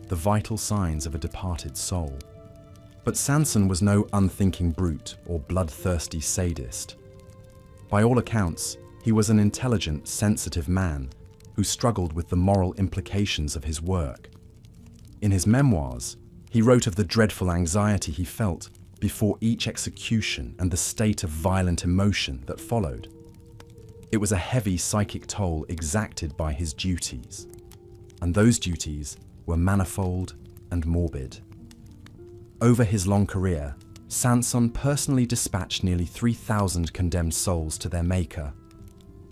[SPEAKER 1] the vital signs of a departed soul. But Sanson was no unthinking brute or bloodthirsty sadist. By all accounts, he was an intelligent, sensitive man who struggled with the moral implications of his work. In his memoirs, he wrote of the dreadful anxiety he felt before each execution and the state of violent emotion that followed. It was a heavy psychic toll exacted by his duties, and those duties were manifold and morbid. Over his long career, Sanson personally dispatched nearly 3,000 condemned souls to their maker.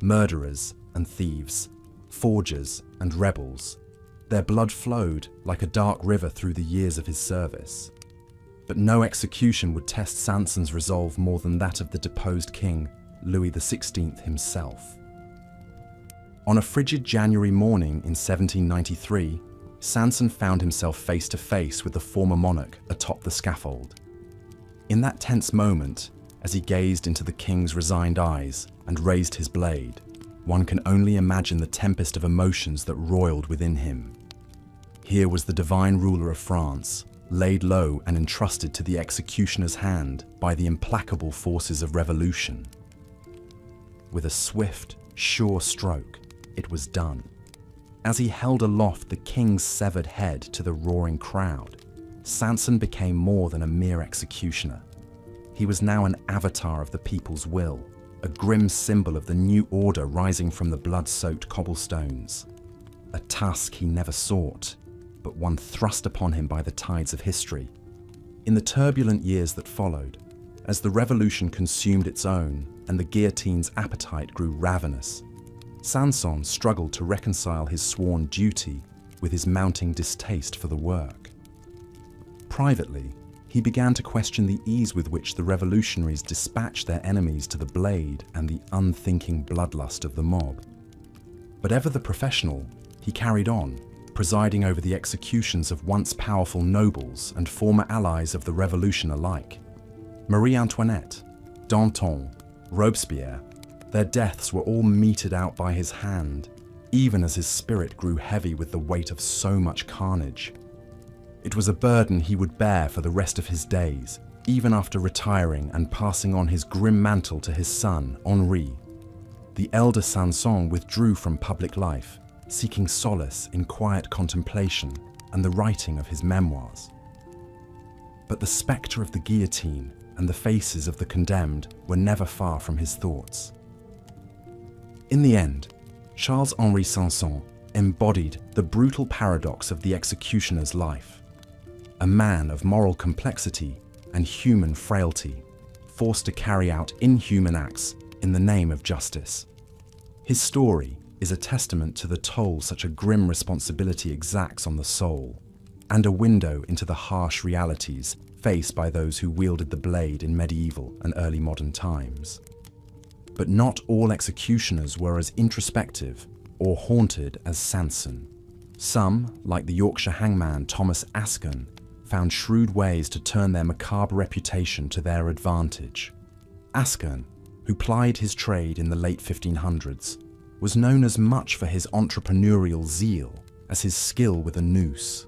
[SPEAKER 1] Murderers and thieves, forgers and rebels. Their blood flowed like a dark river through the years of his service. But no execution would test Sanson's resolve more than that of the deposed king, Louis XVI himself. On a frigid January morning in 1793, Sanson found himself face to face with the former monarch atop the scaffold. In that tense moment, as he gazed into the king's resigned eyes and raised his blade, one can only imagine the tempest of emotions that roiled within him. Here was the divine ruler of France, laid low and entrusted to the executioner's hand by the implacable forces of revolution. With a swift, sure stroke, it was done. As he held aloft the king's severed head to the roaring crowd, Sanson became more than a mere executioner. He was now an avatar of the people's will, a grim symbol of the new order rising from the blood-soaked cobblestones. A task he never sought, but one thrust upon him by the tides of history. In the turbulent years that followed, as the revolution consumed its own and the guillotine's appetite grew ravenous, Sanson struggled to reconcile his sworn duty with his mounting distaste for the work. Privately, he began to question the ease with which the revolutionaries dispatched their enemies to the blade and the unthinking bloodlust of the mob. But ever the professional, he carried on, presiding over the executions of once powerful nobles and former allies of the revolution alike. Marie Antoinette, Danton, Robespierre, their deaths were all meted out by his hand, even as his spirit grew heavy with the weight of so much carnage. It was a burden he would bear for the rest of his days, even after retiring and passing on his grim mantle to his son, Henri. The elder Sanson withdrew from public life, seeking solace in quiet contemplation and the writing of his memoirs. But the spectre of the guillotine and the faces of the condemned were never far from his thoughts. In the end, Charles-Henri Sanson embodied the brutal paradox of the executioner's life. A man of moral complexity and human frailty, forced to carry out inhuman acts in the name of justice. His story is a testament to the toll such a grim responsibility exacts on the soul, and a window into the harsh realities faced by those who wielded the blade in medieval and early modern times. But not all executioners were as introspective or haunted as Sanson. Some, like the Yorkshire hangman Thomas Ascon, found shrewd ways to turn their macabre reputation to their advantage. Ascon, who plied his trade in the late 1500s, was known as much for his entrepreneurial zeal as his skill with a noose.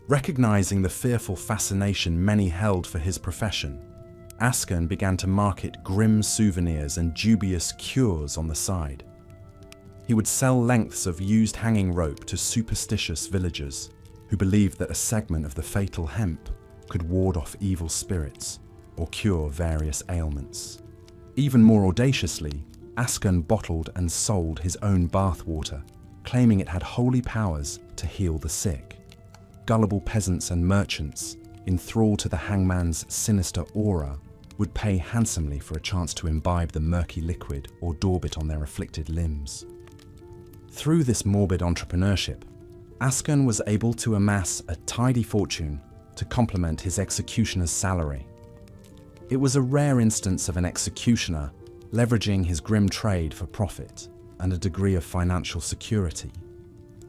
[SPEAKER 1] Recognizing the fearful fascination many held for his profession, Ascon began to market grim souvenirs and dubious cures on the side. He would sell lengths of used hanging rope to superstitious villagers, who believed that a segment of the fatal hemp could ward off evil spirits or cure various ailments. Even more audaciously, Askern bottled and sold his own bathwater, claiming it had holy powers to heal the sick. Gullible peasants and merchants, enthralled to the hangman's sinister aura, would pay handsomely for a chance to imbibe the murky liquid or daub it on their afflicted limbs. Through this morbid entrepreneurship, Askern was able to amass a tidy fortune to complement his executioner's salary. It was a rare instance of an executioner leveraging his grim trade for profit and a degree of financial security,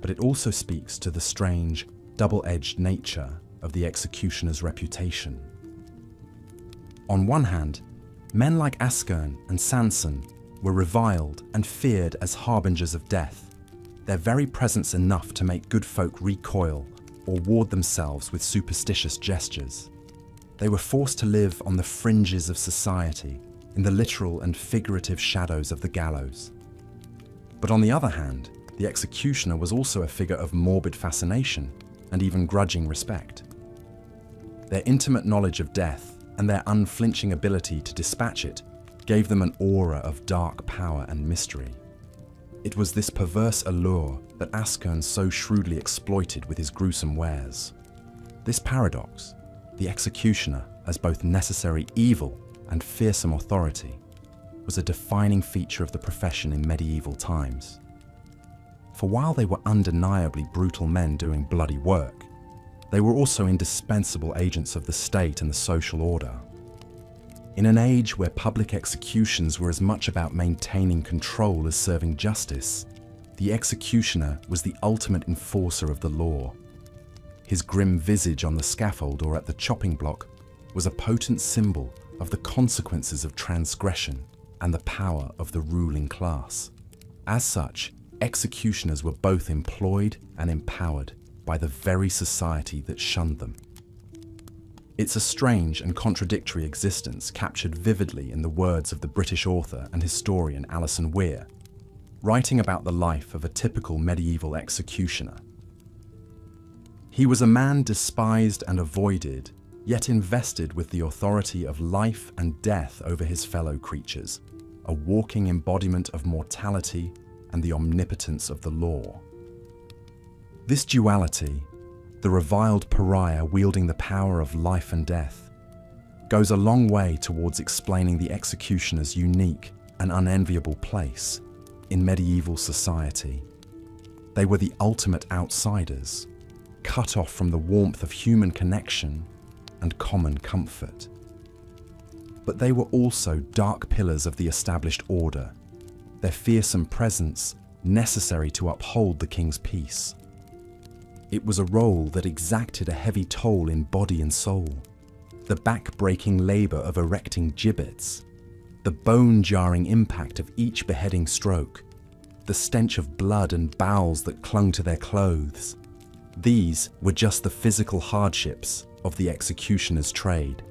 [SPEAKER 1] but it also speaks to the strange, double-edged nature of the executioner's reputation. On one hand, men like Askern and Sanson were reviled and feared as harbingers of death, their very presence enough to make good folk recoil or ward themselves with superstitious gestures. They were forced to live on the fringes of society, in the literal and figurative shadows of the gallows. But on the other hand, the executioner was also a figure of morbid fascination and even grudging respect. Their intimate knowledge of death and their unflinching ability to dispatch it gave them an aura of dark power and mystery. It was this perverse allure that Askern so shrewdly exploited with his gruesome wares. This paradox, the executioner as both necessary evil and fearsome authority, was a defining feature of the profession in medieval times. For while they were undeniably brutal men doing bloody work, they were also indispensable agents of the state and the social order. In an age where public executions were as much about maintaining control as serving justice, the executioner was the ultimate enforcer of the law. His grim visage on the scaffold or at the chopping block was a potent symbol of the consequences of transgression and the power of the ruling class. As such, executioners were both employed and empowered by the very society that shunned them. It's a strange and contradictory existence captured vividly in the words of the British author and historian Alison Weir, writing about the life of a typical medieval executioner. He was a man despised and avoided, yet invested with the authority of life and death over his fellow creatures, a walking embodiment of mortality and the omnipotence of the law. This duality, the reviled pariah wielding the power of life and death, goes a long way towards explaining the executioner's unique and unenviable place in medieval society. They were the ultimate outsiders, cut off from the warmth of human connection and common comfort. But they were also dark pillars of the established order, their fearsome presence necessary to uphold the king's peace. It was a role that exacted a heavy toll in body and soul, the back-breaking labour of erecting gibbets, the bone-jarring impact of each beheading stroke, the stench of blood and bowels that clung to their clothes. These were just the physical hardships of the executioner's trade.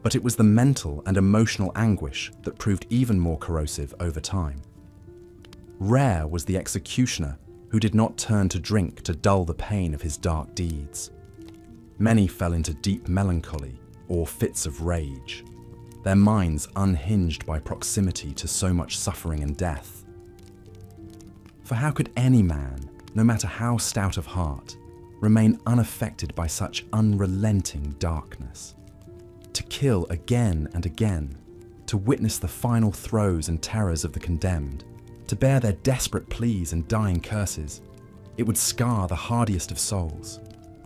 [SPEAKER 1] But it was the mental and emotional anguish that proved even more corrosive over time. Rare was the executioner who did not turn to drink to dull the pain of his dark deeds. Many fell into deep melancholy or fits of rage, their minds unhinged by proximity to so much suffering and death. For how could any man, no matter how stout of heart, remain unaffected by such unrelenting darkness? To kill again and again, to witness the final throes and terrors of the condemned, to bear their desperate pleas and dying curses, it would scar the hardiest of souls.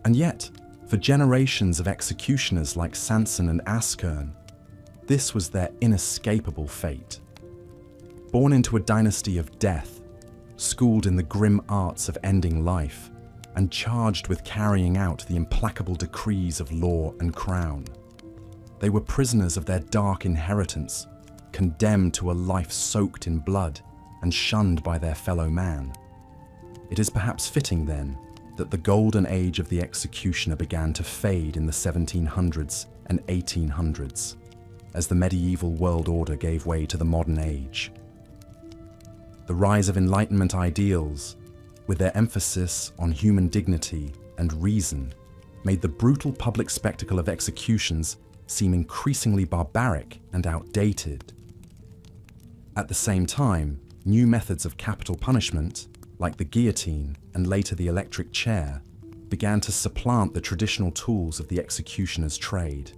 [SPEAKER 1] And yet, for generations of executioners like Sanson and Askern, this was their inescapable fate. Born into a dynasty of death, schooled in the grim arts of ending life, and charged with carrying out the implacable decrees of law and crown, they were prisoners of their dark inheritance, condemned to a life soaked in blood and shunned by their fellow man. It is perhaps fitting, then, that the golden age of the executioner began to fade in the 1700s and 1800s, as the medieval world order gave way to the modern age. The rise of Enlightenment ideals, with their emphasis on human dignity and reason made the brutal public spectacle of executions seem increasingly barbaric and outdated. At the same time, new methods of capital punishment, like the guillotine and later the electric chair, began to supplant the traditional tools of the executioner's trade.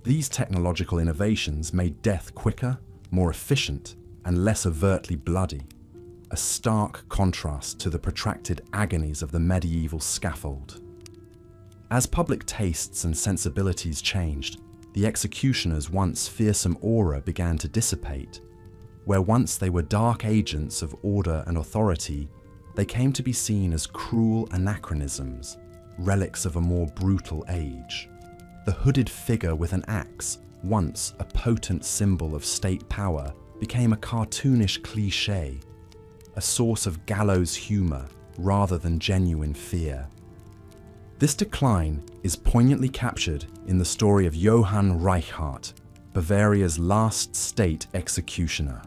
[SPEAKER 1] These technological innovations made death quicker, more efficient, and less overtly bloody, a stark contrast to the protracted agonies of the medieval scaffold. As public tastes and sensibilities changed, the executioner's once fearsome aura began to dissipate. Where once they were dark agents of order and authority, they came to be seen as cruel anachronisms, relics of a more brutal age. The hooded figure with an axe, once a potent symbol of state power, became a cartoonish cliché, a source of gallows humor rather than genuine fear. This decline is poignantly captured in the story of Johann Reichardt, Bavaria's last state executioner.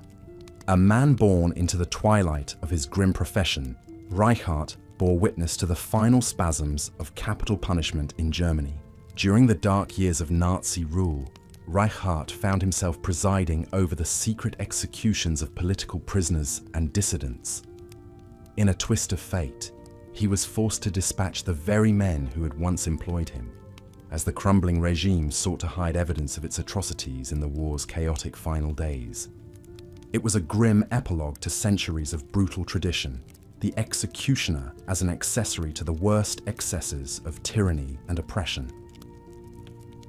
[SPEAKER 1] A man born into the twilight of his grim profession, Reichardt bore witness to the final spasms of capital punishment in Germany. During the dark years of Nazi rule, Reichardt found himself presiding over the secret executions of political prisoners and dissidents. In a twist of fate, he was forced to dispatch the very men who had once employed him, as the crumbling regime sought to hide evidence of its atrocities in the war's chaotic final days. It was a grim epilogue to centuries of brutal tradition, the executioner as an accessory to the worst excesses of tyranny and oppression.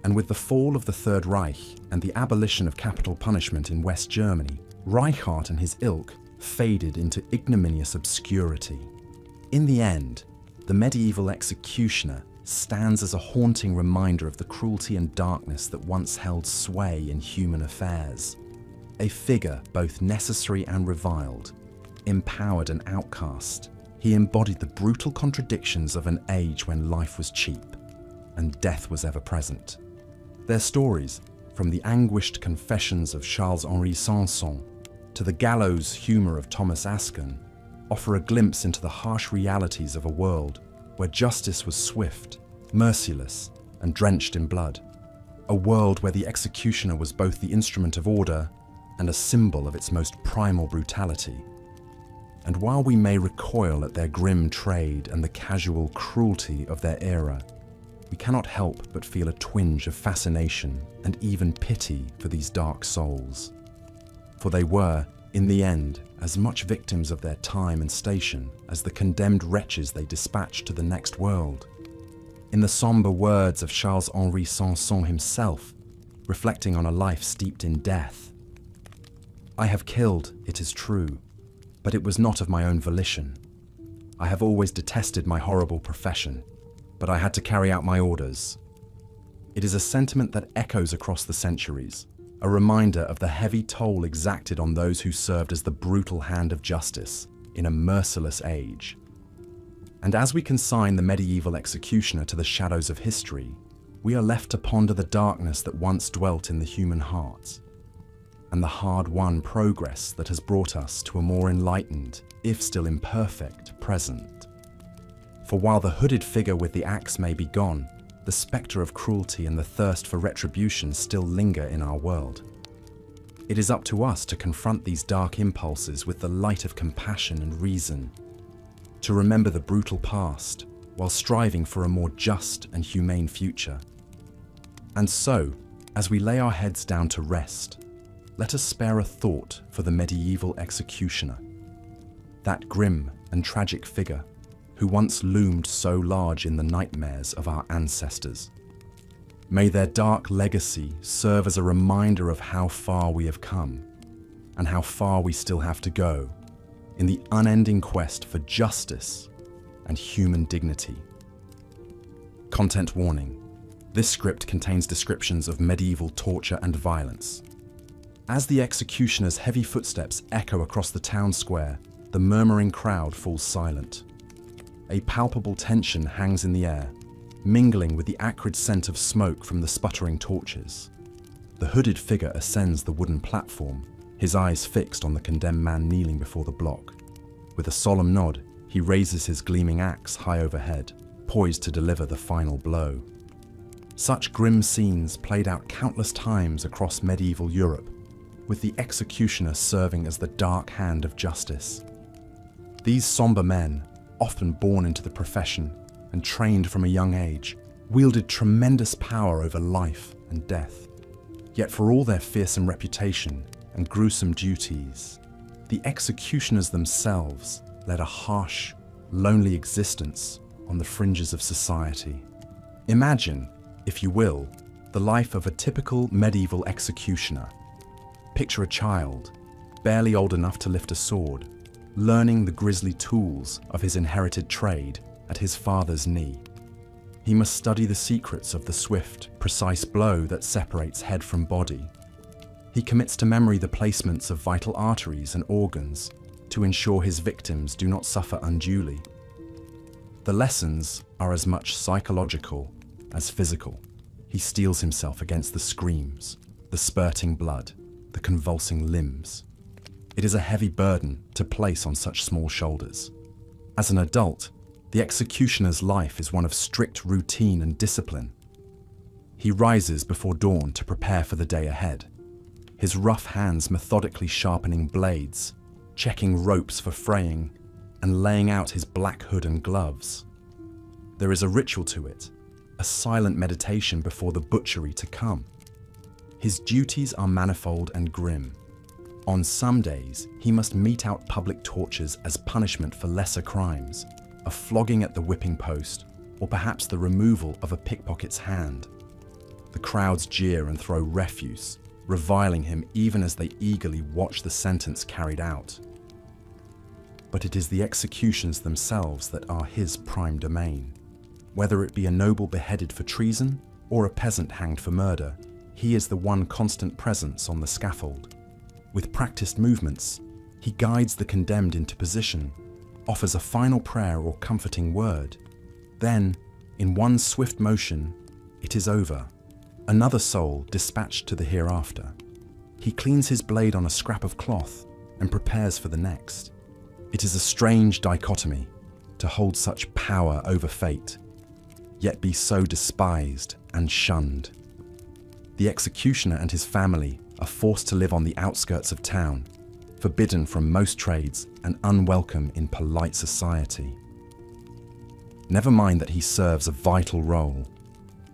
[SPEAKER 1] And with the fall of the Third Reich and the abolition of capital punishment in West Germany, Reichardt and his ilk faded into ignominious obscurity. In the end, the medieval executioner stands as a haunting reminder of the cruelty and darkness that once held sway in human affairs. A figure both necessary and reviled, empowered and outcast, he embodied the brutal contradictions of an age when life was cheap and death was ever present. Their stories, from the anguished confessions of Charles-Henri Sanson to the gallows humour of Thomas Askin, offer a glimpse into the harsh realities of a world where justice was swift, merciless, and drenched in blood. A world where the executioner was both the instrument of order and a symbol of its most primal brutality. And while we may recoil at their grim trade and the casual cruelty of their era, we cannot help but feel a twinge of fascination and even pity for these dark souls. For they were, in the end, as much victims of their time and station as the condemned wretches they dispatched to the next world. In the sombre words of Charles-Henri Sanson himself, reflecting on a life steeped in death, "I have killed, it is true, but it was not of my own volition. I have always detested my horrible profession, but I had to carry out my orders." It is a sentiment that echoes across the centuries, a reminder of the heavy toll exacted on those who served as the brutal hand of justice in a merciless age. And as we consign the medieval executioner to the shadows of history, we are left to ponder the darkness that once dwelt in the human heart, and the hard-won progress that has brought us to a more enlightened, if still imperfect, present. For while the hooded figure with the axe may be gone, the spectre of cruelty and the thirst for retribution still linger in our world. It is up to us to confront these dark impulses with the light of compassion and reason, to remember the brutal past while striving for a more just and humane future. And so, as we lay our heads down to rest, let us spare a thought for the medieval executioner, that grim and tragic figure who once loomed so large in the nightmares of our ancestors. May their dark legacy serve as a reminder of how far we have come and how far we still have to go in the unending quest for justice and human dignity. Content warning: this script contains descriptions of medieval torture and violence. As the executioner's heavy footsteps echo across the town square, the murmuring crowd falls silent. A palpable tension hangs in the air, mingling with the acrid scent of smoke from the sputtering torches. The hooded figure ascends the wooden platform, his eyes fixed on the condemned man kneeling before the block. With a solemn nod, he raises his gleaming axe high overhead, poised to deliver the final blow. Such grim scenes played out countless times across medieval Europe, with the executioner serving as the dark hand of justice. These somber men, often born into the profession and trained from a young age, wielded tremendous power over life and death. Yet for all their fearsome reputation and gruesome duties, the executioners themselves led a harsh, lonely existence on the fringes of society. Imagine, if you will, the life of a typical medieval executioner. Picture a child, barely old enough to lift a sword, learning the grisly tools of his inherited trade at his father's knee. He must study the secrets of the swift, precise blow that separates head from body. He commits to memory the placements of vital arteries and organs to ensure his victims do not suffer unduly. The lessons are as much psychological as physical. He steels himself against the screams, the spurting blood, the convulsing limbs. It is a heavy burden to place on such small shoulders. As an adult, the executioner's life is one of strict routine and discipline. He rises before dawn to prepare for the day ahead, his rough hands methodically sharpening blades, checking ropes for fraying, and laying out his black hood and gloves. There is a ritual to it, a silent meditation before the butchery to come. His duties are manifold and grim. On some days, he must mete out public tortures as punishment for lesser crimes, a flogging at the whipping post, or perhaps the removal of a pickpocket's hand. The crowds jeer and throw refuse, reviling him even as they eagerly watch the sentence carried out. But it is the executions themselves that are his prime domain. Whether it be a noble beheaded for treason or a peasant hanged for murder, he is the one constant presence on the scaffold. With practiced movements, he guides the condemned into position, offers a final prayer or comforting word. Then, in one swift motion, it is over. Another soul dispatched to the hereafter. He cleans his blade on a scrap of cloth and prepares for the next. It is a strange dichotomy to hold such power over fate, yet be so despised and shunned. The executioner and his family are forced to live on the outskirts of town, forbidden from most trades and unwelcome in polite society. Never mind that he serves a vital role,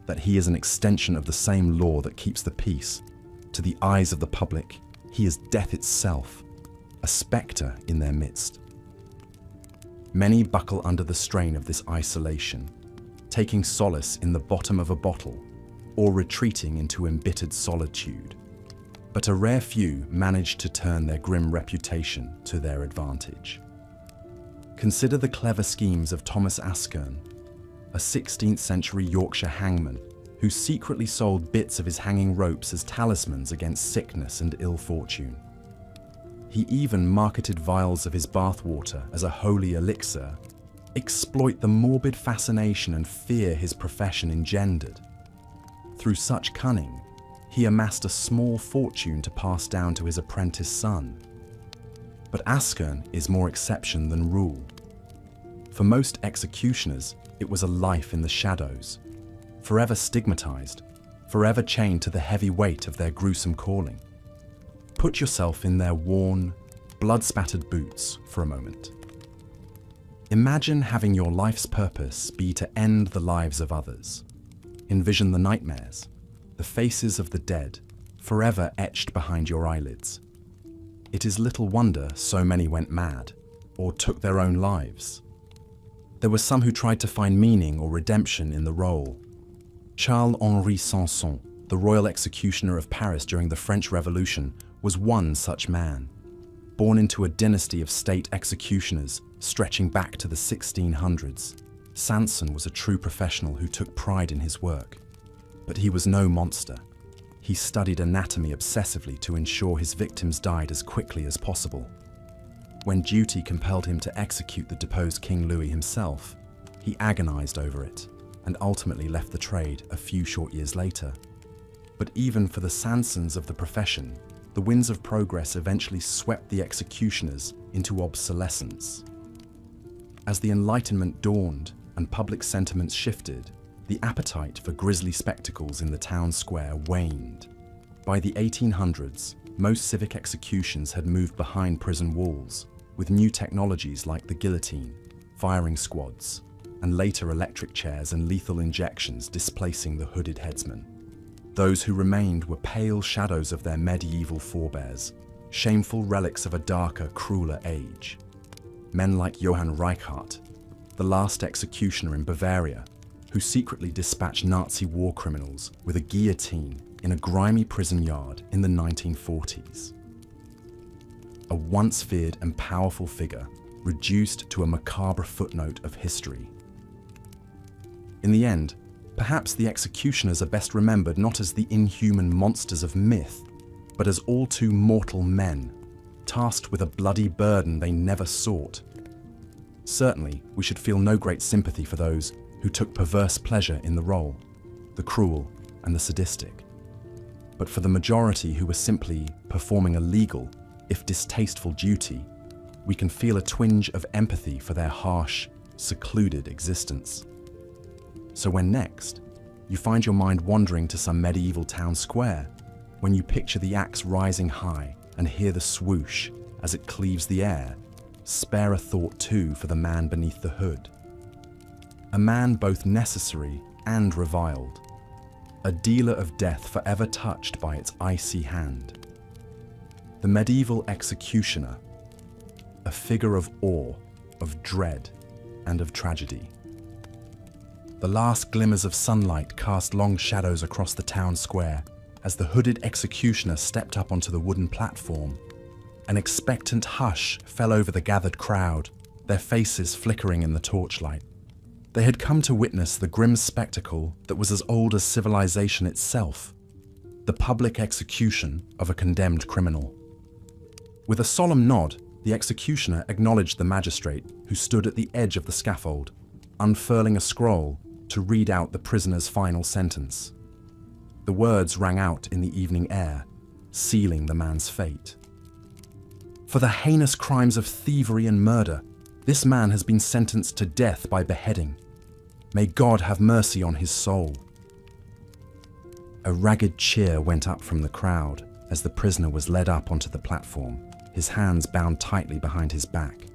[SPEAKER 1] that he is an extension of the same law that keeps the peace. To the eyes of the public, he is death itself, a spectre in their midst. Many buckle under the strain of this isolation, taking solace in the bottom of a bottle or retreating into embittered solitude. But a rare few manage to turn their grim reputation to their advantage. Consider the clever schemes of Thomas Askern, a 16th century Yorkshire hangman who secretly sold bits of his hanging ropes as talismans against sickness and ill fortune. He even marketed vials of his bathwater as a holy elixir. Exploit the morbid fascination and fear his profession engendered. Through such cunning, he amassed a small fortune to pass down to his apprentice son. But Askern is more exception than rule. For most executioners, it was a life in the shadows, forever stigmatized, forever chained to the heavy weight of their gruesome calling. Put yourself in their worn, blood-spattered boots for a moment. Imagine having your life's purpose be to end the lives of others. Envision the nightmares, the faces of the dead, forever etched behind your eyelids. It is little wonder so many went mad, or took their own lives. There were some who tried to find meaning or redemption in the role. Charles-Henri Sanson, the royal executioner of Paris during the French Revolution, was one such man. Born into a dynasty of state executioners stretching back to the 1600s, Sanson was a true professional who took pride in his work. But he was no monster. He studied anatomy obsessively to ensure his victims died as quickly as possible. When duty compelled him to execute the deposed King Louis himself, he agonized over it and ultimately left the trade a few short years later. But even for the Sansons of the profession, the winds of progress eventually swept the executioners into obsolescence. As the Enlightenment dawned and public sentiments shifted, the appetite for grisly spectacles in the town square waned. By the 1800s, most civic executions had moved behind prison walls, with new technologies like the guillotine, firing squads, and later electric chairs and lethal injections displacing the hooded headsman. Those who remained were pale shadows of their medieval forebears, shameful relics of a darker, crueler age. Men like Johann Reichardt, the last executioner in Bavaria, who secretly dispatched Nazi war criminals with a guillotine in a grimy prison yard in the 1940s. A once feared and powerful figure, reduced to a macabre footnote of history. In the end, perhaps the executioners are best remembered not as the inhuman monsters of myth, but as all too mortal men, tasked with a bloody burden they never sought. Certainly, we should feel no great sympathy for those who took perverse pleasure in the role, the cruel and the sadistic. But for the majority who were simply performing a legal, if distasteful duty, we can feel a twinge of empathy for their harsh, secluded existence. So when next, you find your mind wandering to some medieval town square, when you picture the axe rising high and hear the swoosh as it cleaves the air, spare a thought too for the man beneath the hood. A man both necessary and reviled, a dealer of death forever touched by its icy hand. The medieval executioner, a figure of awe, of dread, and of tragedy. The last glimmers of sunlight cast long shadows across the town square as the hooded executioner stepped up onto the wooden platform. An expectant hush fell over the gathered crowd, their faces flickering in the torchlight. They had come to witness the grim spectacle that was as old as civilization itself, the public execution of a condemned criminal. With a solemn nod, the executioner acknowledged the magistrate who stood at the edge of the scaffold, unfurling a scroll to read out the prisoner's final sentence. The words rang out in the evening air, sealing the man's fate. For the heinous crimes of thievery and murder, this man has been sentenced to death by beheading. May God have mercy on his soul. A ragged cheer went up from the crowd as the prisoner was led up onto the platform, his hands bound tightly behind his back.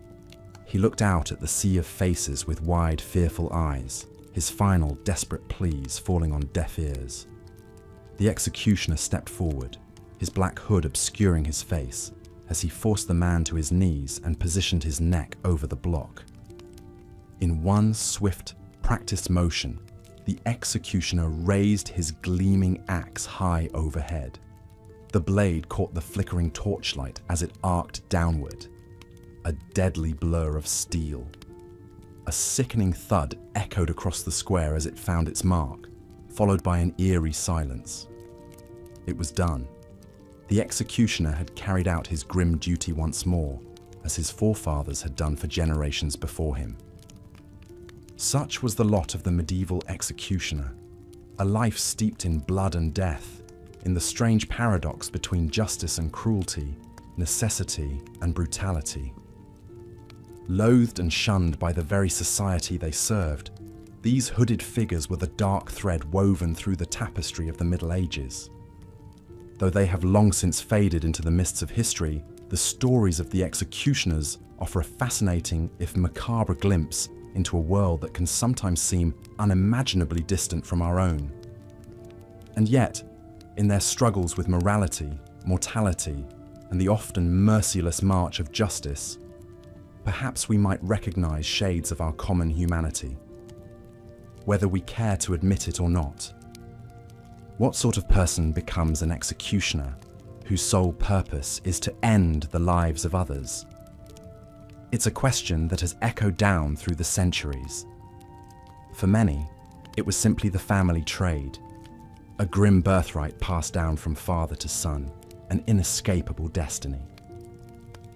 [SPEAKER 1] He looked out at the sea of faces with wide, fearful eyes, his final, desperate pleas falling on deaf ears. The executioner stepped forward, his black hood obscuring his face, as he forced the man to his knees and positioned his neck over the block. In one swift, practiced motion, the executioner raised his gleaming axe high overhead. The blade caught the flickering torchlight as it arced downward, a deadly blur of steel. A sickening thud echoed across the square as it found its mark, followed by an eerie silence. It was done. The executioner had carried out his grim duty once more, as his forefathers had done for generations before him. Such was the lot of the medieval executioner, a life steeped in blood and death, in the strange paradox between justice and cruelty, necessity and brutality. Loathed and shunned by the very society they served, these hooded figures were the dark thread woven through the tapestry of the Middle Ages. Though they have long since faded into the mists of history, the stories of the executioners offer a fascinating, if macabre, glimpse into a world that can sometimes seem unimaginably distant from our own. And yet, in their struggles with morality, mortality, and the often merciless march of justice, perhaps we might recognize shades of our common humanity, whether we care to admit it or not. What sort of person becomes an executioner whose sole purpose is to end the lives of others? It's a question that has echoed down through the centuries. For many, it was simply the family trade, a grim birthright passed down from father to son, an inescapable destiny.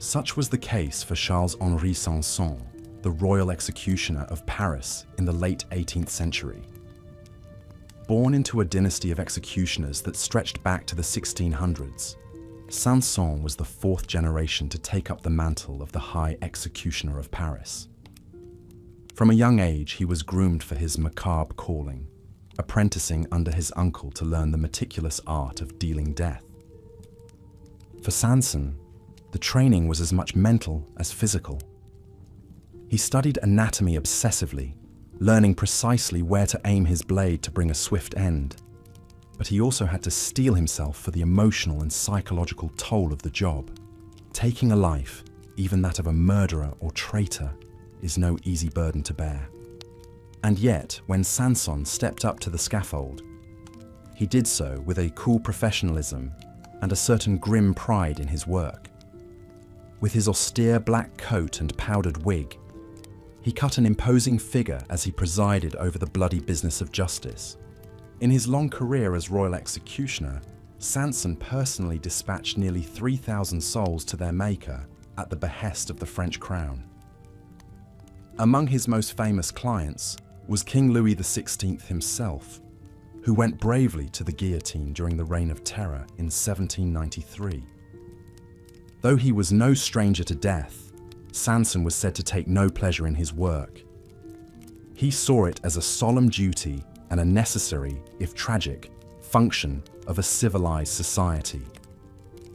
[SPEAKER 1] Such was the case for Charles-Henri Sanson, the royal executioner of Paris in the late 18th century. Born into a dynasty of executioners that stretched back to the 1600s, Sanson was the fourth generation to take up the mantle of the High Executioner of Paris. From a young age, he was groomed for his macabre calling, apprenticing under his uncle to learn the meticulous art of dealing death. For Sanson, the training was as much mental as physical. He studied anatomy obsessively, learning precisely where to aim his blade to bring a swift end. But he also had to steel himself for the emotional and psychological toll of the job. Taking a life, even that of a murderer or traitor, is no easy burden to bear. And yet, when Sanson stepped up to the scaffold, he did so with a cool professionalism and a certain grim pride in his work. With his austere black coat and powdered wig, he cut an imposing figure as he presided over the bloody business of justice. In his long career as royal executioner, Sanson personally dispatched nearly 3,000 souls to their maker at the behest of the French crown. Among his most famous clients was King Louis XVI himself, who went bravely to the guillotine during the Reign of Terror in 1793. Though he was no stranger to death, Sanson was said to take no pleasure in his work. He saw it as a solemn duty and a necessary, if tragic, function of a civilized society.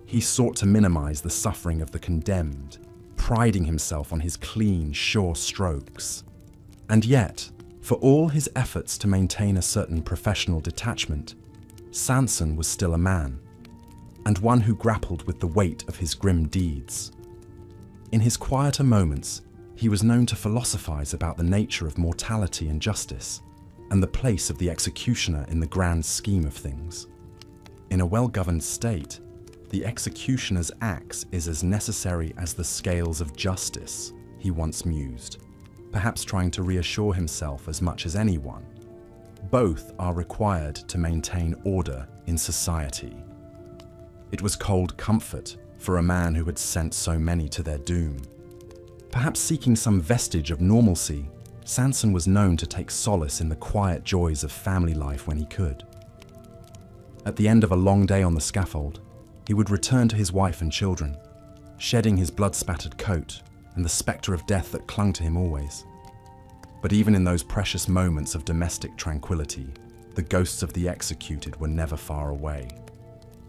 [SPEAKER 1] He sought to minimize the suffering of the condemned, priding himself on his clean, sure strokes. And yet, for all his efforts to maintain a certain professional detachment, Sanson was still a man, and one who grappled with the weight of his grim deeds. In his quieter moments, he was known to philosophize about the nature of mortality and justice, and the place of the executioner in the grand scheme of things. In a well-governed state, the executioner's axe is as necessary as the scales of justice, he once mused, perhaps trying to reassure himself as much as anyone. Both are required to maintain order in society. It was cold comfort for a man who had sent so many to their doom. Perhaps seeking some vestige of normalcy, Sanson was known to take solace in the quiet joys of family life when he could. At the end of a long day on the scaffold, he would return to his wife and children, shedding his blood-spattered coat and the spectre of death that clung to him always. But even in those precious moments of domestic tranquility, the ghosts of the executed were never far away.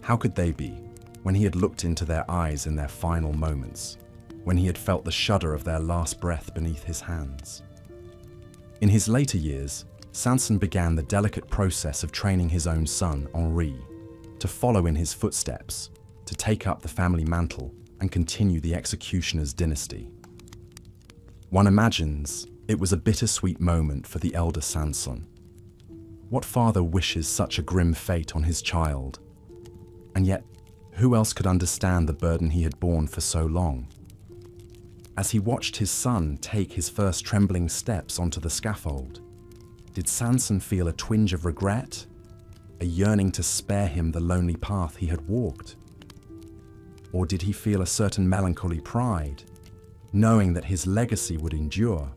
[SPEAKER 1] How could they be, when he had looked into their eyes in their final moments, when he had felt the shudder of their last breath beneath his hands? In his later years, Sanson began the delicate process of training his own son, Henri, to follow in his footsteps, to take up the family mantle and continue the executioner's dynasty. One imagines it was a bittersweet moment for the elder Sanson. What father wishes such a grim fate on his child? And yet, who else could understand the burden he had borne for so long? As he watched his son take his first trembling steps onto the scaffold, did Sanson feel a twinge of regret? A yearning to spare him the lonely path he had walked? Or did he feel a certain melancholy pride, knowing that his legacy would endure,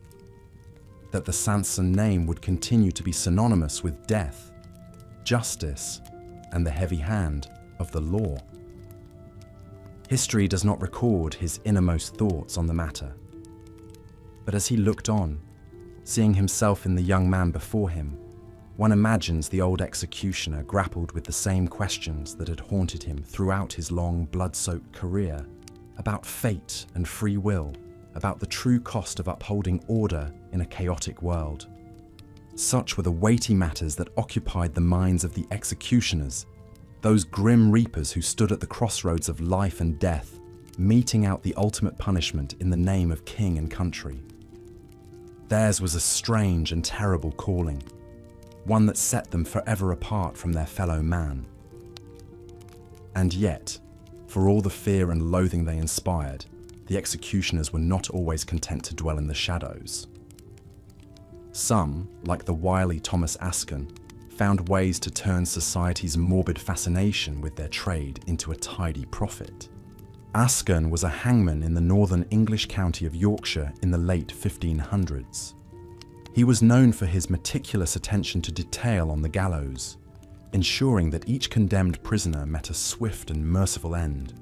[SPEAKER 1] that the Sanson name would continue to be synonymous with death, justice, and the heavy hand of the law? History does not record his innermost thoughts on the matter. But as he looked on, seeing himself in the young man before him, one imagines the old executioner grappled with the same questions that had haunted him throughout his long, blood-soaked career, about fate and free will, about the true cost of upholding order in a chaotic world. Such were the weighty matters that occupied the minds of the executioners, those grim reapers who stood at the crossroads of life and death, meting out the ultimate punishment in the name of king and country. Theirs was a strange and terrible calling, one that set them forever apart from their fellow man. And yet, for all the fear and loathing they inspired, the executioners were not always content to dwell in the shadows. Some, like the wily Thomas Askin, found ways to turn society's morbid fascination with their trade into a tidy profit. Askin was a hangman in the northern English county of Yorkshire in the late 1500s. He was known for his meticulous attention to detail on the gallows, ensuring that each condemned prisoner met a swift and merciful end.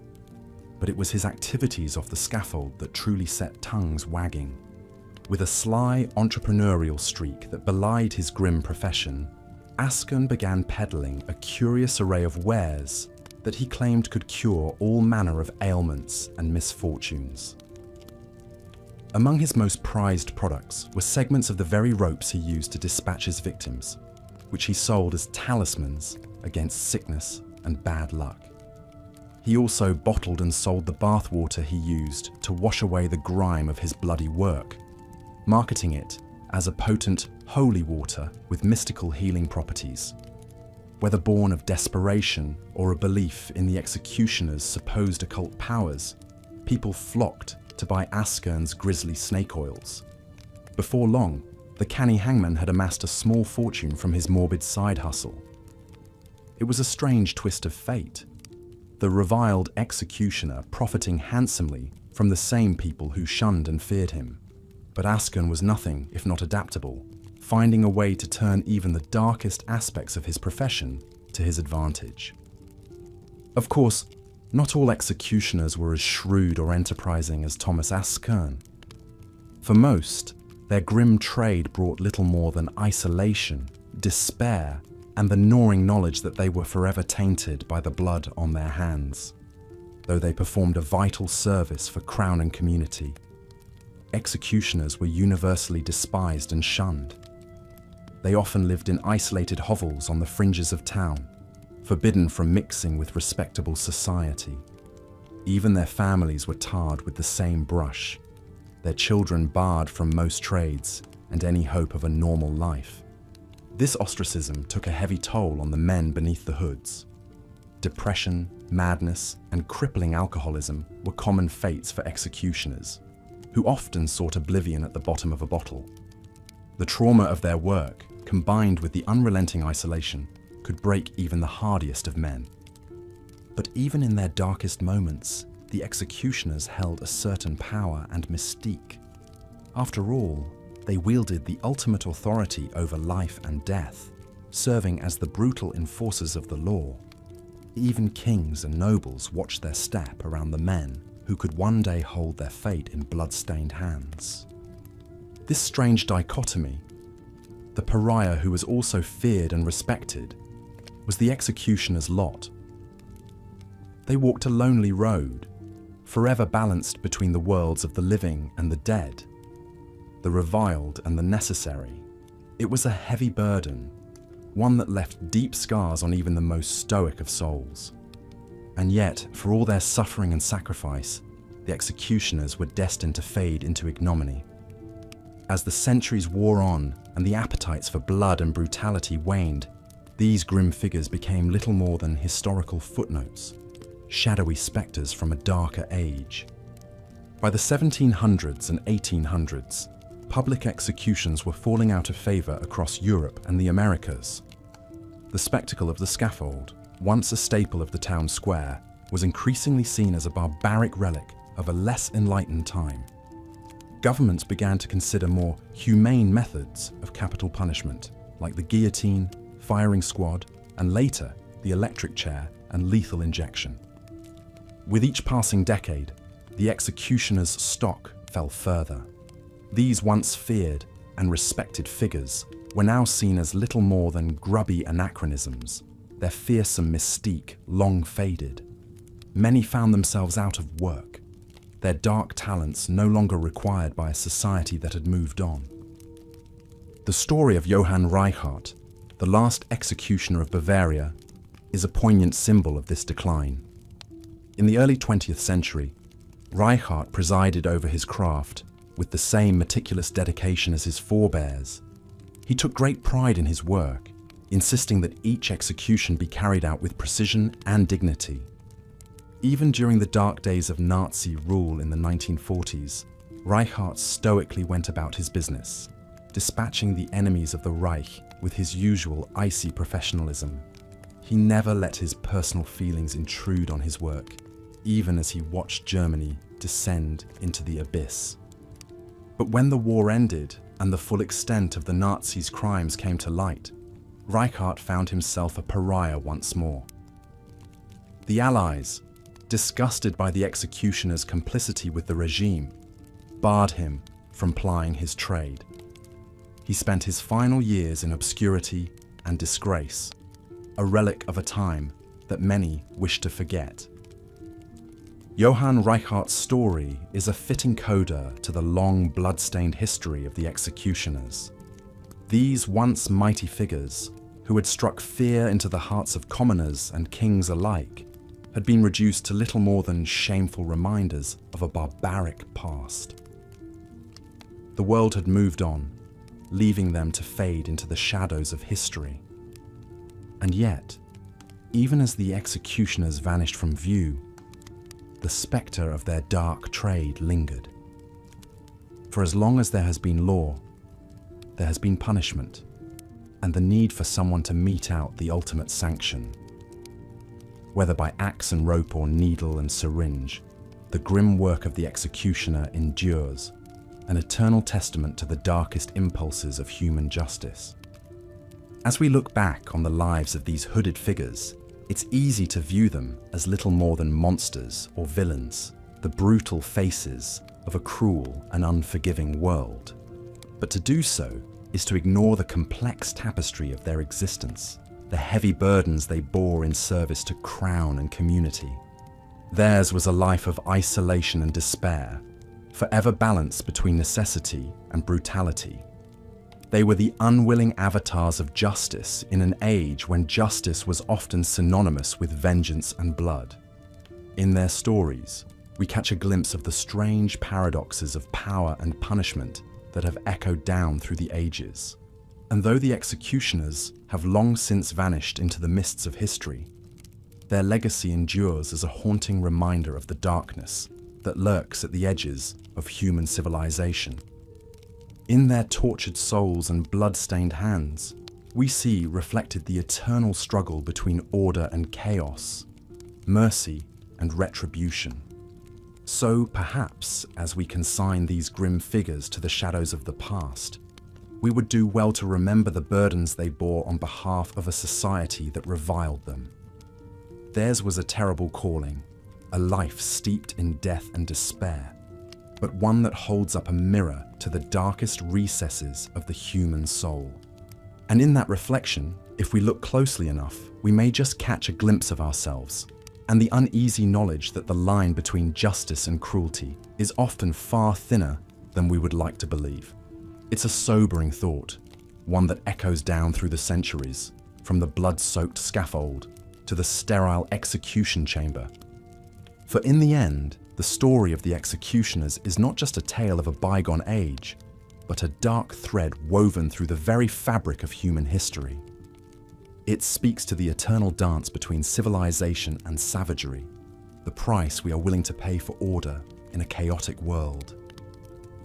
[SPEAKER 1] But it was his activities off the scaffold that truly set tongues wagging. With a sly entrepreneurial streak that belied his grim profession, Asken began peddling a curious array of wares that he claimed could cure all manner of ailments and misfortunes. Among his most prized products were segments of the very ropes he used to dispatch his victims, which he sold as talismans against sickness and bad luck. He also bottled and sold the bathwater he used to wash away the grime of his bloody work, marketing it as a potent holy water with mystical healing properties. Whether born of desperation or a belief in the executioner's supposed occult powers, people flocked to buy Asken's grisly snake oils. Before long, the canny hangman had amassed a small fortune from his morbid side hustle. It was a strange twist of fate, the reviled executioner profiting handsomely from the same people who shunned and feared him. But Asken was nothing if not adaptable, finding a way to turn even the darkest aspects of his profession to his advantage. Of course, not all executioners were as shrewd or enterprising as Thomas Asken. For most, their grim trade brought little more than isolation, despair, and the gnawing knowledge that they were forever tainted by the blood on their hands. Though they performed a vital service for crown and community, executioners were universally despised and shunned. They often lived in isolated hovels on the fringes of town, forbidden from mixing with respectable society. Even their families were tarred with the same brush, their children barred from most trades and any hope of a normal life. This ostracism took a heavy toll on the men beneath the hoods. Depression, madness, and crippling alcoholism were common fates for executioners, who often sought oblivion at the bottom of a bottle. The trauma of their work, combined with the unrelenting isolation, could break even the hardiest of men. But even in their darkest moments, the executioners held a certain power and mystique. After all, they wielded the ultimate authority over life and death, serving as the brutal enforcers of the law. Even kings and nobles watched their step around the men who could one day hold their fate in blood-stained hands. This strange dichotomy, the pariah who was also feared and respected, was the executioner's lot. They walked a lonely road, forever balanced between the worlds of the living and the dead, the reviled and the necessary. It was a heavy burden, one that left deep scars on even the most stoic of souls. And yet, for all their suffering and sacrifice, the executioners were destined to fade into ignominy. As the centuries wore on and the appetites for blood and brutality waned, these grim figures became little more than historical footnotes, shadowy spectres from a darker age. By the 1700s and 1800s, public executions were falling out of favour across Europe and the Americas. The spectacle of the scaffold, once a staple of the town square, was increasingly seen as a barbaric relic of a less enlightened time. Governments began to consider more humane methods of capital punishment, like the guillotine, firing squad, and later, the electric chair and lethal injection. With each passing decade, the executioner's stock fell further. These once feared and respected figures were now seen as little more than grubby anachronisms, their fearsome mystique long faded. Many found themselves out of work, their dark talents no longer required by a society that had moved on. The story of Johann Reichardt, the last executioner of Bavaria, is a poignant symbol of this decline. In the early 20th century, Reichardt presided over his craft with the same meticulous dedication as his forebears. He took great pride in his work, insisting that each execution be carried out with precision and dignity. Even during the dark days of Nazi rule in the 1940s, Reichardt stoically went about his business, dispatching the enemies of the Reich with his usual icy professionalism. He never let his personal feelings intrude on his work, even as he watched Germany descend into the abyss. But when the war ended and the full extent of the Nazis' crimes came to light, Reichardt found himself a pariah once more. The Allies, disgusted by the executioner's complicity with the regime, barred him from plying his trade. He spent his final years in obscurity and disgrace, a relic of a time that many wish to forget. Johann Reichardt's story is a fitting coda to the long, blood-stained history of the executioners. These once mighty figures, who had struck fear into the hearts of commoners and kings alike, had been reduced to little more than shameful reminders of a barbaric past. The world had moved on, leaving them to fade into the shadows of history. And yet, even as the executioners vanished from view, the spectre of their dark trade lingered. For as long as there has been law, there has been punishment, and the need for someone to mete out the ultimate sanction. Whether by axe and rope or needle and syringe, the grim work of the executioner endures, an eternal testament to the darkest impulses of human justice. As we look back on the lives of these hooded figures, it's easy to view them as little more than monsters or villains, the brutal faces of a cruel and unforgiving world. But to do so is to ignore the complex tapestry of their existence, the heavy burdens they bore in service to crown and community. Theirs was a life of isolation and despair, forever balanced between necessity and brutality. They were the unwilling avatars of justice in an age when justice was often synonymous with vengeance and blood. In their stories, we catch a glimpse of the strange paradoxes of power and punishment that have echoed down through the ages. And though the executioners have long since vanished into the mists of history, their legacy endures as a haunting reminder of the darkness that lurks at the edges of human civilization. In their tortured souls and blood-stained hands, we see reflected the eternal struggle between order and chaos, mercy and retribution. So perhaps, as we consign these grim figures to the shadows of the past, we would do well to remember the burdens they bore on behalf of a society that reviled them. Theirs was a terrible calling, a life steeped in death and despair, but one that holds up a mirror to the darkest recesses of the human soul. And in that reflection, if we look closely enough, we may just catch a glimpse of ourselves and the uneasy knowledge that the line between justice and cruelty is often far thinner than we would like to believe. It's a sobering thought, one that echoes down through the centuries, from the blood-soaked scaffold to the sterile execution chamber. For in the end, the story of the executioners is not just a tale of a bygone age, but a dark thread woven through the very fabric of human history. It speaks to the eternal dance between civilization and savagery, the price we are willing to pay for order in a chaotic world.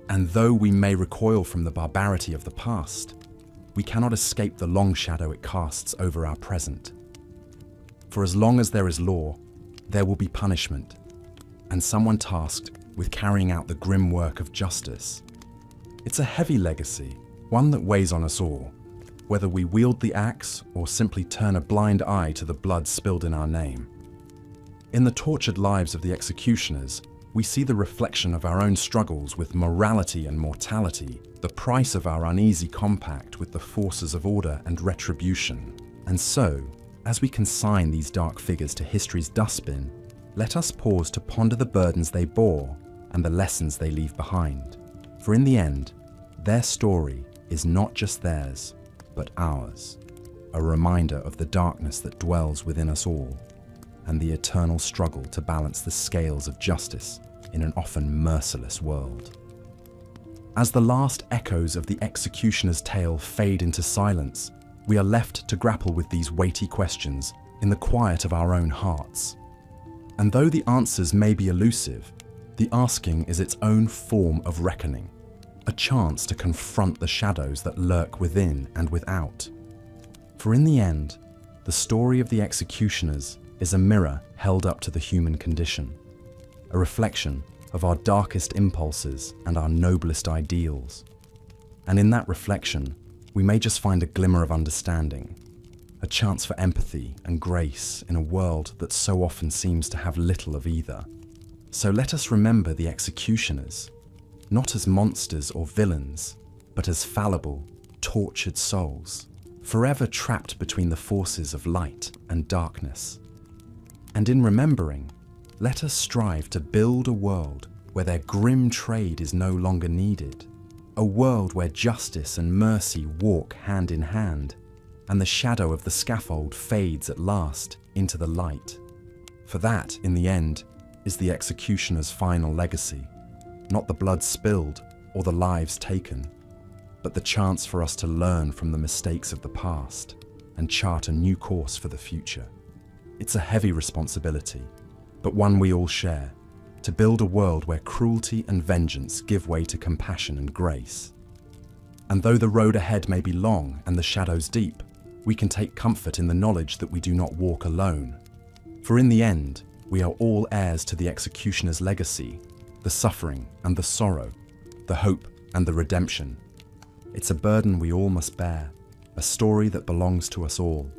[SPEAKER 1] And though we may recoil from the barbarity of the past, we cannot escape the long shadow it casts over our present. For as long as there is law, there will be punishment, and someone tasked with carrying out the grim work of justice. It's a heavy legacy, one that weighs on us all, whether we wield the axe or simply turn a blind eye to the blood spilled in our name. In the tortured lives of the executioners, we see the reflection of our own struggles with morality and mortality, the price of our uneasy compact with the forces of order and retribution. And so, as we consign these dark figures to history's dustbin, let us pause to ponder the burdens they bore and the lessons they leave behind. For in the end, their story is not just theirs, but ours, a reminder of the darkness that dwells within us all, and the eternal struggle to balance the scales of justice in an often merciless world. As the last echoes of the executioner's tale fade into silence, we are left to grapple with these weighty questions in the quiet of our own hearts. And though the answers may be elusive, the asking is its own form of reckoning, a chance to confront the shadows that lurk within and without. For in the end, the story of the executioners is a mirror held up to the human condition, a reflection of our darkest impulses and our noblest ideals. And in that reflection, we may just find a glimmer of understanding, a chance for empathy and grace in a world that so often seems to have little of either. So let us remember the executioners, not as monsters or villains, but as fallible, tortured souls, forever trapped between the forces of light and darkness. And in remembering, let us strive to build a world where their grim trade is no longer needed, a world where justice and mercy walk hand in hand, and the shadow of the scaffold fades at last into the light. For that, in the end, is the executioner's final legacy, not the blood spilled or the lives taken, but the chance for us to learn from the mistakes of the past and chart a new course for the future. It's a heavy responsibility, but one we all share, to build a world where cruelty and vengeance give way to compassion and grace. And though the road ahead may be long and the shadows deep, we can take comfort in the knowledge that we do not walk alone. For in the end, we are all heirs to the executioner's legacy, the suffering and the sorrow, the hope and the redemption. It's a burden we all must bear, a story that belongs to us all,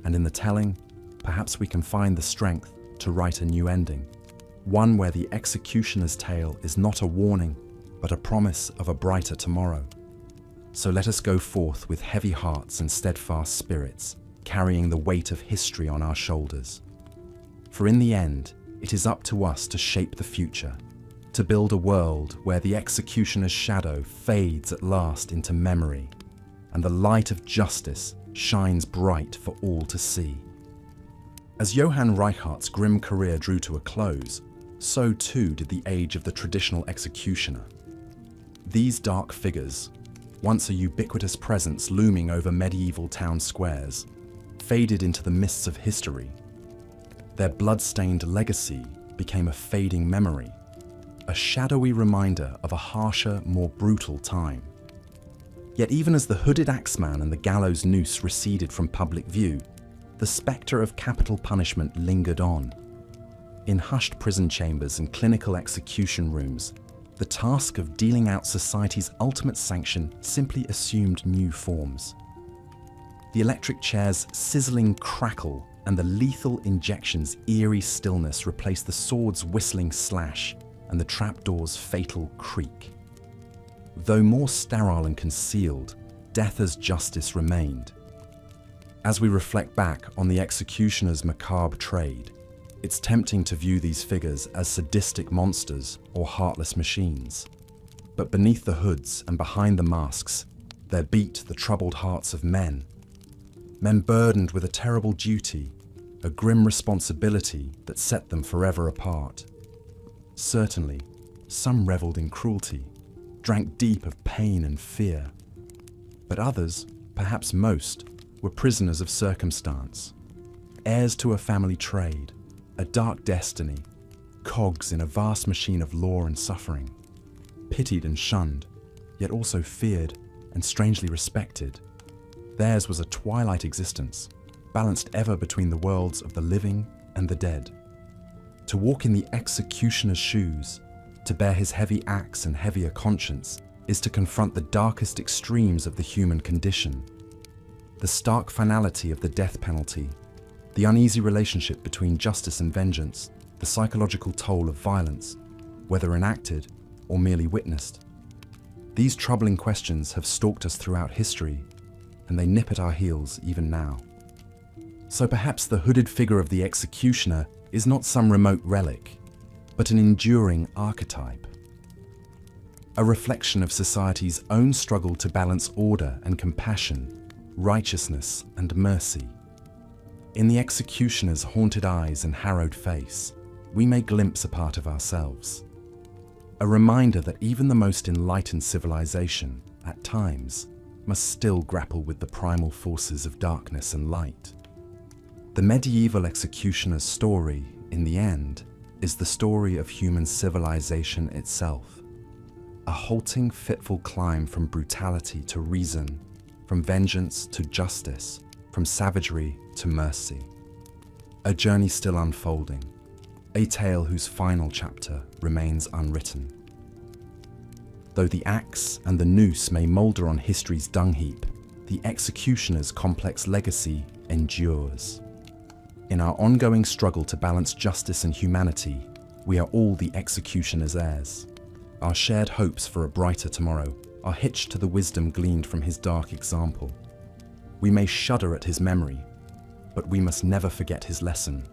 [SPEAKER 1] and in the telling, perhaps we can find the strength to write a new ending, one where the executioner's tale is not a warning, but a promise of a brighter tomorrow. So let us go forth with heavy hearts and steadfast spirits, carrying the weight of history on our shoulders. For in the end, it is up to us to shape the future, to build a world where the executioner's shadow fades at last into memory, and the light of justice shines bright for all to see. As Johann Reichardt's grim career drew to a close, so too did the age of the traditional executioner. These dark figures, once a ubiquitous presence looming over medieval town squares, faded into the mists of history. Their blood-stained legacy became a fading memory, a shadowy reminder of a harsher, more brutal time. Yet even as the hooded axeman and the gallows noose receded from public view, the spectre of capital punishment lingered on. In hushed prison chambers and clinical execution rooms, the task of dealing out society's ultimate sanction simply assumed new forms. The electric chair's sizzling crackle and the lethal injection's eerie stillness replaced the sword's whistling slash and the trapdoor's fatal creak. Though more sterile and concealed, death as justice remained. As we reflect back on the executioner's macabre trade, it's tempting to view these figures as sadistic monsters or heartless machines. But beneath the hoods and behind the masks, there beat the troubled hearts of men. Men burdened with a terrible duty, a grim responsibility that set them forever apart. Certainly, some reveled in cruelty, drank deep of pain and fear. But others, perhaps most, were prisoners of circumstance, heirs to a family trade, a dark destiny, cogs in a vast machine of law and suffering, pitied and shunned, yet also feared and strangely respected. Theirs was a twilight existence, balanced ever between the worlds of the living and the dead. To walk in the executioner's shoes, to bear his heavy axe and heavier conscience, is to confront the darkest extremes of the human condition. The stark finality of the death penalty, the uneasy relationship between justice and vengeance, the psychological toll of violence, whether enacted or merely witnessed. These troubling questions have stalked us throughout history, and they nip at our heels even now. So perhaps the hooded figure of the executioner is not some remote relic, but an enduring archetype. A reflection of society's own struggle to balance order and compassion, righteousness and mercy. In the executioner's haunted eyes and harrowed face, we may glimpse a part of ourselves. A reminder that even the most enlightened civilization, at times, must still grapple with the primal forces of darkness and light. The medieval executioner's story, in the end, is the story of human civilization itself. A halting, fitful climb from brutality to reason, from vengeance to justice, from savagery to mercy. A journey still unfolding, a tale whose final chapter remains unwritten. Though the axe and the noose may moulder on history's dung heap, the executioner's complex legacy endures. In our ongoing struggle to balance justice and humanity, we are all the executioner's heirs. Our shared hopes for a brighter tomorrow are hitched to the wisdom gleaned from his dark example. We may shudder at his memory, but we must never forget his lesson.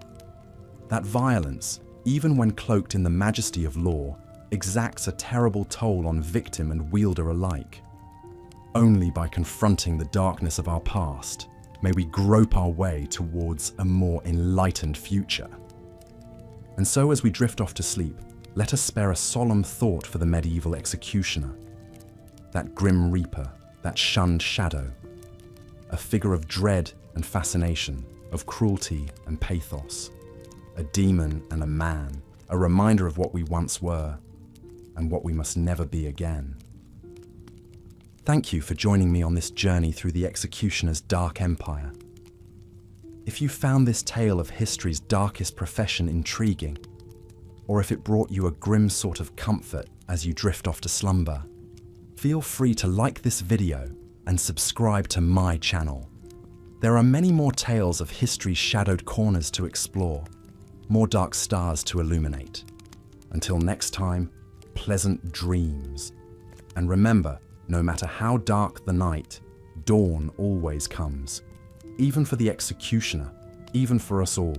[SPEAKER 1] That violence, even when cloaked in the majesty of law, exacts a terrible toll on victim and wielder alike. Only by confronting the darkness of our past may we grope our way towards a more enlightened future. And so as we drift off to sleep, let us spare a solemn thought for the medieval executioner, that grim reaper, that shunned shadow, a figure of dread and fascination, of cruelty and pathos, a demon and a man, a reminder of what we once were and what we must never be again. Thank you for joining me on this journey through the executioner's dark empire. If you found this tale of history's darkest profession intriguing, or if it brought you a grim sort of comfort as you drift off to slumber, feel free to like this video and subscribe to my channel. There are many more tales of history's shadowed corners to explore, more dark stars to illuminate. Until next time, pleasant dreams. And remember, no matter how dark the night, dawn always comes. Even for the executioner, even for us all.